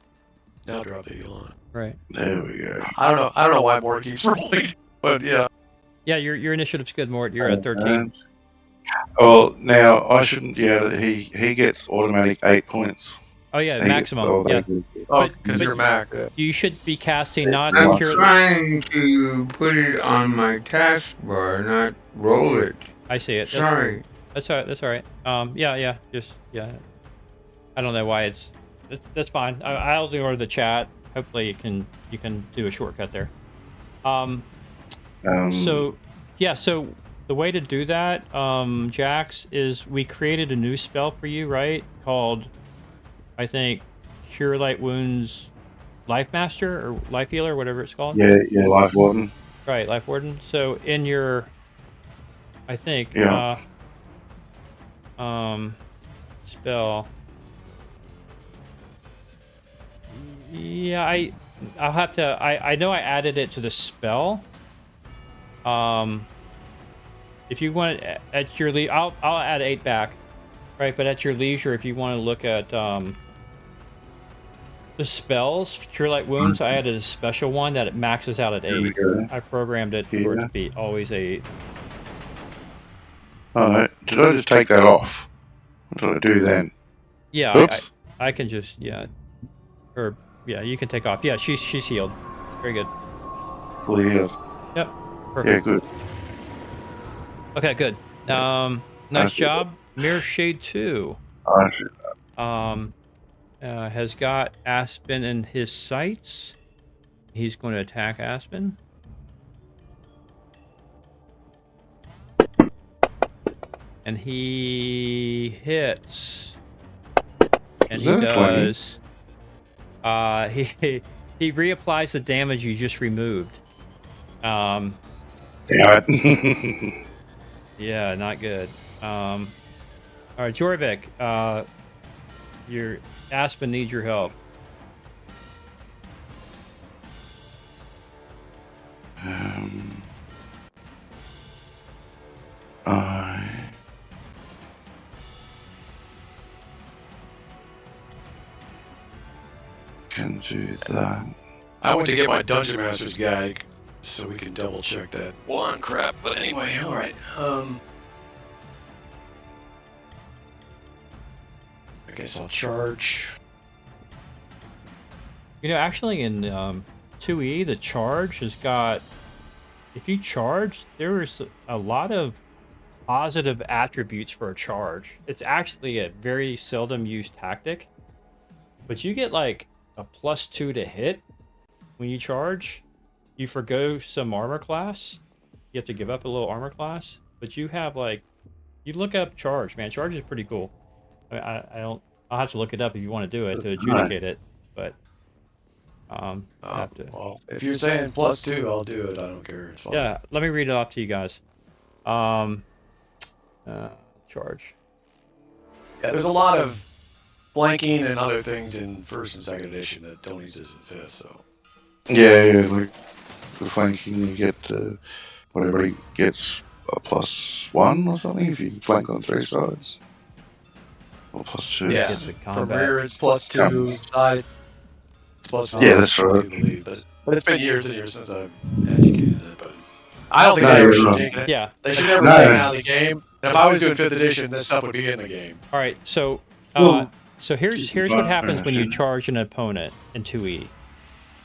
Now drop the heal on it. Right. There we go. I don't know why Mort keeps rolling, but yeah. Yeah, your initiative's good, Mort. You're at 13. Oh, now I shouldn't. Yeah, he gets automatic 8 points. Oh yeah, He gets- maximum. Yeah. Oh, But- because but- you're Mac. Yeah. You should be casting not I'm cure. trying to put it on my taskbar, not roll it. I see it. Sorry. That's all right. That's all right. Yeah. Just yeah. I don't know why that's fine. I'll ignore the chat. Hopefully you can do a shortcut there. So the way to do that, Jax, is we created a new spell for you, right? Called, I think, Cure Light Wounds Life Master or Life Healer, whatever it's called. Yeah, Life Warden. Right, Life Warden. So in your, I think, Yeah. Spell. Yeah, I'll have to. I know I added it to the spell. If you want it at your I'll add 8 back, right? But at your leisure, if you want to look at the spells, Cure Light Wounds, I added a special one that it maxes out at 8. I programmed it for it to be always 8. Oh no! Did I just take that off? What did I do then? Yeah, Oops. I can just you can take off. Yeah, she's healed. Very good. Fully healed. Yep. Perfect. Yeah, good. Okay, good. Nice job. Mirror Shade 2. Has got Aspen in his sights. He's going to attack Aspen. And he hits. And he does. He reapplies the damage you just removed. Damn it. Yeah, not good. All right, Jorvik, your Aspen needs your help. I can do that. I went to get my Dungeon Master's guide so we can double check that one crap. But anyway, all right. I guess I'll charge. You know, actually in 2E, the charge has got, if you charge, there's a lot of positive attributes for a charge. It's actually a very seldom used tactic, but you get like a +2 to hit when you charge. You forgo some armor class. You have to give up a little armor class, but you have like, you look up charge, man. Charge is pretty cool. I don't. I'll have to look it up if you want to do it to adjudicate it, but I have to. Well, if you're saying +2, I'll do it. I don't care. It's fine. Yeah, let me read it off to you guys. Charge. Yeah, there's a lot of flanking and other things in first and second edition that don't exist in fifth. So. Yeah, like the flanking, you get whatever gets a +1 or something if you flank on 3 sides. Or +2. Yeah, from rear it's +2, side it's +1. Yeah, that's right. But it's been years and years since I've educated it. But I don't think they ever should take it. Yeah, they should never take it out of the game. And if I was doing 5th edition, this stuff would be in the game. All right, so here's what happens when you charge an opponent in 2E.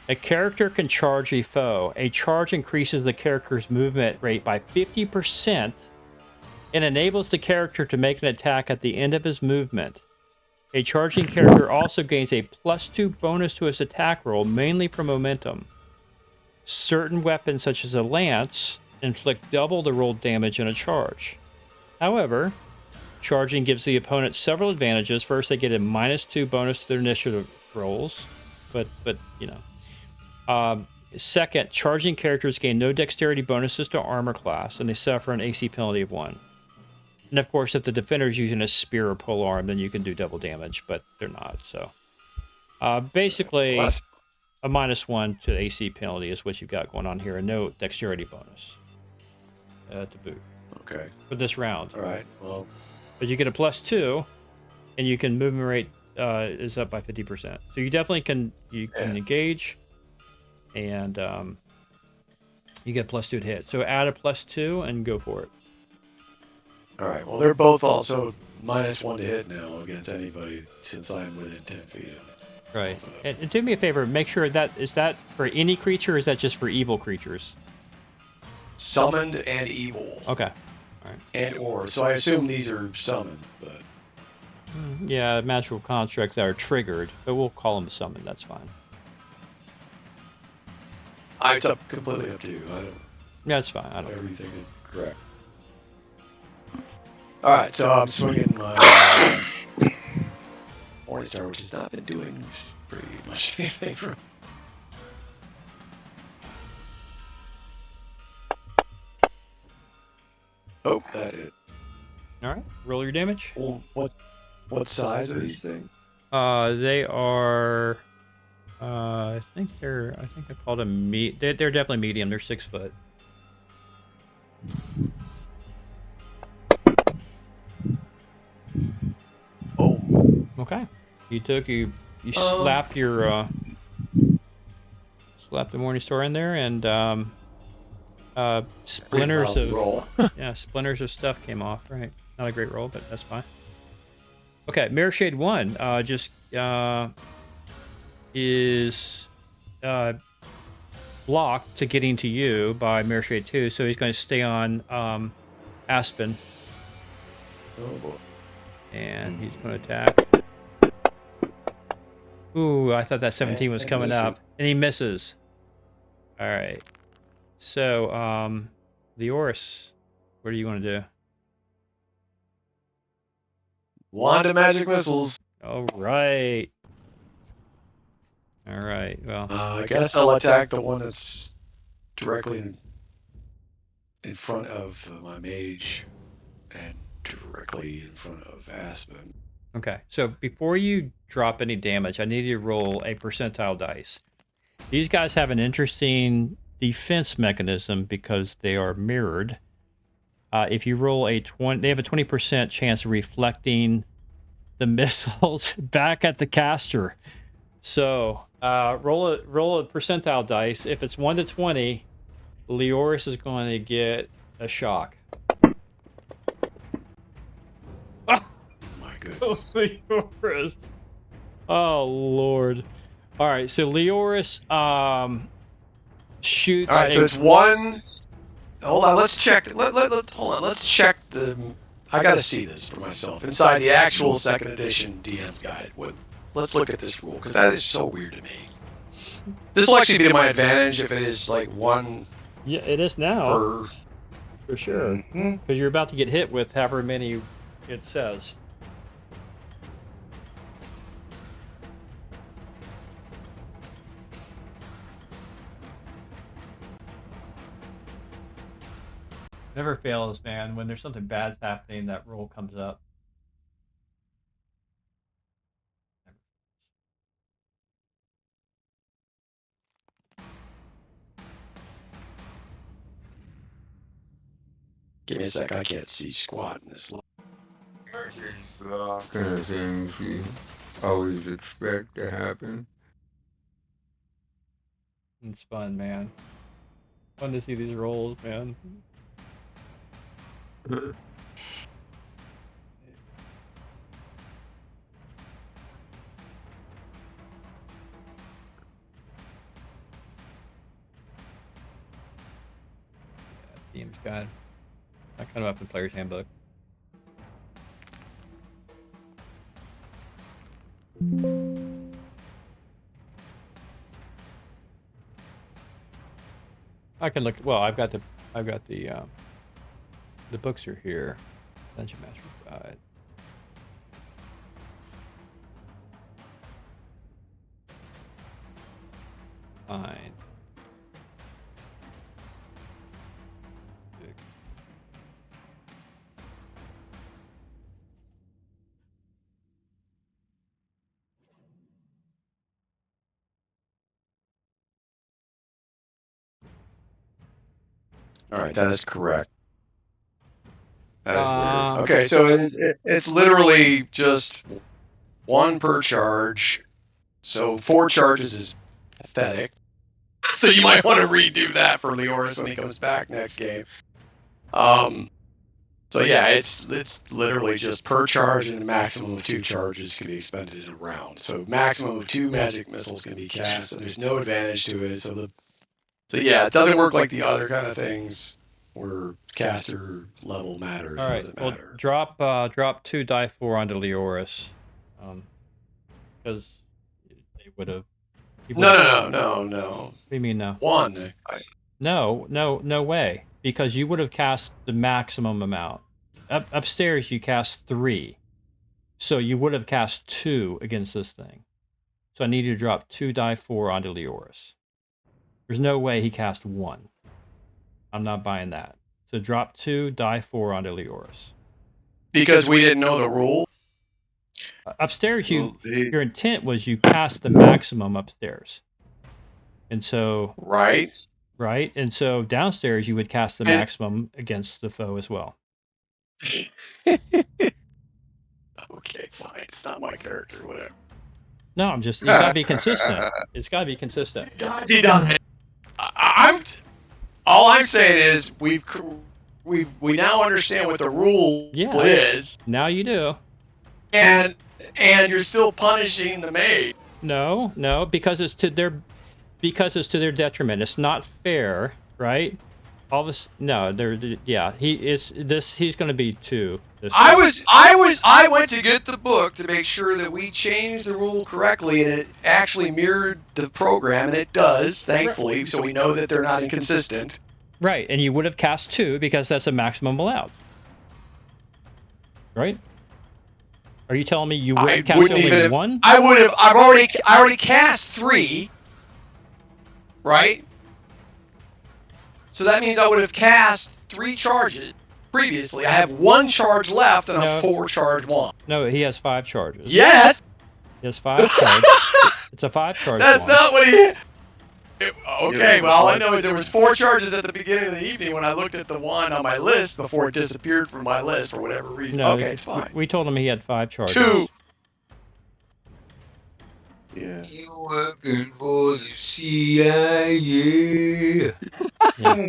A character can charge a foe. A charge increases the character's movement rate by 50% and enables the character to make an attack at the end of his movement. A charging character also gains a +2 bonus to his attack roll, mainly from momentum. Certain weapons, such as a lance, inflict double the rolled damage in a charge. However, charging gives the opponent several advantages. First, they get a -2 bonus to their initiative rolls, but you know. Second, charging characters gain no dexterity bonuses to armor class, and they suffer an AC penalty of 1. And of course, if the defender is using a spear or polearm, then you can do double damage, but they're not. So, basically, a -1 to AC penalty is what you've got going on here, and no dexterity bonus to boot. Okay. For this round. All right. Well, but you get a +2, and you can movement rate is up by 50%. So you definitely can engage. And you get +2 to hit. So add a +2 and go for it. All right. Well, they're both also -1 to hit now against anybody since I'm within 10 feet of them. Right. And do me a favor. Make sure is that for any creature, or is that just for evil creatures? Summoned and evil. Okay. All right. And/or. So I assume these are summoned, but. Yeah, magical constructs that are triggered, but we'll call them summoned. That's fine. It's completely up to you. That's fine. I don't. Everything is correct. All right, so I'm swinging my Morning Star, which has not been doing pretty much anything for. Oh, that it. All right. Roll your damage. Well, what size are these things? They are. I think I called them They're definitely medium. They're 6 foot. Oh, Okay. You slap your slap the Morning Star in there, and splinters of roll. splinters of stuff came off. Right. Not a great roll, but that's fine. Okay, Mirror Shade 1 just is blocked to getting to you by Mirror Shade 2, so he's going to stay on Aspen, Oh boy. and he's going to attack. Ooh, I thought that 17 was coming up, and he misses. All right. So, Leoris, what do you want to do? Wand of magic missiles. All right. All right. Well, I guess I'll attack the one that's directly in front of my mage and directly in front of Aspen. okay. So before you drop any damage, I need you to roll a percentile dice. These guys have an interesting defense mechanism because they are mirrored. If you roll a 20, they have a 20% chance of reflecting the missiles back at the caster. So roll a percentile dice. If it's 1 to 20, Leoris is going to get a shock. My goodness. Leoris. Oh Lord. All right, so Leoris shoots. All right, so it's one. Hold on, let's check. Hold on, let's check the. I gotta see this for myself inside the actual second edition DM's guide. Let's look at this rule because that is so weird to me. This will actually be to my advantage if it is like one. Yeah, it is now Per. for sure, because you're about to get hit with however many it says. Never fails, man. When there's something bad's happening, that roll comes up. Give me a sec. I can't see squat in this. Kind of things you always expect to happen. It's fun, man. Fun to see these rolls, man. DM's guide. I kind of up in Player's Handbook. I can look. Well, I've got the books are here. Dungeon Master's Guide. Fine. All right, that is correct. That is weird. Okay, so it's literally just one per charge. So 4 charges is pathetic. So you might want to redo that for Leoris when he comes back next game. So yeah, it's literally just per charge, and a maximum of 2 charges can be expended in a round. So maximum of 2 magic missiles can be cast, and there's no advantage to it. So yeah, it doesn't work like the other kind of things where caster level matters. All right. Doesn't Well, matter. drop 2 die 4 onto Leoris, because they would have. No. What do you mean no? 1. No way. Because you would have cast the maximum amount. Upstairs, you cast 3. So you would have cast 2 against this thing. So I need you to drop 2 die 4 onto Leoris. There's no way he cast 1. I'm not buying that. So drop 2 die 4 onto Leoris. Because we didn't know the rule. Upstairs, Well, your intent was you cast the maximum upstairs. And so... Right. Right? And so downstairs, you would cast the And- maximum against the foe as well. Okay, fine. It's not my character, whatever. No, I'm just... It's got to be consistent. It's got to be consistent. He done it. I'm. All I'm saying is we now understand what the rule Yeah. is, Now you do. and you're still punishing the maid. No, because it's to their detriment. It's not fair, right? All this, no, yeah, he's going to be 2. I went to get the book to make sure that we changed the rule correctly, and it actually mirrored the program, and it does, thankfully, so we know that they're not inconsistent. Right, and you would have cast 2 because that's a maximum allowed. Right? Are you telling me you would have cast only 1? I've already cast 3, right? So that means I would have cast 3 charges previously. I have 1 charge left and a 4 charge one. No, he has 5 charges. Yes. He has 5 charges. It's a 5 charge. That's one. not what he. Okay, well, all I know is there was 4 charges at the beginning of the evening when I looked at the one on my list before it disappeared from my list for whatever reason. No, okay, it's fine. We told him he had 5 charges. 2. Yeah. You working for the CIA? Yeah.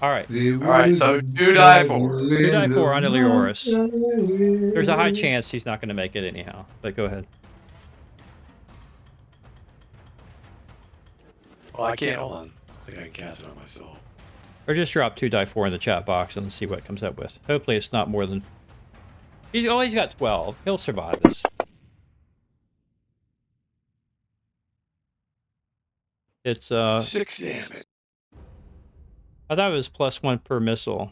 All right. All right, so 2 die 4. 2 die 4 onto Leoris. There's a high chance he's not going to make it anyhow, but go ahead. Well, I can't. Hold on. I think I can cast it on myself. Or just drop 2 die 4 in the chat box and see what it comes up with. Hopefully it's not more than... He's got 12. He'll survive this. It's 6 damage. I thought it was +1 per missile.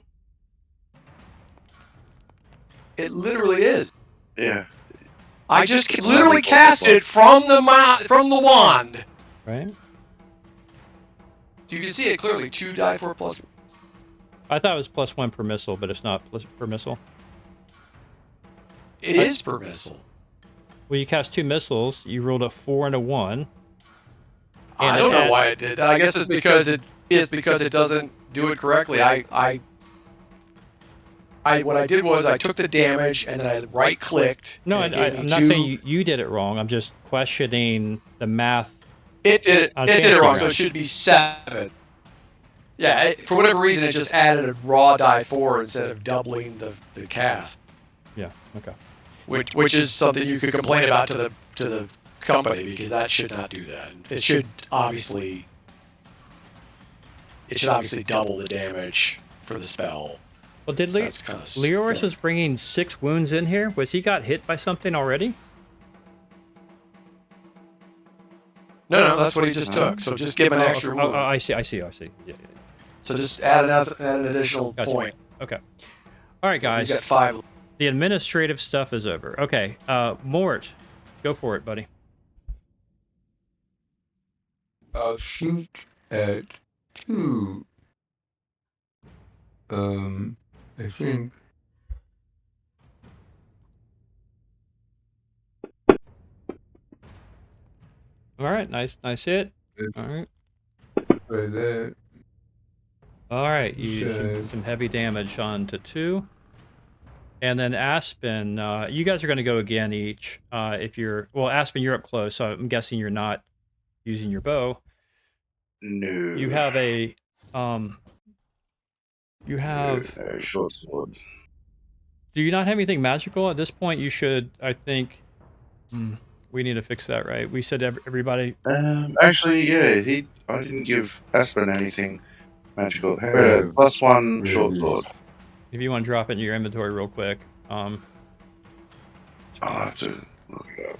It literally is. Yeah. I just literally cast it from the wand. Right? So you can see it clearly. 2 die 4 plus. I thought it was +1 per missile, but it's not per missile. It is per missile. Well, you cast 2 missiles. You rolled a 4 and a 1. I don't know why it did that. I guess it's because it doesn't do it correctly. What I did was I took the damage and then I right clicked. No, I'm not saying you did it wrong. I'm just questioning the math. It did it. It did it wrong. So Right. it should be 7. Yeah, for whatever reason, it just added a raw die 4 instead of doubling the cast. Yeah. Okay. Which is something you could complain about to the company, because that should not do that. It should obviously double the damage for the spell. Well, did That's kinda Leoris was bringing 6 wounds in here? Was he got hit by something already? No, that's what he just took. So just give him an extra wound. I see. Yeah. So just add an additional Gotcha. point. Okay. All right, guys. He's got 5. The administrative stuff is over. Okay. Mort, go for it, buddy. I'll shoot at 2. I think. All right. Nice hit. All right. By that. All right. You Okay. do some heavy damage on to 2. And then Aspen, you guys are going to go again each. Aspen, you're up close, so I'm guessing you're not using your bow. No. You have a, short sword. do you not have anything magical? At this point, you should, I think, we need to fix that, right? We said everybody... Actually, yeah, I didn't give Aspen anything magical. Had a +1 short sword. If you want to drop it in your inventory real quick. I'll have to look it up.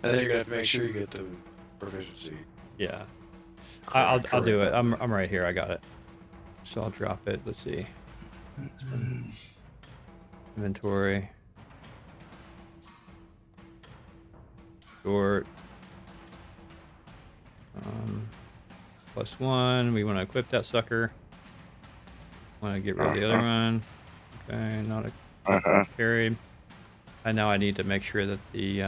And then you're gonna have to make sure you get the proficiency. Yeah. I'll correct, do it. by the way. I'm right here. I got it. So I'll drop it. Let's see. Inventory. Short. +1. We want to equip that sucker. Want to get rid of the other one. Okay, not a carried. And now I need to make sure that the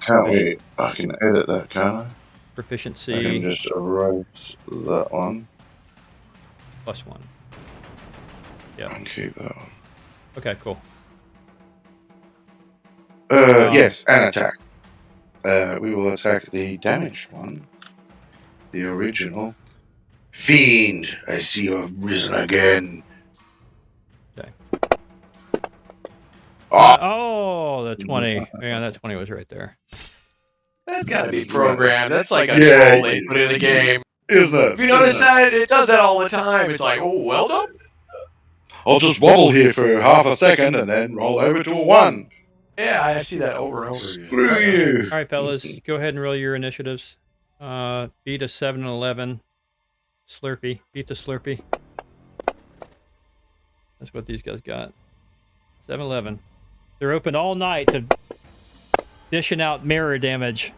Can't we? I can edit that, can't I? I can proficiency just erase that one +1. Yep. and keep that one. Okay, cool. Yes, and attack. We will attack the damaged one. The original. Fiend, I see you have risen again. Okay. Oh, The 20. Yeah, that 20 was right there. That's gotta be programmed. That's like a Yeah, troll they put in the game. isn't it? If you notice that, it does that all the time. It's like, oh, well done. I'll just wobble here for half a second and then roll over to a 1. Yeah, I see that over and over again. Screw you. All right, fellas, go ahead and roll your initiatives. Beat a 7 and 11. Slurpee. Beat the Slurpee. That's what these guys got. 7-11. They're open all night to dishing out mirror damage.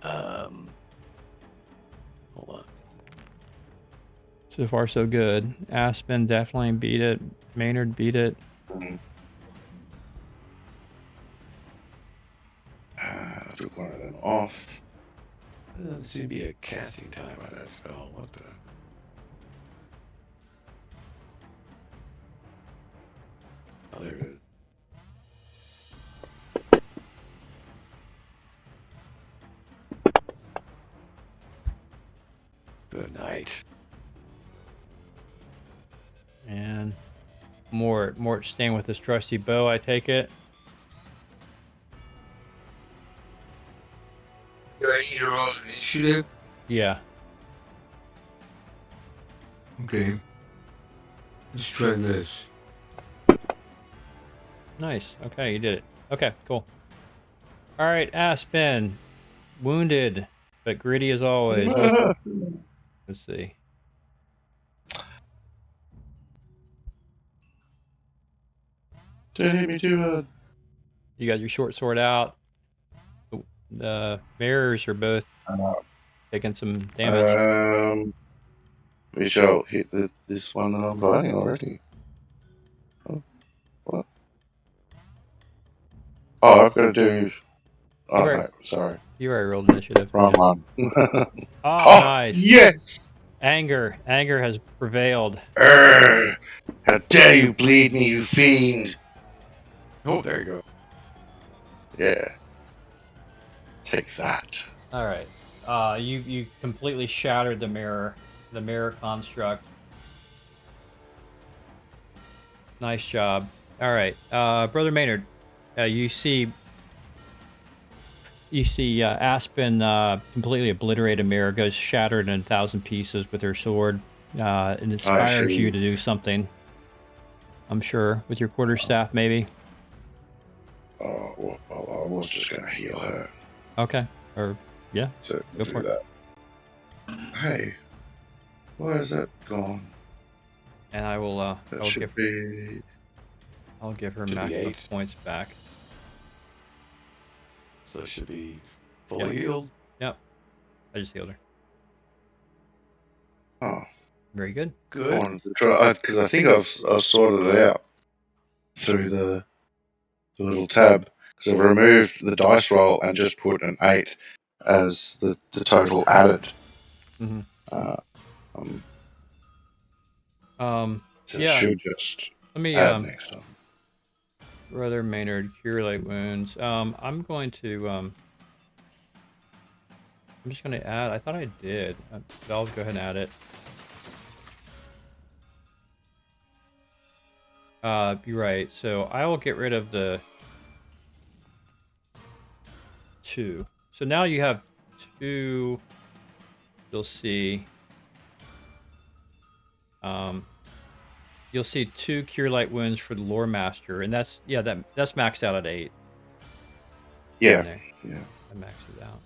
Hold on. So far, so good. Aspen definitely beat it. Maynard beat it. Took one of them off. There doesn't seem to be a casting time on that spell. What the? Oh, there it is. Good night. And Mort staying with his trusty bow, I take it. Do I need to roll initiative? Yeah. Okay. Let's try this. Nice. Okay, you did it. Okay, cool. All right, Aspen. Wounded, but gritty as always. Let's see. Don't hit me too hard. You got your short sword out. The mirrors are both taking some damage. We shall hit this one that I'm biting already. Oh, what? Oh, I've got to do. Oh, Right. no, sorry. You already rolled initiative. Wrong Yeah. one. Oh, nice. Yes! Anger has prevailed. How dare you bleed me, you fiend! Oh, there you go. Yeah. Take that. All right. You completely shattered the mirror construct. Nice job. All right, Brother Maynard, you see Aspen completely obliterate a mirror, goes shattered in 1,000 pieces with her sword. It inspires you to do something. I'm sure with your quarterstaff, maybe. Oh, well, I was just gonna heal her. Okay. Or yeah. So Go do for it. that. Hey, why is that gone? And I will. That I'll should give. be. I'll give her Should be maximum 8. points back. So it should be fully healed. Yep. I just healed her. Oh, Very good. I Good. wanted to try because I think I've sorted it out through the little tab. Because I've removed the dice roll and just put an 8 as the total added. Mm-hmm. So Yeah. it should just Let me add next time. Brother Maynard, cure light wounds. I'm going to I'm just going to add. I thought I did. But I'll go ahead and add it. You're right. So I will get rid of the 2. So now you have 2. You'll see. You'll see 2 Cure Light wounds for the Lore Master, and that's maxed out at 8. Yeah. There. Yeah. I maxed it out.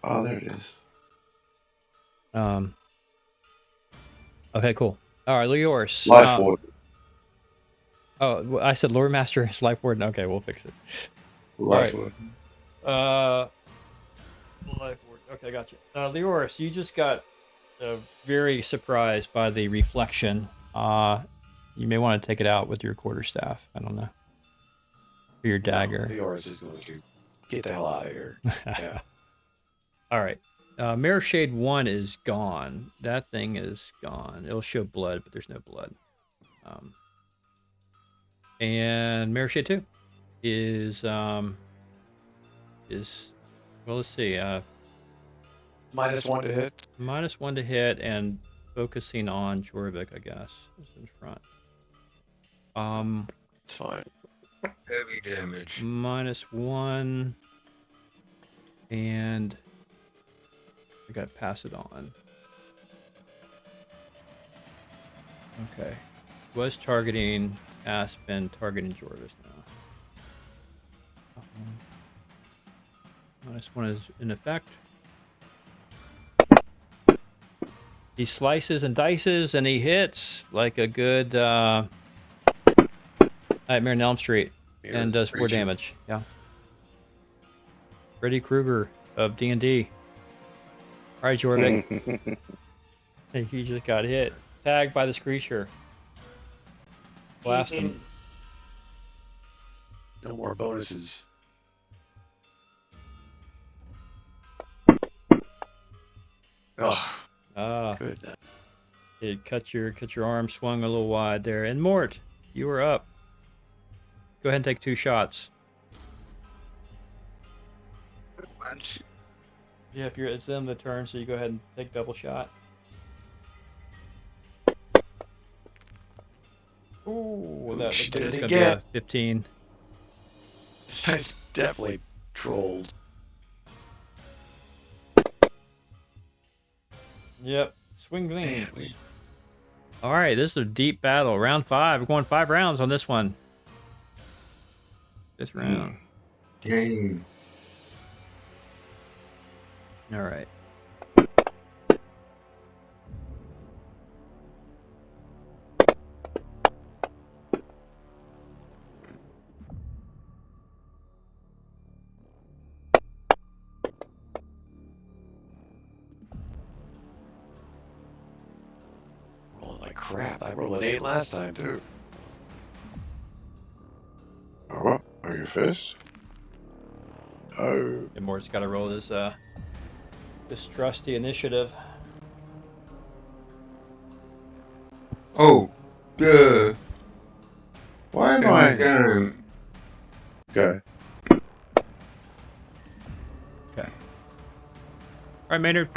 Oh, there it is. Okay, cool. All right, Leors. Life Warden. Oh, I said Lore Master is Life Warden. Okay, we'll fix it. Life right. Warden. Life Warden. Okay, gotcha. Leors, you just got very surprised by the reflection. You may want to take it out with your quarterstaff. I don't know. Or your dagger. No, yours is going to get the hell out of here. Yeah. All right. Mirror Shade 1 is gone. That thing is gone. It'll show blood, but there's no blood. And Mirror Shade 2 is well, let's see. -1 to hit. -1 to hit and focusing on Jorvik, I guess, is in front. It's fine. Heavy damage. -1, and I got to pass it on. Okay. Was targeting Aspen, targeting Jorvis now. -1 is in effect. He slices and dices, and he hits like a good Nightmare on Elm Street, and does 4 damage. Yeah. Freddy Krueger of D&D. All right, Jorvik. He just got hit. Tagged by this creature. Blast him. No more bonuses. Oh, good. It cut your arm, swung a little wide there. And Mort, you were up. Go ahead and take 2 shots. Yeah, it's them the turn, so you go ahead and take double shot. Ooh, that's did it gonna again. be a 15. This guy's definitely trolled. Yep. Swing clean. Man, All right, this is a deep battle. Round 5. We're going 5 rounds on this one. This round. Dang. All right. rolling like crap. I rolled an 8 last time, too. Oh, what? Are you first? Oh. And Mort's got to roll this trusty initiative. Oh, duh. Why am Every I? time. Okay. Okay. All right, Maynard.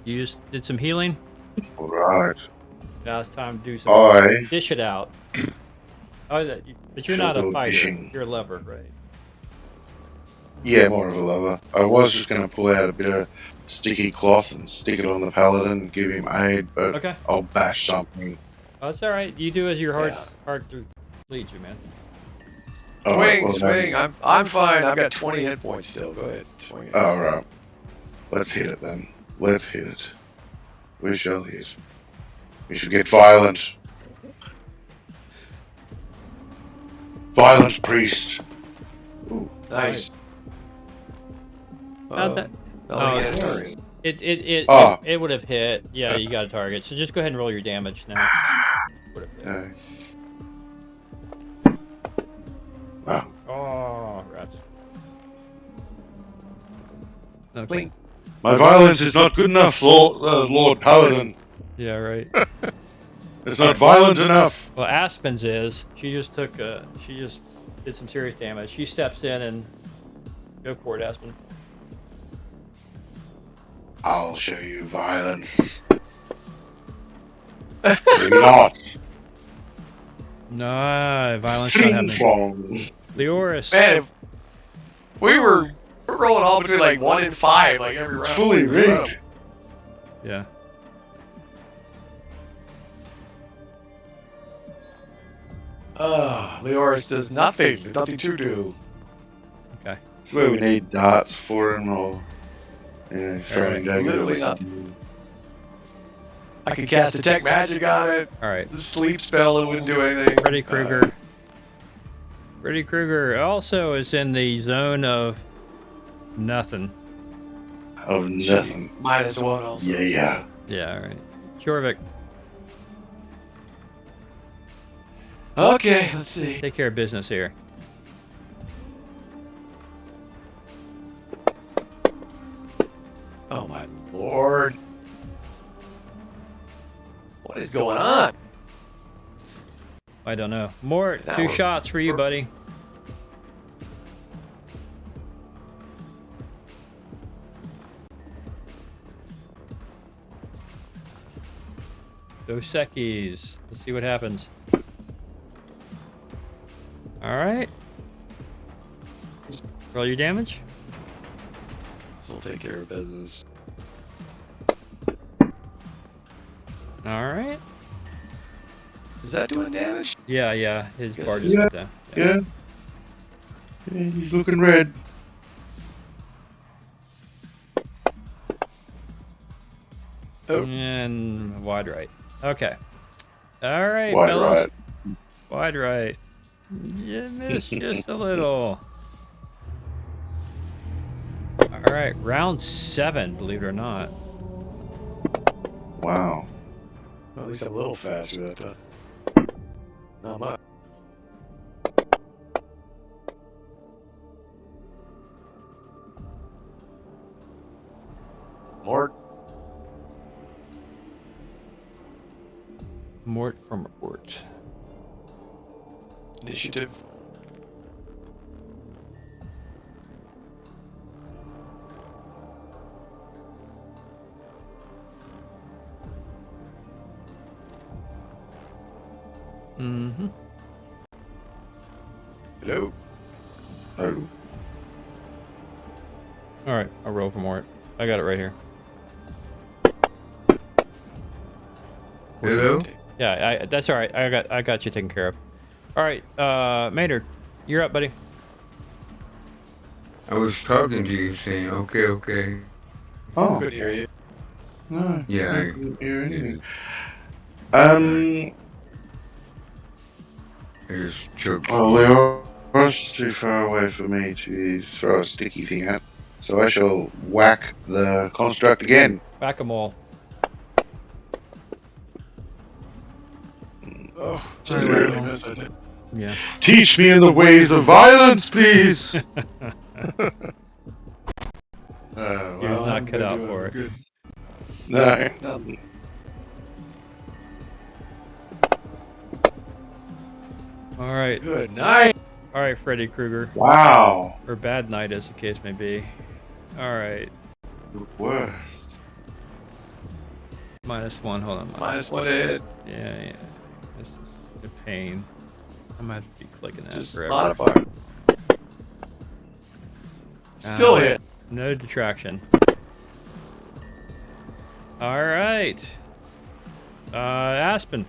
You just did some healing. All right. Now it's time to do some. Dish it out. Oh, but you're not a Shall go fighter. dishing. You're a lover, right? Yeah, more of a lover. I was just going to pull out a bit of sticky cloth and stick it on the paladin and give him aid, but Okay. I'll bash something. Oh, that's all right. You do as your heart Yeah. leads you, man. All right, well, Swing. I'm fine. I've got 20 hit points still. Go ahead. Swing it. All right. Let's hit it then. Let's hit it. We shall hit. We should get violent. Violent priest. Ooh. Nice. How'd that- I'll oh, get a target. It would have hit. Yeah, you got a target. So just go ahead and roll your damage now. Would have hit. Ah. Oh, rats. Okay. Blink. My violence is not good enough, Lord Paladin. Yeah, right. It's not violent enough. Well, Aspen's is. She just did some serious damage. She steps in and go for it, Aspen. I'll show you violence. Maybe not. No, violence not Fling happening. flong. Leoris. Man, if we're rolling all between like 1 and 5 like every round. Fully rigged. Yeah. Leoris does nothing. There's nothing to do. Okay. It's where we need darts for him, or throwing daggers Literally or nothing. something. I could cast Detect Magic on it. All right. The sleep spell, it wouldn't do anything. Freddy Krueger. Freddy Krueger also is in the zone of nothing. Of nothing. -1 also. Yeah. Yeah, all right. Jorvik, Okay, let's see. take care of business here. Oh my lord. What is going on? I don't know. Mort, Now 2 we're- shots for you, buddy. Dos Equis. Let's see what happens. All right. Roll your damage. This will take care of business. All right. Is that doing damage? Yeah. His Guess bar so. just went down. Yeah. He's looking red. Oh. And wide right. Okay. All right, Wide fellas. right. Wide right. You missed just a little. All right, round 7, believe it or not. Wow. Well, at least I'm a little faster that time. Not much. Mort. Mort from Mort. Initiative. Mm-hmm. Hello. Oh. All right, I'll roll for Mort. I got it right here. Hello? Yeah, that's all right. I got you taken care of. All right, Maynard, you're up, buddy. I was talking to you saying, okay. Oh. Couldn't hear you. No. Yeah, I I couldn't hear anything. I just choked. Well, Leoris is too far away for me to throw a sticky thing at, so I shall whack the construct again. Whack-a-mole. Oh, just Alright. barely missed it. Yeah. Teach me in the ways of violence, please. Well, not I'm cut out doing for it. good. No. No. All right. Good night. All right, Freddy Krueger. Wow. Or Bad Night, as the case may be. All right. The worst. -1. Hold on. -1 to hit. Yeah. This is a pain. I'm gonna have to be clicking that Just forever. modifier. Still hit. No detraction. All right. Aspen.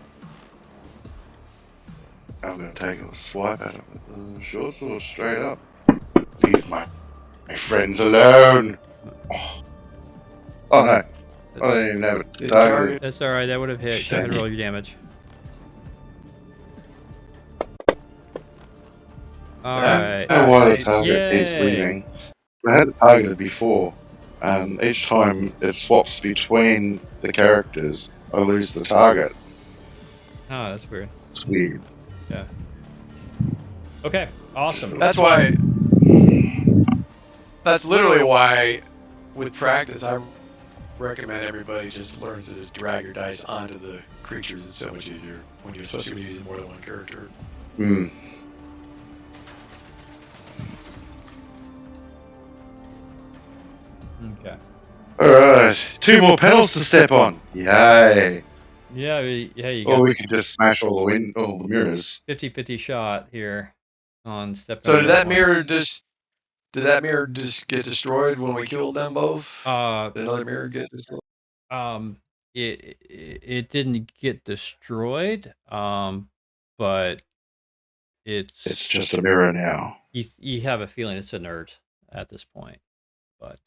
I'm gonna take a swipe at him with the short sword straight up. Leave my friends alone. Oh no. I didn't even have a Hit target. target. That's all right. That would have hit. Go ahead and roll your damage. All right. I don't know why the Nice. target keeps Yay. leaving. I had it targeted before, and each time it swaps between the characters, I lose the target. Oh, that's weird. It's weird. Okay. Awesome. That's why. That's literally why, with practice, I recommend everybody just learns to just drag your dice onto the creatures. It's so much easier when you, especially when you're using more than one character. Hmm. Okay. Alright, 2 more panels to step on. Yay. Yeah. You Or got we could just smash all the mirrors. 50-50 shot here on step. So did that one. mirror just? Did that mirror just get destroyed when we killed them both? Did another mirror get destroyed? It didn't get destroyed. But It's just a mirror now. You have a feeling it's inert at this point, but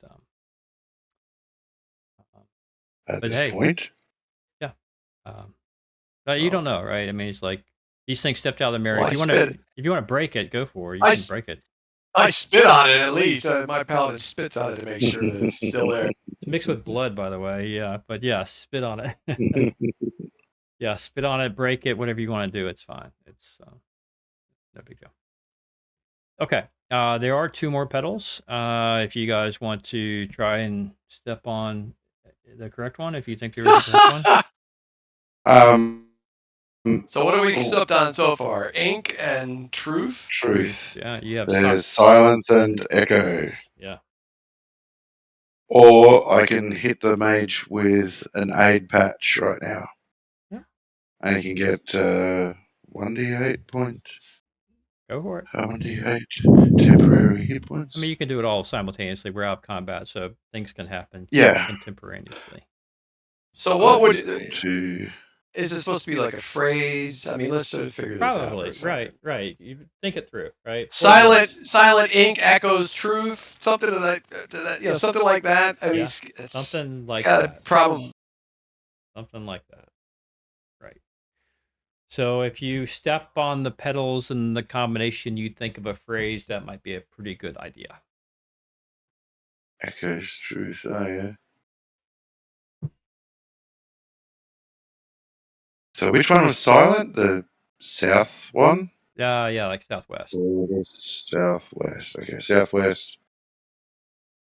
At but this hey, point, but you don't know, right? I mean, it's like these things stepped out of the mirror. Well, if you want to break it, go for it. You can break it. I spit on it at least. My paladin spits on it to make sure that it's still there. It's mixed with blood, by the way. Yeah, but yeah, spit on it. Yeah, spit on it, break it, whatever you want to do. It's fine. It's no big deal. Okay. There are 2 more petals. If you guys want to try and step on the correct one, if you think there is a correct one. So what have we stepped on so far? Ink and truth? Truth. Yeah, you have There's silence and echo. Yeah. Or I can hit the mage with an aid patch right now. Yeah. And he can get 1d8 points. Go for it. 1d8 temporary hit points. I mean, you can do it all simultaneously. We're out of combat, so things can happen contemporaneously. So what would... To... Is it supposed to be like a phrase? I mean, let's sort of figure this out. Probably, right. You think it through, right? Silent ink echoes truth, something to that, something like that. I mean, something like got that. A problem. Something like that. Right. So if you step on the petals and the combination, you think of a phrase, that might be a pretty good idea. Echoes truth, oh yeah. So which one was silent? The south one? Yeah, like southwest. Southwest. Okay, southwest.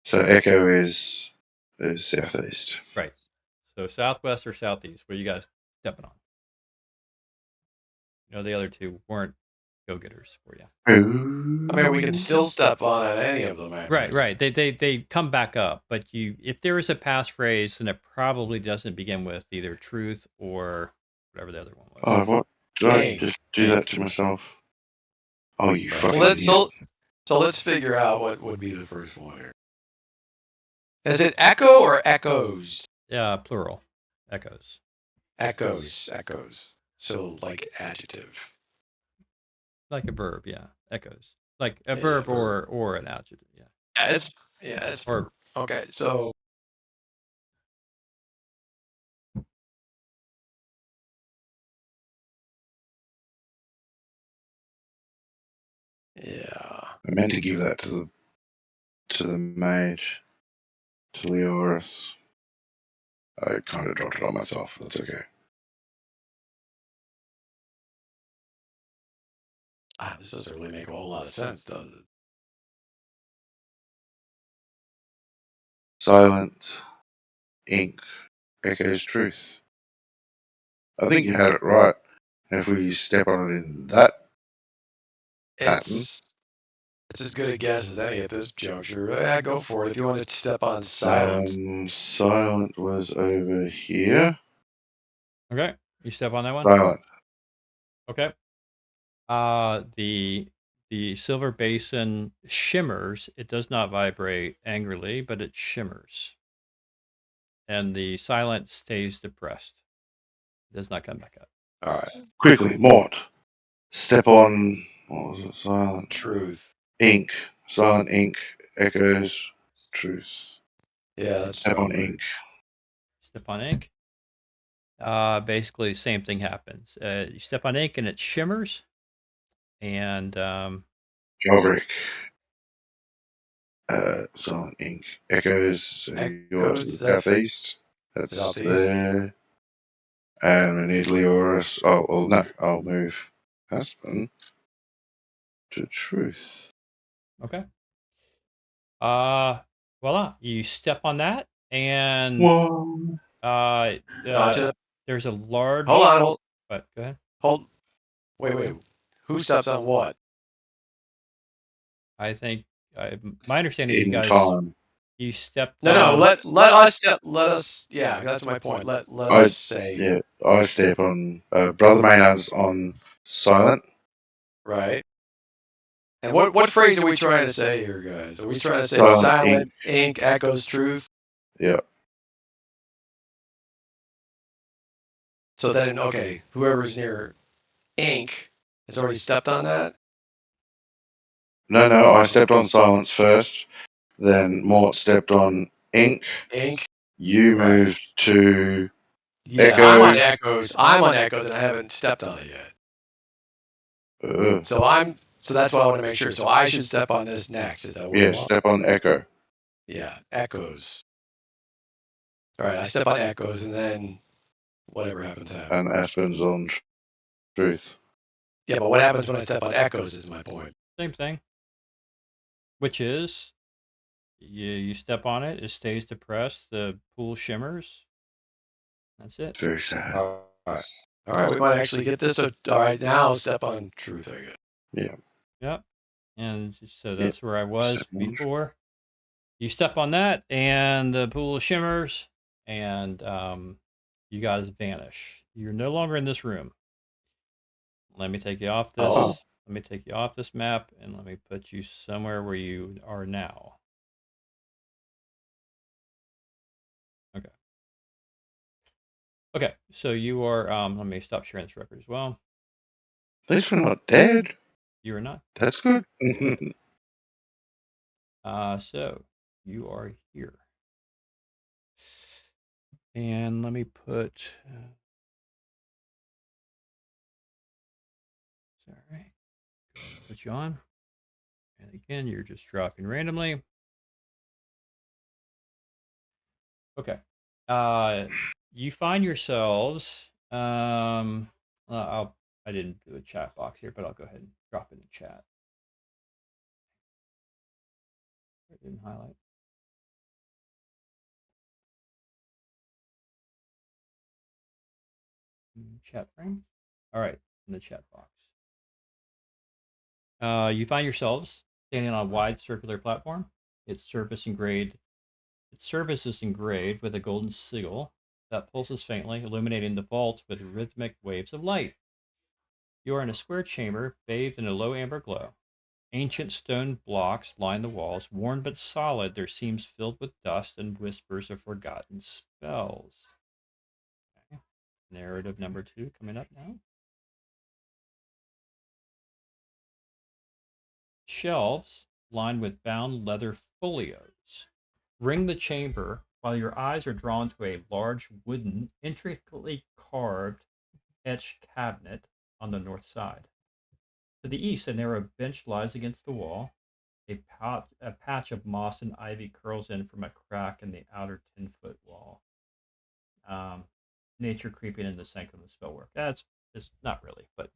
So echo is southeast. Right. So southwest or southeast, where you guys stepping on? The other 2 weren't go-getters for you. Ooh. I mean, we can still step on any of them. Right. They come back up, but if there is a passphrase, then it probably doesn't begin with either truth or whatever the other one was. Oh, what? Did I just do that to myself? Oh, you fucking idiot. So let's figure out what would be the first one here. Is it echo or echoes? Yeah, plural. Echoes. Echoes. So like adjective. Like a verb, yeah. Echoes. Like a verb or an adjective, yeah. It's verb. Okay, so yeah. I meant to give that to the mage, to Leoris. I kind of dropped it on myself. That's okay. This doesn't really make a whole lot of sense, does it? Silent ink echoes truth. I think you had it right. And if we step on it in that pattern, it's as good a guess as any at this juncture. Yeah, go for it. If you want to step on silent. Silent was over here. Okay, you step on that one? Silent. Okay. The silver basin shimmers. It does not vibrate angrily, but it shimmers. And the silent stays depressed. It does not come back up. All right. Quickly, Mort. Step on, what was it? Silent. Truth. Ink. Silent ink echoes truth. Yeah, that's Step on ink. Step on ink. Basically, the same thing happens. You step on ink and it shimmers. And Jovric. Silent ink echoes. So you're to the southeast. That's southeast. There. And we need Leoris. Oh, well, no. I'll move Aspen to truth. Okay. Voila. You step on that, and Whoa. there's a large. Hold on. What? Go ahead. Wait. Who steps on what? I think my understanding. In you guys. time. You stepped. No. Let us step. Let us. Yeah, that's my point. Let us say. Yeah, I step on. Brother Maynard's on silent. Right. And what phrase are we trying to say here, guys? Are we trying to say silent ink echoes truth? Yeah. So then, okay, whoever's near ink has already stepped on that? No, I stepped on silence first. Then Mort stepped on ink. Ink. You Right. moved to Yeah, Echo. I'm on echoes. I'm on echoes, and I haven't stepped on it yet. So that's why I want to make sure. So I should step on this next. Is that what Yeah, I want? step on Echo. Yeah, echoes. All right, I step on echoes, and then whatever happens, happens. And Aspen's on truth. Yeah, but what happens when I step on echoes is my point. Same thing. Which is, you step on it, it stays depressed, the pool shimmers. That's it. Very sad. All right, we might actually get this. So, all right, now step on truth, I guess. Yeah. Yep. And so that's where I was Step on before. You step on that, and the pool shimmers, and you guys vanish. You're no longer in this room. Let me take you off this. Oh. Let me take you off this map, and let me put you somewhere where you are now. Okay. Okay. So you are. Let me stop sharing this record as well. At least we're not dead. You are not. That's good. So you are here, and let me put. Sorry. Put you on. And again, you're just dropping randomly. Okay. You find yourselves. I didn't do a chat box here, but I'll go ahead and drop it in the chat. I didn't highlight. Chat frame. All right, in the chat box. You find yourselves standing on a wide circular platform. Its surface is engraved with a golden sigil that pulses faintly, illuminating the vault with rhythmic waves of light. You are in a square chamber bathed in a low amber glow. Ancient stone blocks line the walls, worn but solid, their seams filled with dust and whispers of forgotten spells. Okay. Narrative number 2 coming up now. Shelves lined with bound leather folios ring the chamber while your eyes are drawn to a large wooden, intricately carved, etched cabinet on the north side. To the east, a narrow bench lies against the wall. A patch of moss and ivy curls in from a crack in the outer 10-foot wall. Nature creeping in the sanctum of the spellwork. That's just not really, but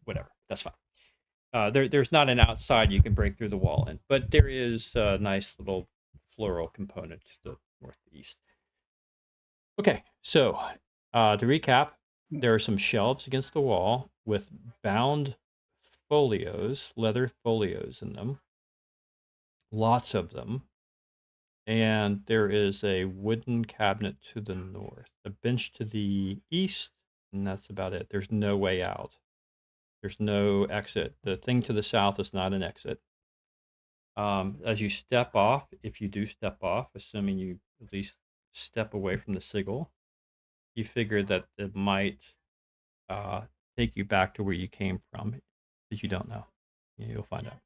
whatever. That's fine. There's not an outside you can break through the wall in, but there is a nice little floral component to the northeast. Okay, so to recap, there are some shelves against the wall with bound folios, leather folios in them. Lots of them. And there is a wooden cabinet to the north, a bench to the east, and that's about it. There's no way out. There's no exit. The thing to the south is not an exit. As you step off, if you do step off, assuming you at least step away from the sigil, you figure that it might take you back to where you came from, because you don't know. You'll find out.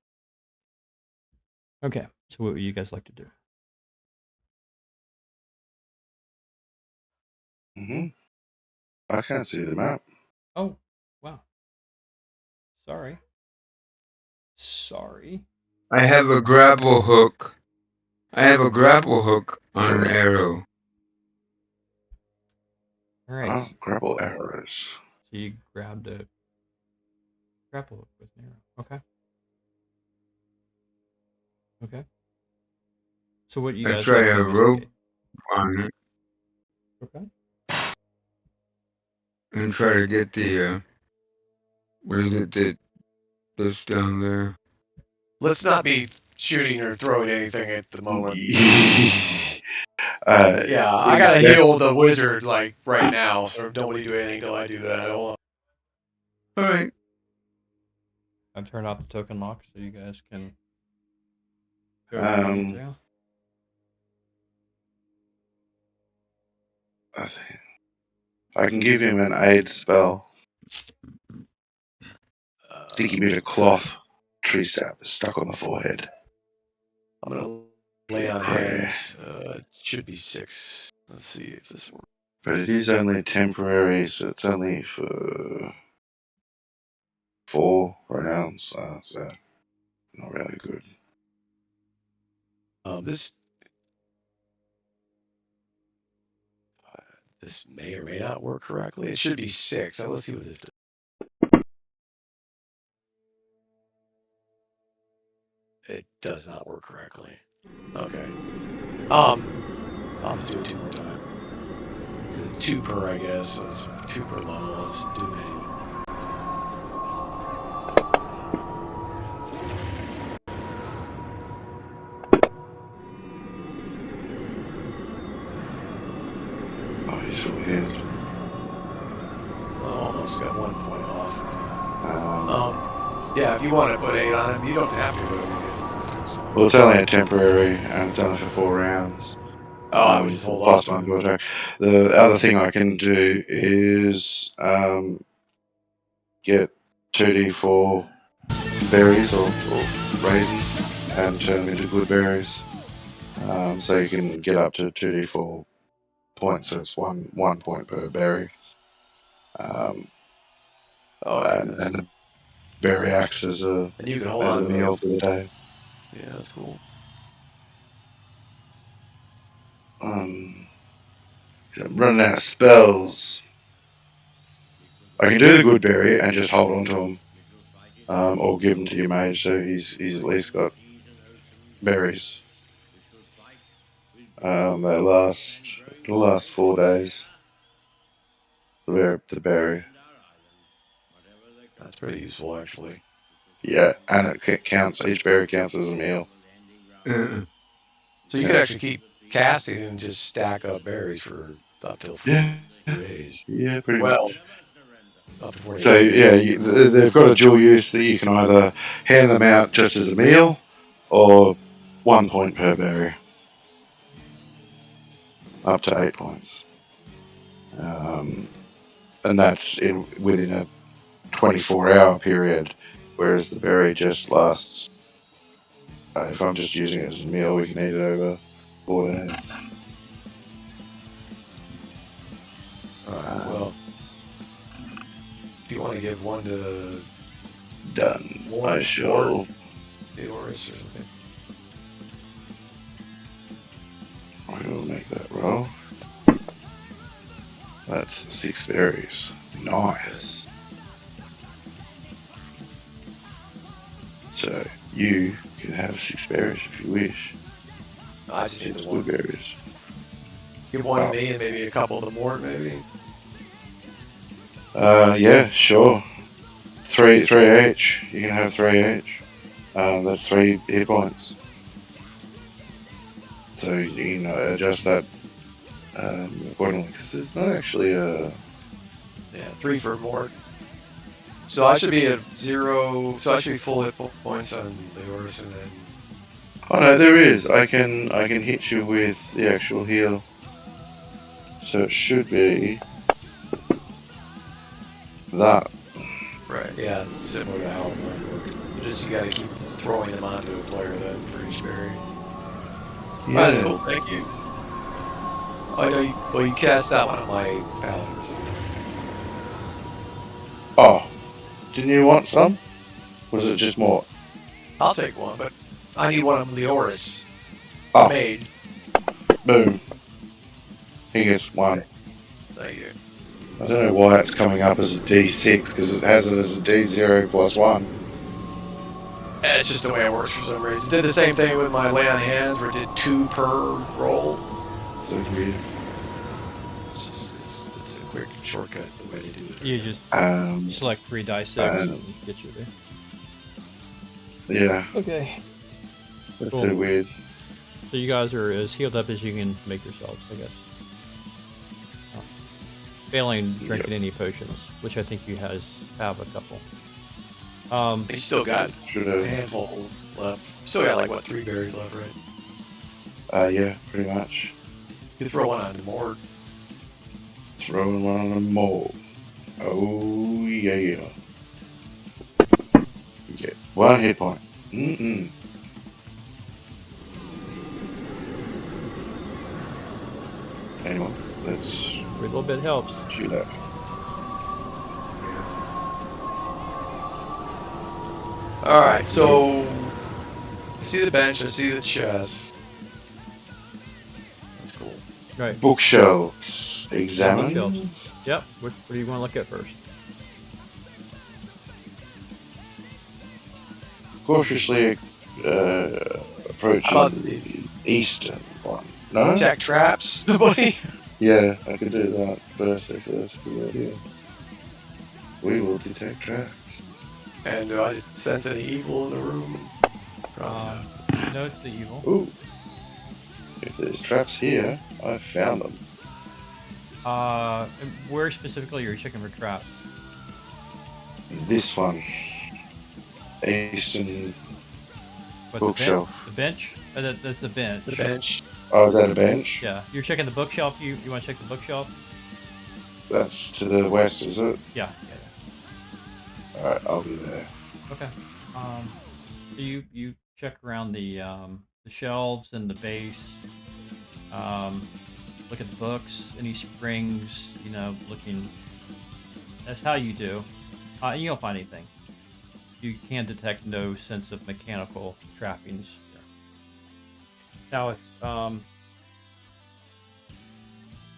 Okay, so what would you guys like to do? I can't see the map. Oh, wow. Sorry. I have a grapple hook. I have a grapple hook on an arrow. All right. Oh, grapple arrows. So you grabbed a grapple hook with an arrow. Okay. Okay. So what you I guys try like to a rope investigate? on it Okay. and try to get the what is it that's down there? Let's not be shooting or throwing anything at the moment. Yeah, I gotta heal the wizard like right now, so nobody do anything till I do that. Hold on. All right. I've turned off the token lock so you guys can go where you need to. I can give him an aid spell. Sticky bit of cloth tree sap is stuck on the forehead. I'm gonna lay on Prayer. hands. It should be 6. Let's see if this works. But it is only temporary, so it's only for 4 rounds. So not really good. This may or may not work correctly. It should be 6. Let's see what this does. It does not work correctly. Okay. I'll just do it 2 more times. 'Cause it's 2 per, I guess. So it's 2 per level. Let's do it. Oh, he's still here. Almost got 1 point off. Yeah, if you want to put 8 on him, you don't have to. Well, it's only a temporary, and it's only for 4 rounds. I would just hold plus on. 1 to attack. The other thing I can do is get 2d4 berries or raisins and turn them into good berries. So you can get up to 2d4 points, so it's one point per berry. And the berry acts as a and you can hold on to meal for the day. Yeah, that's cool. I'm running out of spells. I can do the good berry and just hold on to them, or give them to your mage, so he's at least got berries. They last 4 days. The berry. That's pretty useful, actually. Yeah, and it counts. Each berry counts as a meal. So you could actually keep casting and just stack up berries for up till 4 days. Yeah, pretty much. Up to 4 days. So yeah, they've got a dual use that you can either hand them out just as a meal, or 1 point per berry, up to 8 points, and that's within a 24-hour period, whereas the berry just lasts. If I'm just using it as a meal, we can eat it over 4 days. Alright, well, do you want to give one to Done. I shall. Theoris or something? I will make that roll. That's 6 berries. Nice. So you can have 6 berries if you wish. I just need 6 the one. good berries. Give one to me and maybe a couple to Mort, maybe? Yeah, sure. 3 each. You can have 3 each. That's 3 hit points. So you can adjust that accordingly, because it's not actually a. Yeah, 3 for Mort. So I should be at 0. So I should be full hit points on Theoris and then. Oh no, there is. I can hit you with the actual heal. So it should be that. Right. Yeah, similar to how it worked. You gotta keep throwing them onto a player then for each berry. Yeah. That's cool. Thank you. I know you. Well, you cast that one on my paladins. Oh, didn't you want some? Was it just more? I'll take one, but I need one of Leoris. Oh, Mage. boom. He gets 1. Thank you. I don't know why it's coming up as a D6, because it has it as a D0 plus 1. It's just the way it works for some reason. Did the same thing with my lay on hands, where it did 2 per roll. So weird. It's a quick shortcut the way they do it. You just select 3 die 6 and get you there. Yeah. Okay. That's Cool. so weird. So you guys are as healed up as you can make yourselves, I guess. Failing drinking any potions, which I think you guys have a couple. You still got Should a have. handful left. Still got like, what, 3 berries left, right? Yeah, pretty much. You throw one on Mort. Throwing one on the mold. Oh yeah. You get 1 hit point. Mm-mm. Anyway, that's Every little bit helps. 2 left. All right, so I see the bench, I see the chest. That's cool. Right. Bookshelves. Yeah, Examine. bookshelves. Yep. What do you want to look at first? Cautiously approaching How about the eastern one. No? Jack traps, buddy? Yeah, I could do that first if that's a good idea. We will detect traps. And do I sense any evil in the room? Probably not. No to the evil. Ooh. If there's traps here, I've found them. Where specifically are you checking for traps? This one. Eastern What, bookshelf. The bench? That's the bench. The bench. Oh, is that a bench? Yeah. You're checking the bookshelf. You want to check the bookshelf? That's to the west, is it? Yeah. Alright, I'll be there. Okay. So you check around the shelves and the base. Look at the books, any springs, looking. That's how you do. And you don't find anything. You can detect no sense of mechanical trappings there. Now,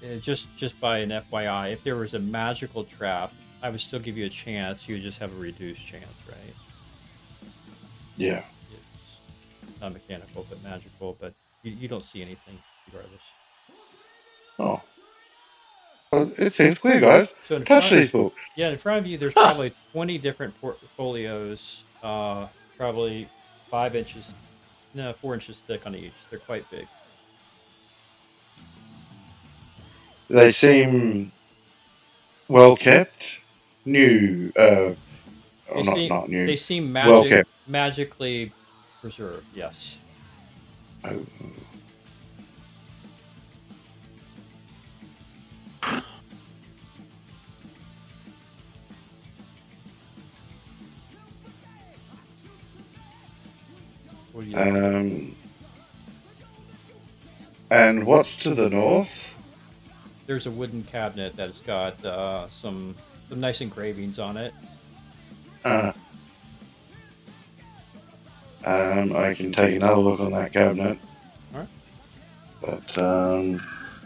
if just by an FYI, if there was a magical trap, I would still give you a chance. You would just have a reduced chance, right? Yeah. It's not mechanical, but magical. But you don't see anything regardless. Oh. Well, it seems clear, guys. So in Touch front of, these books. yeah, in front of you, there's probably 20 different portfolios. Probably 4 inches thick on each. They're quite big. They seem well kept. New. Not new. They seem Well kept. magically preserved. Yes. Oh. What do you And what's to the north? There's a wooden cabinet that's got some nice engravings on it. I can take another look on that cabinet. All right. But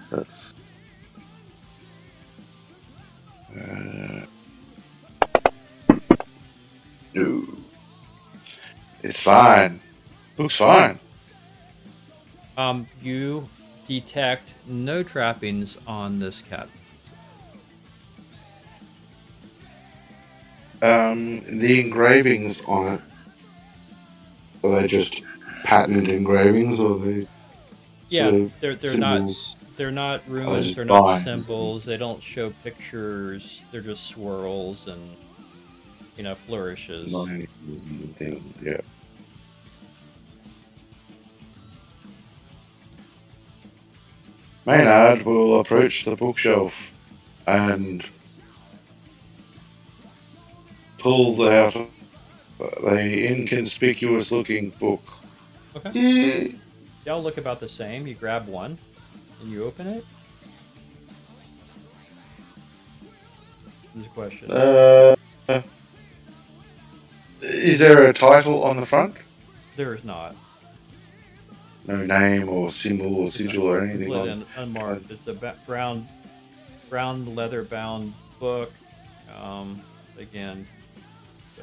that's. No. It's fine. Looks fine. You detect no trappings on this cabinet. The engravings on it, are they just patterned engravings, or they sort of they're symbols? not they're not Are they runes, just they're not lines? symbols, they don't show pictures, they're just swirls and flourishes. Lines and things, yeah. Maynard will approach the bookshelf and pulls out the inconspicuous looking book. Okay. Yeah. They all look about the same. You grab one and you open it. There's a question. Is there a title on the front? There is not. No name or symbol or sigil or anything It's on. unmarked. It's a brown leather bound book. Again.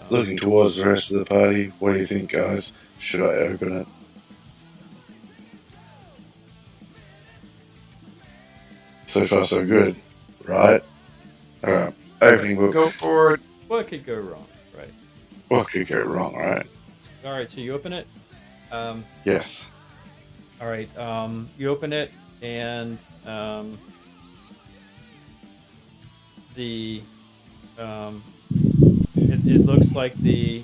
Looking towards the rest of the party, what do you think, guys? Should I open it? So far, so good, right? Alright, opening book. Go for it. What could go wrong, right? What could go wrong, right? All right, so you open it. Yes. All right, you open it, and it looks like the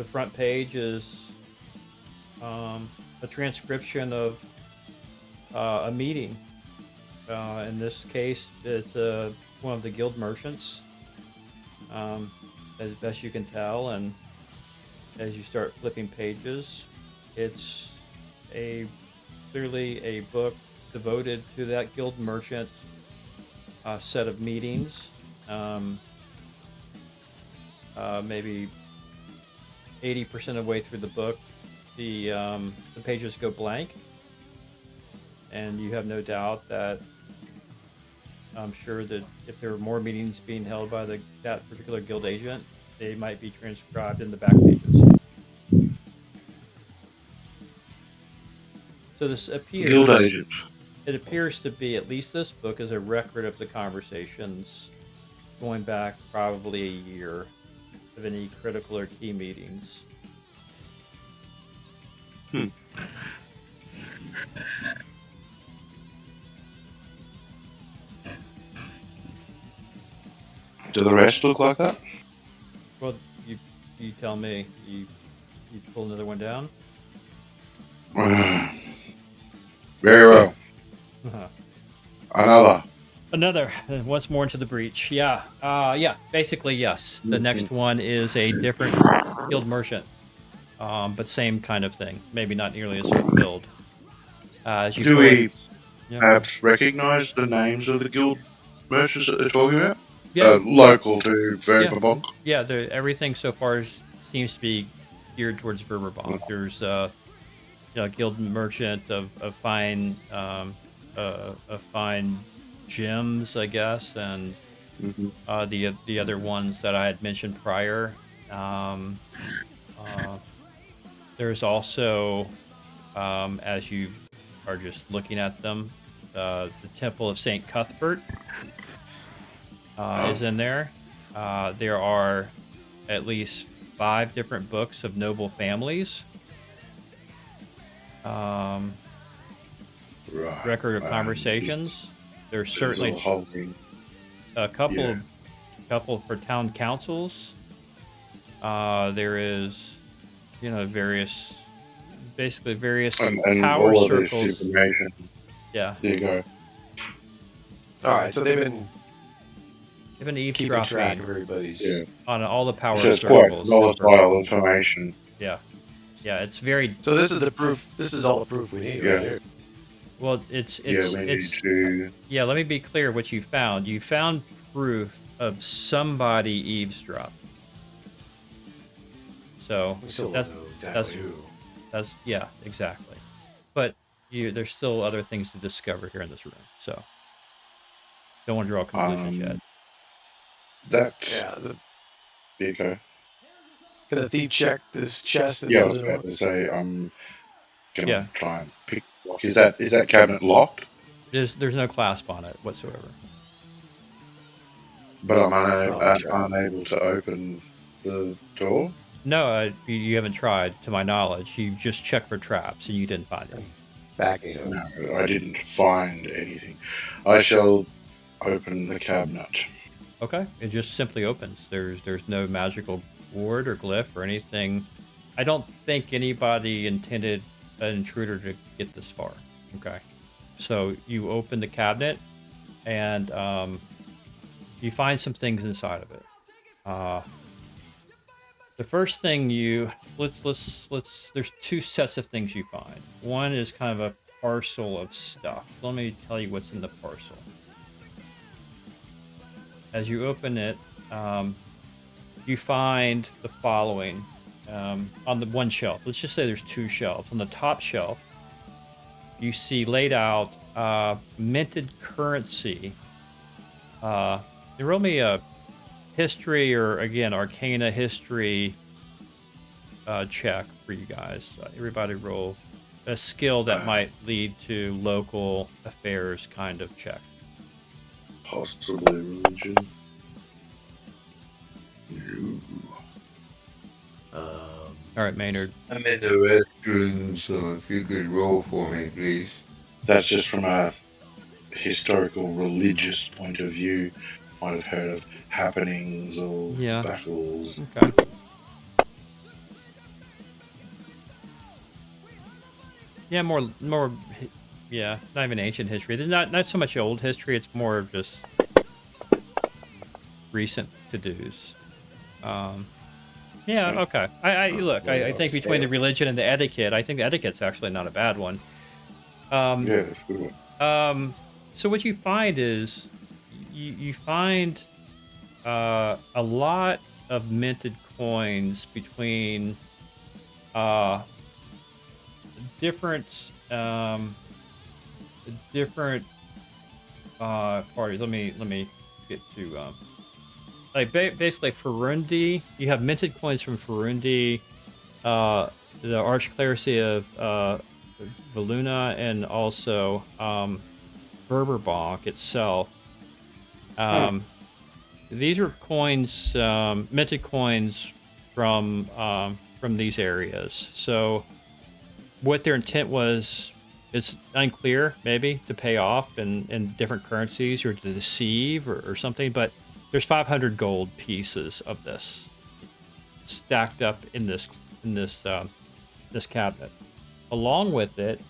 front page is a transcription of a meeting. In this case, it's one of the guild merchants, as best you can tell, and as you start flipping pages. It's clearly a book devoted to that guild merchant set of meetings. Maybe 80% of the way through the book, the pages go blank, and you have no doubt that I'm sure that if there were more meetings being held by that particular guild agent, they might be transcribed in the back pages. So this Guild appears, agent. it appears to be, at least this book, is a record of the conversations going back probably a year of any critical or key meetings. Do the rest look like that? Well, you tell me. You pull another one down. Very well. Another. Once more into the breach. Yeah. Basically, yes. The next one is a different guild merchant, but same kind of thing. Maybe not nearly as fulfilled. Do we perhaps recognize the names of the guild merchants that they're talking about? Yeah. Local to Verbobonc. Yeah. Everything so far seems to be geared towards Verbobonc. There's a guild merchant of fine fine gems, I guess, and the other ones that I had mentioned prior. There's also, as you are just looking at them, the Temple of Saint Cuthbert is in there. There are at least 5 different books of noble families. Record of conversations. There's certainly a couple for town councils. There is, various and power all circles. Of this information. Yeah. There you go. All right, so they've been keeping track eavesdropping of everybody's. on all the power So it's quite circles. volatile information. Yeah, it's very. So this is the proof. This is all the proof we need. Yeah. Right here. Well, We need to. Yeah, let me be clear what you found. You found proof of somebody eavesdropped. So We still don't know exactly who. That's yeah, exactly. But there's still other things to discover here in this room. So don't want to draw conclusions yet. Yeah. There you go. Can the thief check this chest? Yeah, I was about to say I'm gonna try and pick. Is that cabinet locked? There's no clasp on it whatsoever. But I'm unable to open the door. No, you haven't tried, to my knowledge. You just checked for traps and you didn't find any. Backing up. No, I didn't find anything. I shall open the cabinet. Okay, it just simply opens. There's no magical ward or glyph or anything. I don't think anybody intended an intruder to get this far. Okay, so you open the cabinet and you find some things inside of it. The first thing there's 2 sets of things you find. One is kind of a parcel of stuff. Let me tell you what's in the parcel. As you open it, you find the following on the one shelf. Let's just say there's 2 shelves. On the top shelf, you see laid out minted currency. Roll me a history or, again, arcana history check for you guys. Everybody roll a skill that might lead to local affairs kind of check. Possibly religion. All right, Maynard. I'm in the restroom, so if you could roll for me, please. That's just from a historical religious point of view. Might have heard of happenings or battles. Okay. Yeah, more. Yeah, not even ancient history. There's not so much old history. It's more of just recent to-dos. Yeah, okay. I look, Well, I think between the religion and the etiquette, I think the etiquette's actually not a bad one. Yeah, that's a good one. So what you find is you find a lot of minted coins between uh different um different parties. Let me get to like basically Furundi. You have minted coins from Furundi, uh, the Archclerisy of Valuna, and also Verbobonc itself. Huh. Um, these are coins, minted coins from these areas. So what their intent was, it's unclear, maybe to pay off in different currencies or to deceive or something. But there's 500 gold pieces of this stacked up in this cabinet. Along with it,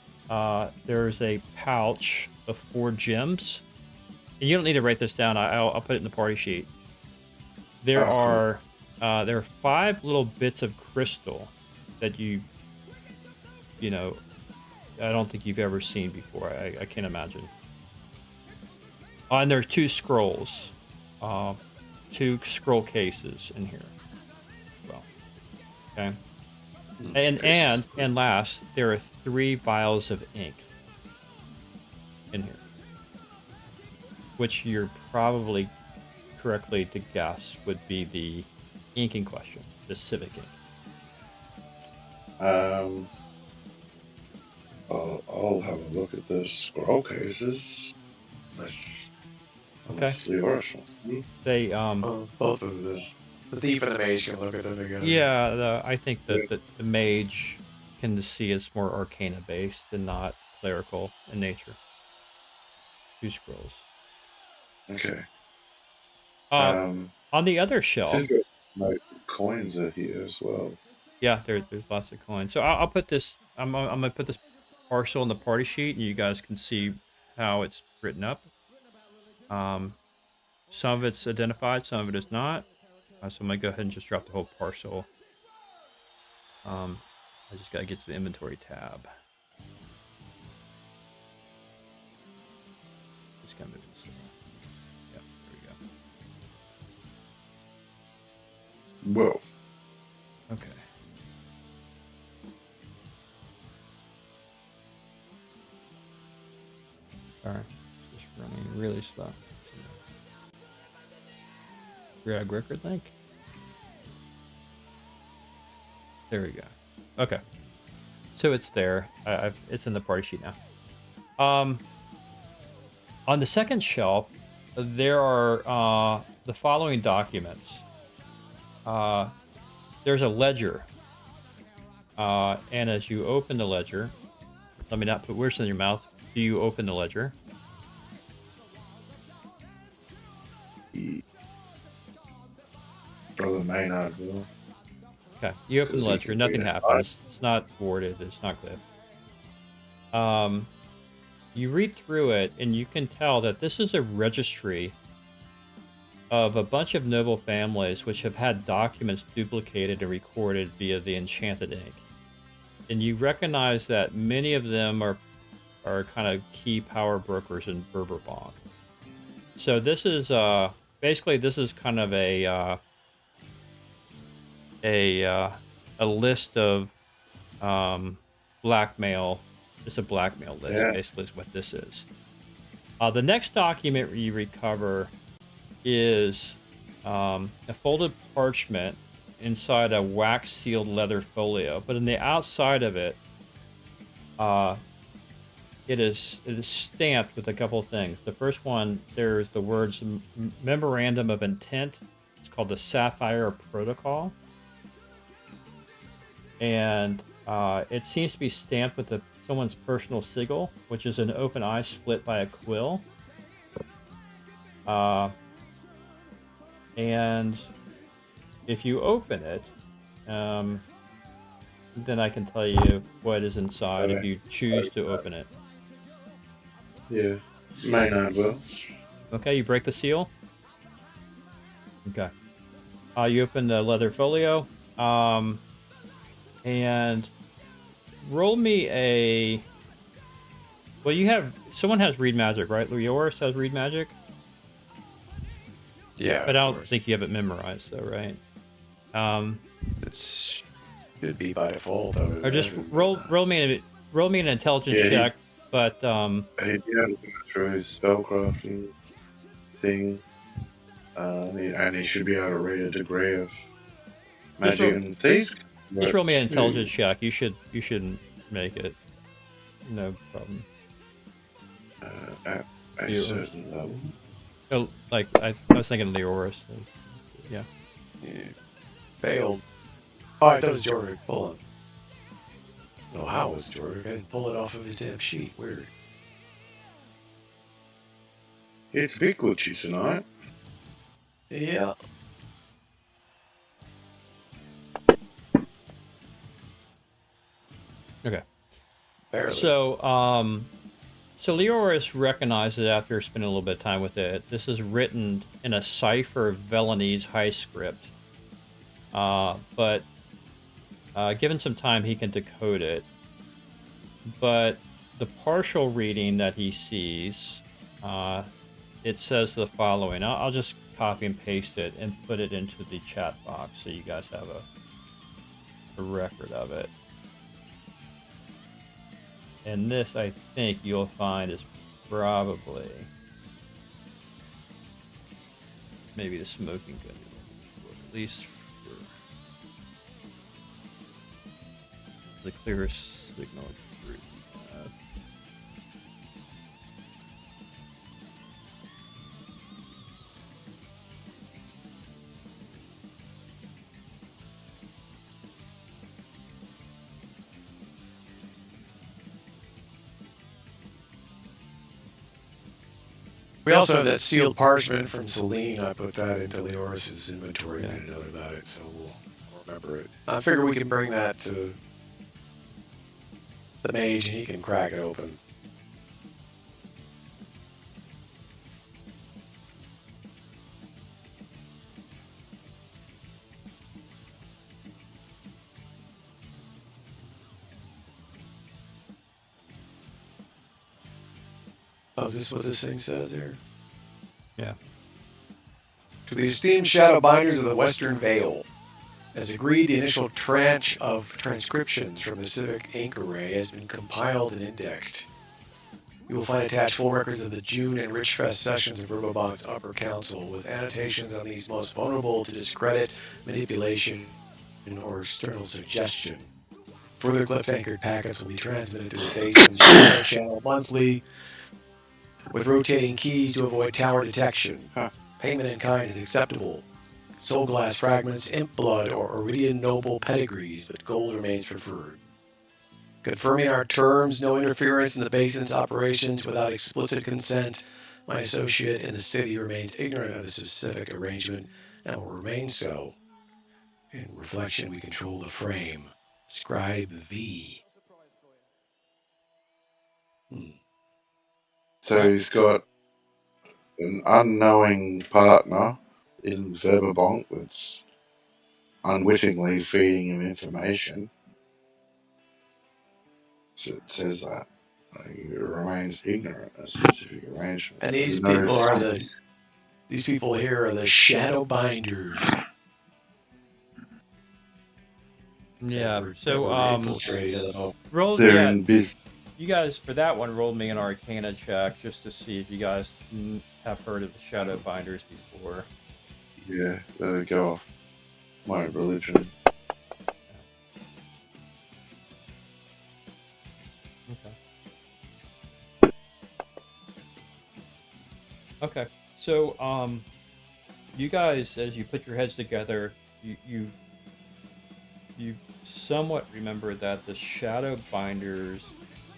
there's a pouch of 4 gems. And you don't need to write this down. I'll put it in the party sheet. There Oh, cool. are 5 little bits of crystal that you know I don't think you've ever seen before. I can't imagine. And there's 2 scrolls, 2 scroll cases in here. Well, okay. And last, there are 3 vials of ink in here, which you're probably correctly to guess would be the ink in question, the civic ink. I'll have a look at the scroll cases. Unless the original. They both of the thief and the mage can look at them together. yeah, I think that the mage can see it's more arcana based and not clerical in nature. 2 scrolls. Okay. On the other shelf, Seems like my coins are here as well. yeah, there's lots of coins. So I'll put this. I'm gonna put this parcel in the party sheet, and you guys can see how it's written up. Some of it's identified, some of it is not. So I'm gonna go ahead and just drop the whole parcel. I just gotta get to the inventory tab. Just gotta move this. Yeah, there we go. Whoa. Okay. Sorry, just running really slow. Grab record link. There we go. Okay, so it's there. It's in the party sheet now. On the second shelf, there are the following documents. There's a ledger, and as you open the ledger, let me not put words in your mouth. Do you open the ledger? Brother Maynard will. Okay, you open the ledger. Nothing happens. It's not boarded. It's not glyphed. You read through it, and you can tell that this is a registry of a bunch of noble families which have had documents duplicated and recorded via the enchanted ink. And you recognize that many of them are kind of key power brokers in Verbobonc. So this is basically this is kind of a list of blackmail. It's a blackmail list, basically, is what this is. The next document you recover is a folded parchment inside a wax-sealed leather folio, but on the outside of it, it is stamped with a couple of things. The first one, there's the words Memorandum of Intent. It's called the Sapphire Protocol. And it seems to be stamped with someone's personal sigil, which is an open eye split by a quill. And if you open it, then I can tell you what is inside if you choose to open it. Yeah, Maynard will. Okay, you break the seal. Okay. You open the leather folio. And roll me a. Well, you have someone has read magic, right? Yours has read magic, Yeah, but I of don't course. think you have it memorized, though, right? It's should be by default. I would Or just imagine, roll me an intelligence Yeah, check, but he'd be able to go through his spellcrafting thing, and he should be able to read a degree of just magic. And these just work roll me an intelligence too. check. You should make it. No problem. At a Yours. certain level. Oh, like I was thinking Leoris. Yeah. yeah, failed. Oh, I thought it was Jorvik. Hold on. No, how was Jorvik? I didn't pull it off of his damn sheet. Weird. It's a bit glitchy tonight. Yeah. Okay. Barely. So Leoris recognizes after spending a little bit of time with it, this is written in a cipher Velanese high script. But given some time, he can decode it. But the partial reading that he sees, it says the following. I'll just copy and paste it and put it into the chat box so you guys have a record of it. And this, I think, you'll find is probably maybe the smoking gun, at least for the clearest signal of truth. We also have that sealed parchment from Celine. I put that into Leoris's inventory and Yeah. made a note about it, so we'll remember it. I figure we can bring that to the mage and he can crack it open. Oh, is this what this thing says here? Yeah. To the esteemed Shadowbinders of the Western Vale. As agreed, the initial tranche of transcriptions from the Civic Ink Array has been compiled and indexed. You will find attached full records of the June and Richfest sessions of Verbobonc's Upper Council with annotations on these most vulnerable to discredit, manipulation, or external suggestion. Further cliff-anchored packets will be transmitted through the Basin Shadow Channel monthly with rotating keys to avoid tower detection. Payment in kind is acceptable. Soul glass fragments, imp blood, or Iridian noble pedigrees, but gold remains preferred. Confirming our terms, no interference in the Basin's operations without explicit consent. My associate in the city remains ignorant of the specific arrangement and will remain so. In reflection, we control the frame. Scribe V. So he's got an unknowing partner in Verbobonc that's unwittingly feeding him information. So it says that. He remains ignorant of specific arrangement. And these No people are symptoms. these people here are the Shadowbinders. Yeah. That were infiltrated. Roll. They're Yeah. in business. You guys for that one rolled me an Arcana check just to see if you guys have heard of the Shadowbinders before. Yeah, that'll go off my religion. Okay. So, you guys, as you put your heads together, you somewhat remember that the Shadowbinders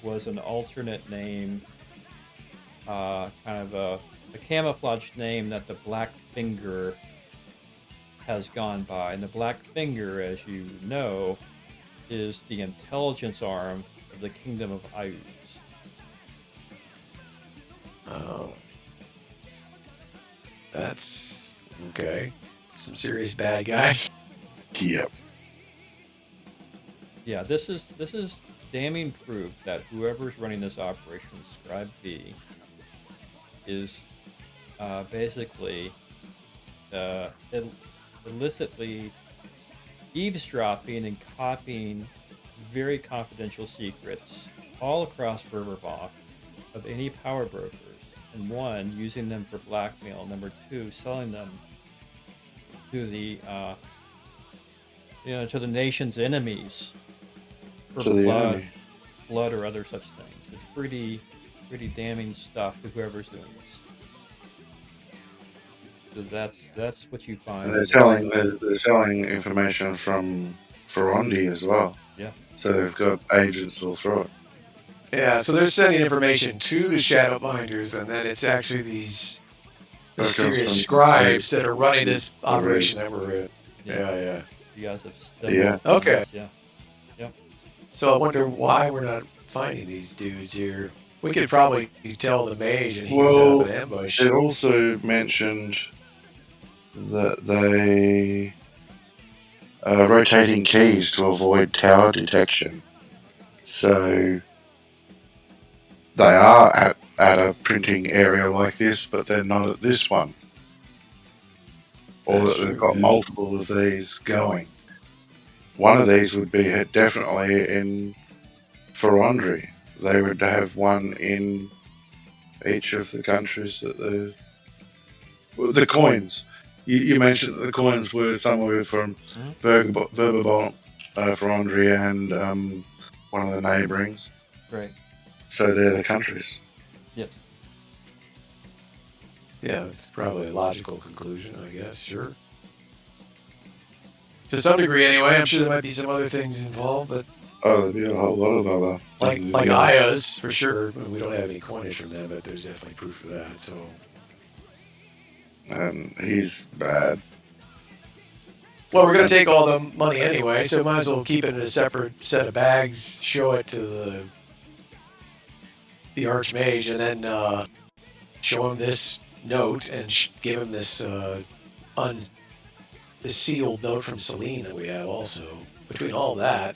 was an alternate name, kind of a camouflage name that the Black Finger has gone by. And the Black Finger, as you know, is the intelligence arm of the Kingdom of Ayuz. Oh. That's okay. Some serious bad guys. Yep. Yeah, this is damning proof that whoever's running this operation, Scribe V, is basically illicitly eavesdropping and copying very confidential secrets all across Verbobonc of any power brokers. And one, using them for blackmail. Number two, selling them to the to the nation's enemies for To the enemy. blood or other such things. It's pretty damning stuff to whoever's doing this. So that's what you find. And they're selling information from Ferondi as well. Yeah. So they've got agents all through it. Yeah, so they're sending information to the Shadowbinders, and then it's actually these mysterious scribes that are running this operation that we're in. Yeah. You guys have Yeah. Okay. Yeah. So I wonder why we're not finding these dudes here. We could probably tell the mage and he's set up an ambush. It also mentioned that they are rotating keys to avoid tower detection. So they are at a printing area like this, but they're not at this one. Or That's that they've true, got yeah. multiple of these going. One of these would be definitely in Ferondri. They would have one in each of the countries that the coins. You mentioned that the coins were somewhere from Verbobonc, Ferondri, and one of the neighbourings. Right. So they're the countries. Yep. Yeah, it's probably a logical conclusion, I guess. Sure. To some degree, anyway. I'm sure there might be some other things involved, but There'd be a whole lot of other like things. Aya's for sure. I mean, we don't have any coinage from them, but there's definitely proof of that. So. And he's bad. Well, we're going to take all the money anyway, so might as well keep it in a separate set of bags, show it to the Archmage, and then show him this note and give him this this sealed note from Celine that we have also. Between all that,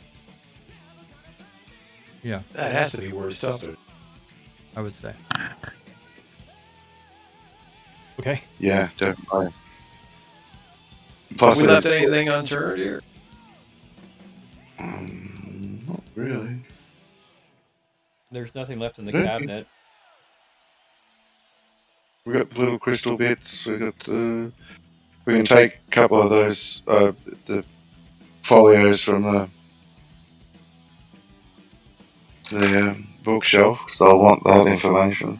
Yeah, that has to be worth something. I would say. Okay. Yeah, definitely. Plus, we left anything unturned here? Not really. There's nothing left in the Yeah. cabinet. We got the little crystal bits. We got the. We can take a couple of those the folios from the bookshelf. So I want that information.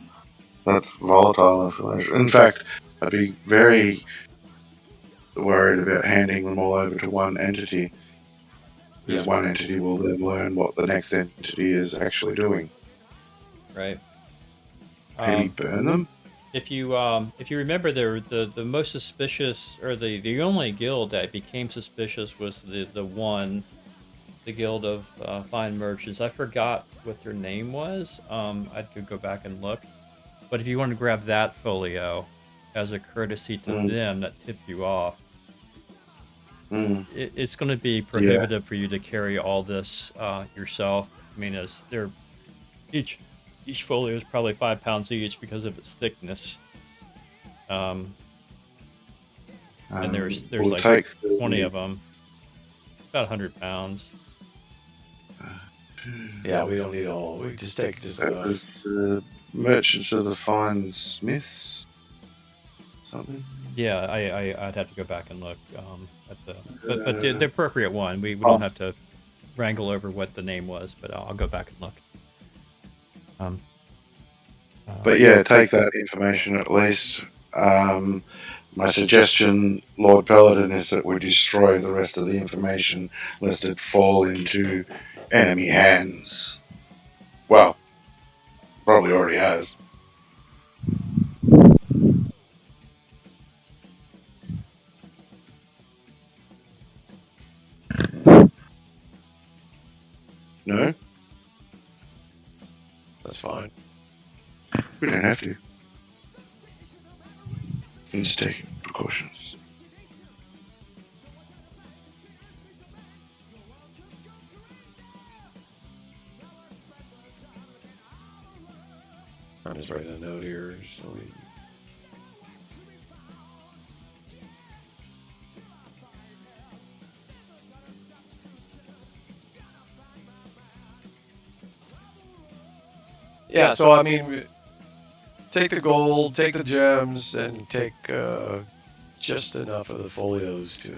That's volatile information. In fact, I'd be very worried about handing them all over to one entity. Because one entity will then learn what the next entity is actually doing. Right. Can he burn them? If you remember, the most suspicious, or the only guild that became suspicious was the guild of fine merchants. I forgot what their name was. I could go back and look. But if you want to grab that folio as a courtesy to them, that tipped you off. It's going to be prohibitive for you to carry all this yourself. I mean, as they're each folio is probably 5 pounds each because of its thickness. And there's like 20 of them. About 100 pounds. Yeah, we don't need all. We just take just enough. Merchants of the Fine Smiths. Something. Yeah, I'd have to go back and look at but the appropriate one. We don't have to wrangle over what the name was, but I'll go back and look. But yeah, take that information at least. My suggestion, Lord Paladin, is that we destroy the rest of the information lest it fall into enemy hands. Well, probably already has. No? That's fine. We don't have to. I'm just taking precautions. I'm just writing a note here. So we... Yeah, so I mean, take the gold, take the gems, and take just enough of the folios to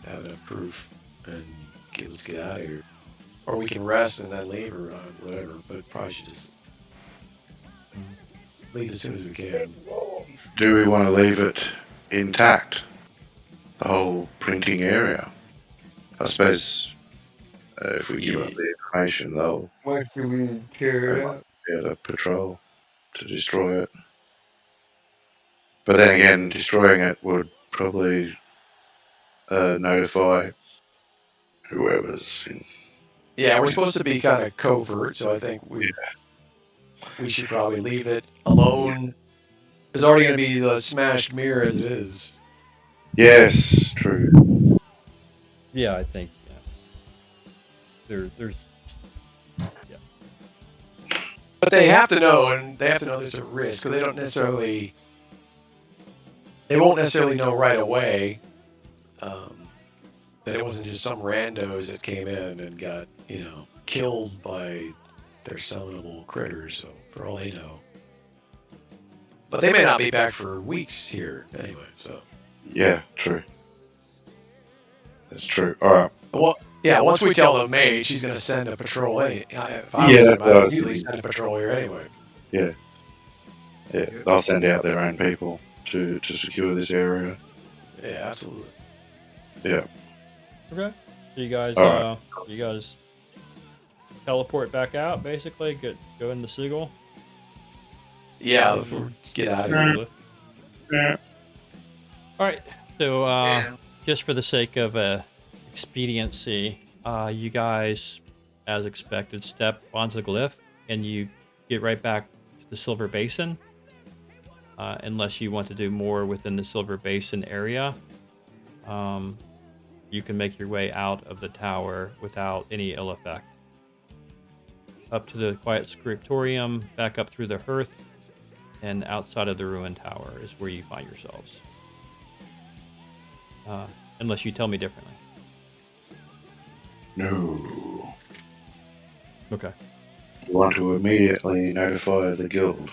have enough proof, and let's get out of here. Or we can rest and then leave, or whatever. But probably should just leave as soon as we can. Do we want to leave it intact? The whole printing area? I suppose if we give up the information, they'll What should we tear it up? be able to patrol to destroy it. But then again, destroying it would probably notify whoever's in. Yeah, we're supposed to be kind of covert, so I think we should probably leave it alone. There's already going to be the smashed mirror as it is. Yes, true. Yeah, I think there's But they have to know, and they have to know there's a risk, because they won't necessarily know right away that it wasn't just some randos that came in and got, killed by their summonable critters, so for all they know. But they may not be back for weeks here anyway, so. Yeah, true. That's true. All right. Well, yeah, once we tell the maid, she's going to send a patrol. If I Yeah, was that's them, what I I'd was usually thinking. send a patrol here anyway. Yeah, they'll send out their own people to secure this area. Yeah, absolutely. Yeah. okay. So you guys, All teleport back out, basically. Go in the Seagull. Yeah, let's get out of here. Yeah. All right. So, just for the sake of expediency, you guys, as expected, step onto the glyph, and you get right back to the Silver Basin. Unless you want to do more within the Silver Basin area, you can make your way out of the tower without any ill effect. Up to the Quiet Scriptorium, back up through the hearth, and outside of the ruined tower is where you find yourselves. Unless you tell me differently. No. Okay. We want to immediately notify the guild.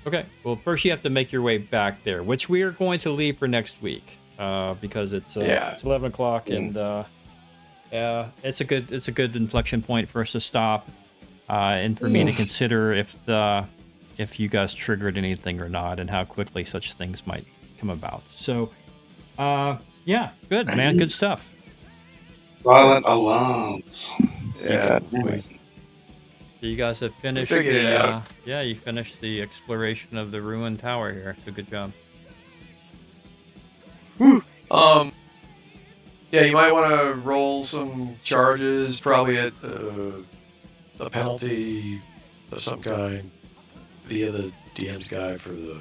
Okay. Well, first you have to make your way back there, which we are going to leave for next week, because it's 11 o'clock, and it's a good inflection point for us to stop, and for me to consider if you guys triggered anything or not, and how quickly such things might come about. So, yeah, good man, good stuff. Silent alarms. Yeah. So you guys have finished. Figured it out. Yeah, you finished the exploration of the ruined tower here. So good job. Yeah, you might want to roll some charges, probably at a penalty of some kind via the DM's guy for the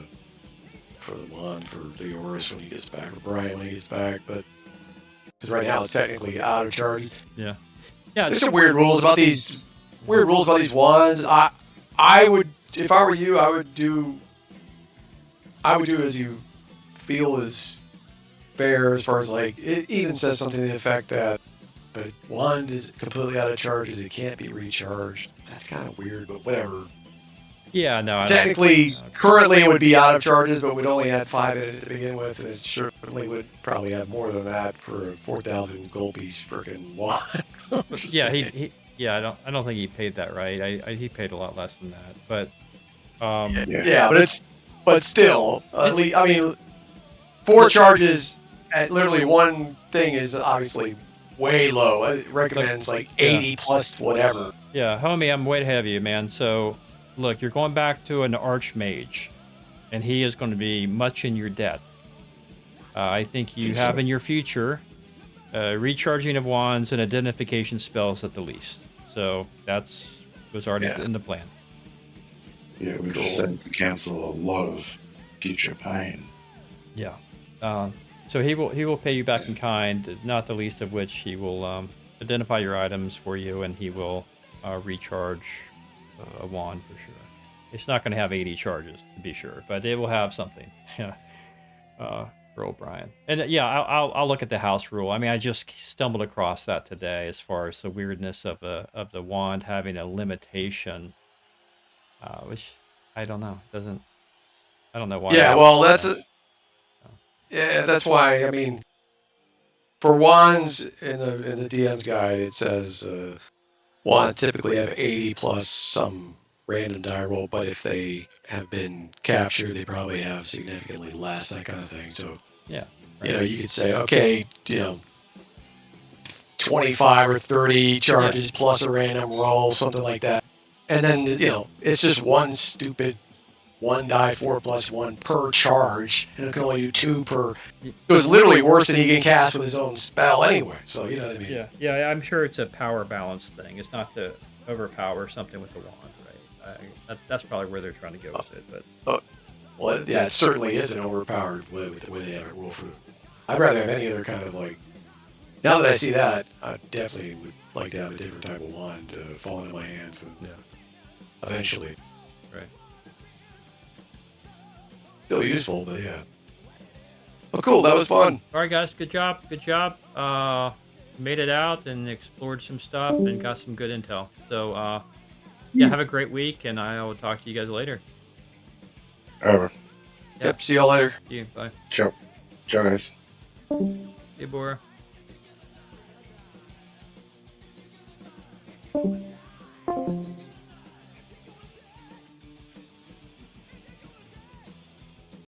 wand for Leoris when he gets back, or Brian when he gets back, but because right now it's technically out of charges. Yeah. There's some weird rules about these wands. I would, if I were you, I would do as you feel is fair, as far as like it even says something to the effect that the wand is completely out of charges, it can't be recharged. That's kind of weird, but whatever. Yeah, no. Technically, currently it would be out of charges, but we'd only had 5 in it to begin with, and it certainly would probably have more than that for a 4,000 gold piece freaking wand. Yeah, he I don't think he paid that right. He paid a lot less than that, but yeah, but still, at least, I mean, 4 charges at literally one thing is obviously way low. It recommends like 80 plus whatever. Yeah, homie, I'm way ahead of you, man. So, look, you're going back to an archmage, and he is going to be much in your debt. I think you have in your future recharging of wands and identification spells at the least. So was already in the plan. Yeah, we just saved the council a lot of future pain. Yeah. So he will pay you back in kind, not the least of which he will identify your items for you, and he will recharge a wand for sure. It's not going to have 80 charges, to be sure, but it will have something. Yeah. For O'Brien. And yeah, I'll look at the house rule. I mean, I just stumbled across that today as far as the weirdness of the wand having a limitation, which I don't know. I don't know why. Yeah, well, that's why. I mean, for wands in the DM's guide, it says wands typically have 80 plus some random die roll, but if they have been captured, they probably have significantly less, that kind of thing. So Yeah. you could say, okay, 25 or 30 charges plus a random roll, something like that. And then, it's just one stupid 1d4 + 1 per charge, and it can only do 2 per. It was literally worse than he can cast with his own spell anyway, so you know what I mean? Yeah, I'm sure it's a power balance thing. It's not to overpower something with the wand, right? That's probably where they're trying to go with it. But Well, yeah, it certainly is an overpowered with the way they have it roll for. I'd rather have any other kind of Now that I see that, I definitely would like to have a different type of wand fall into my hands. Eventually. Right. Still useful, but yeah. Well, cool. That was fun. All right, guys. Good job. Made it out and explored some stuff and got some good intel. So, have a great week, and I will talk to you guys later. Over. Yep. See y'all later. See you. Bye. Ciao. Ciao, guys. See you, Bora.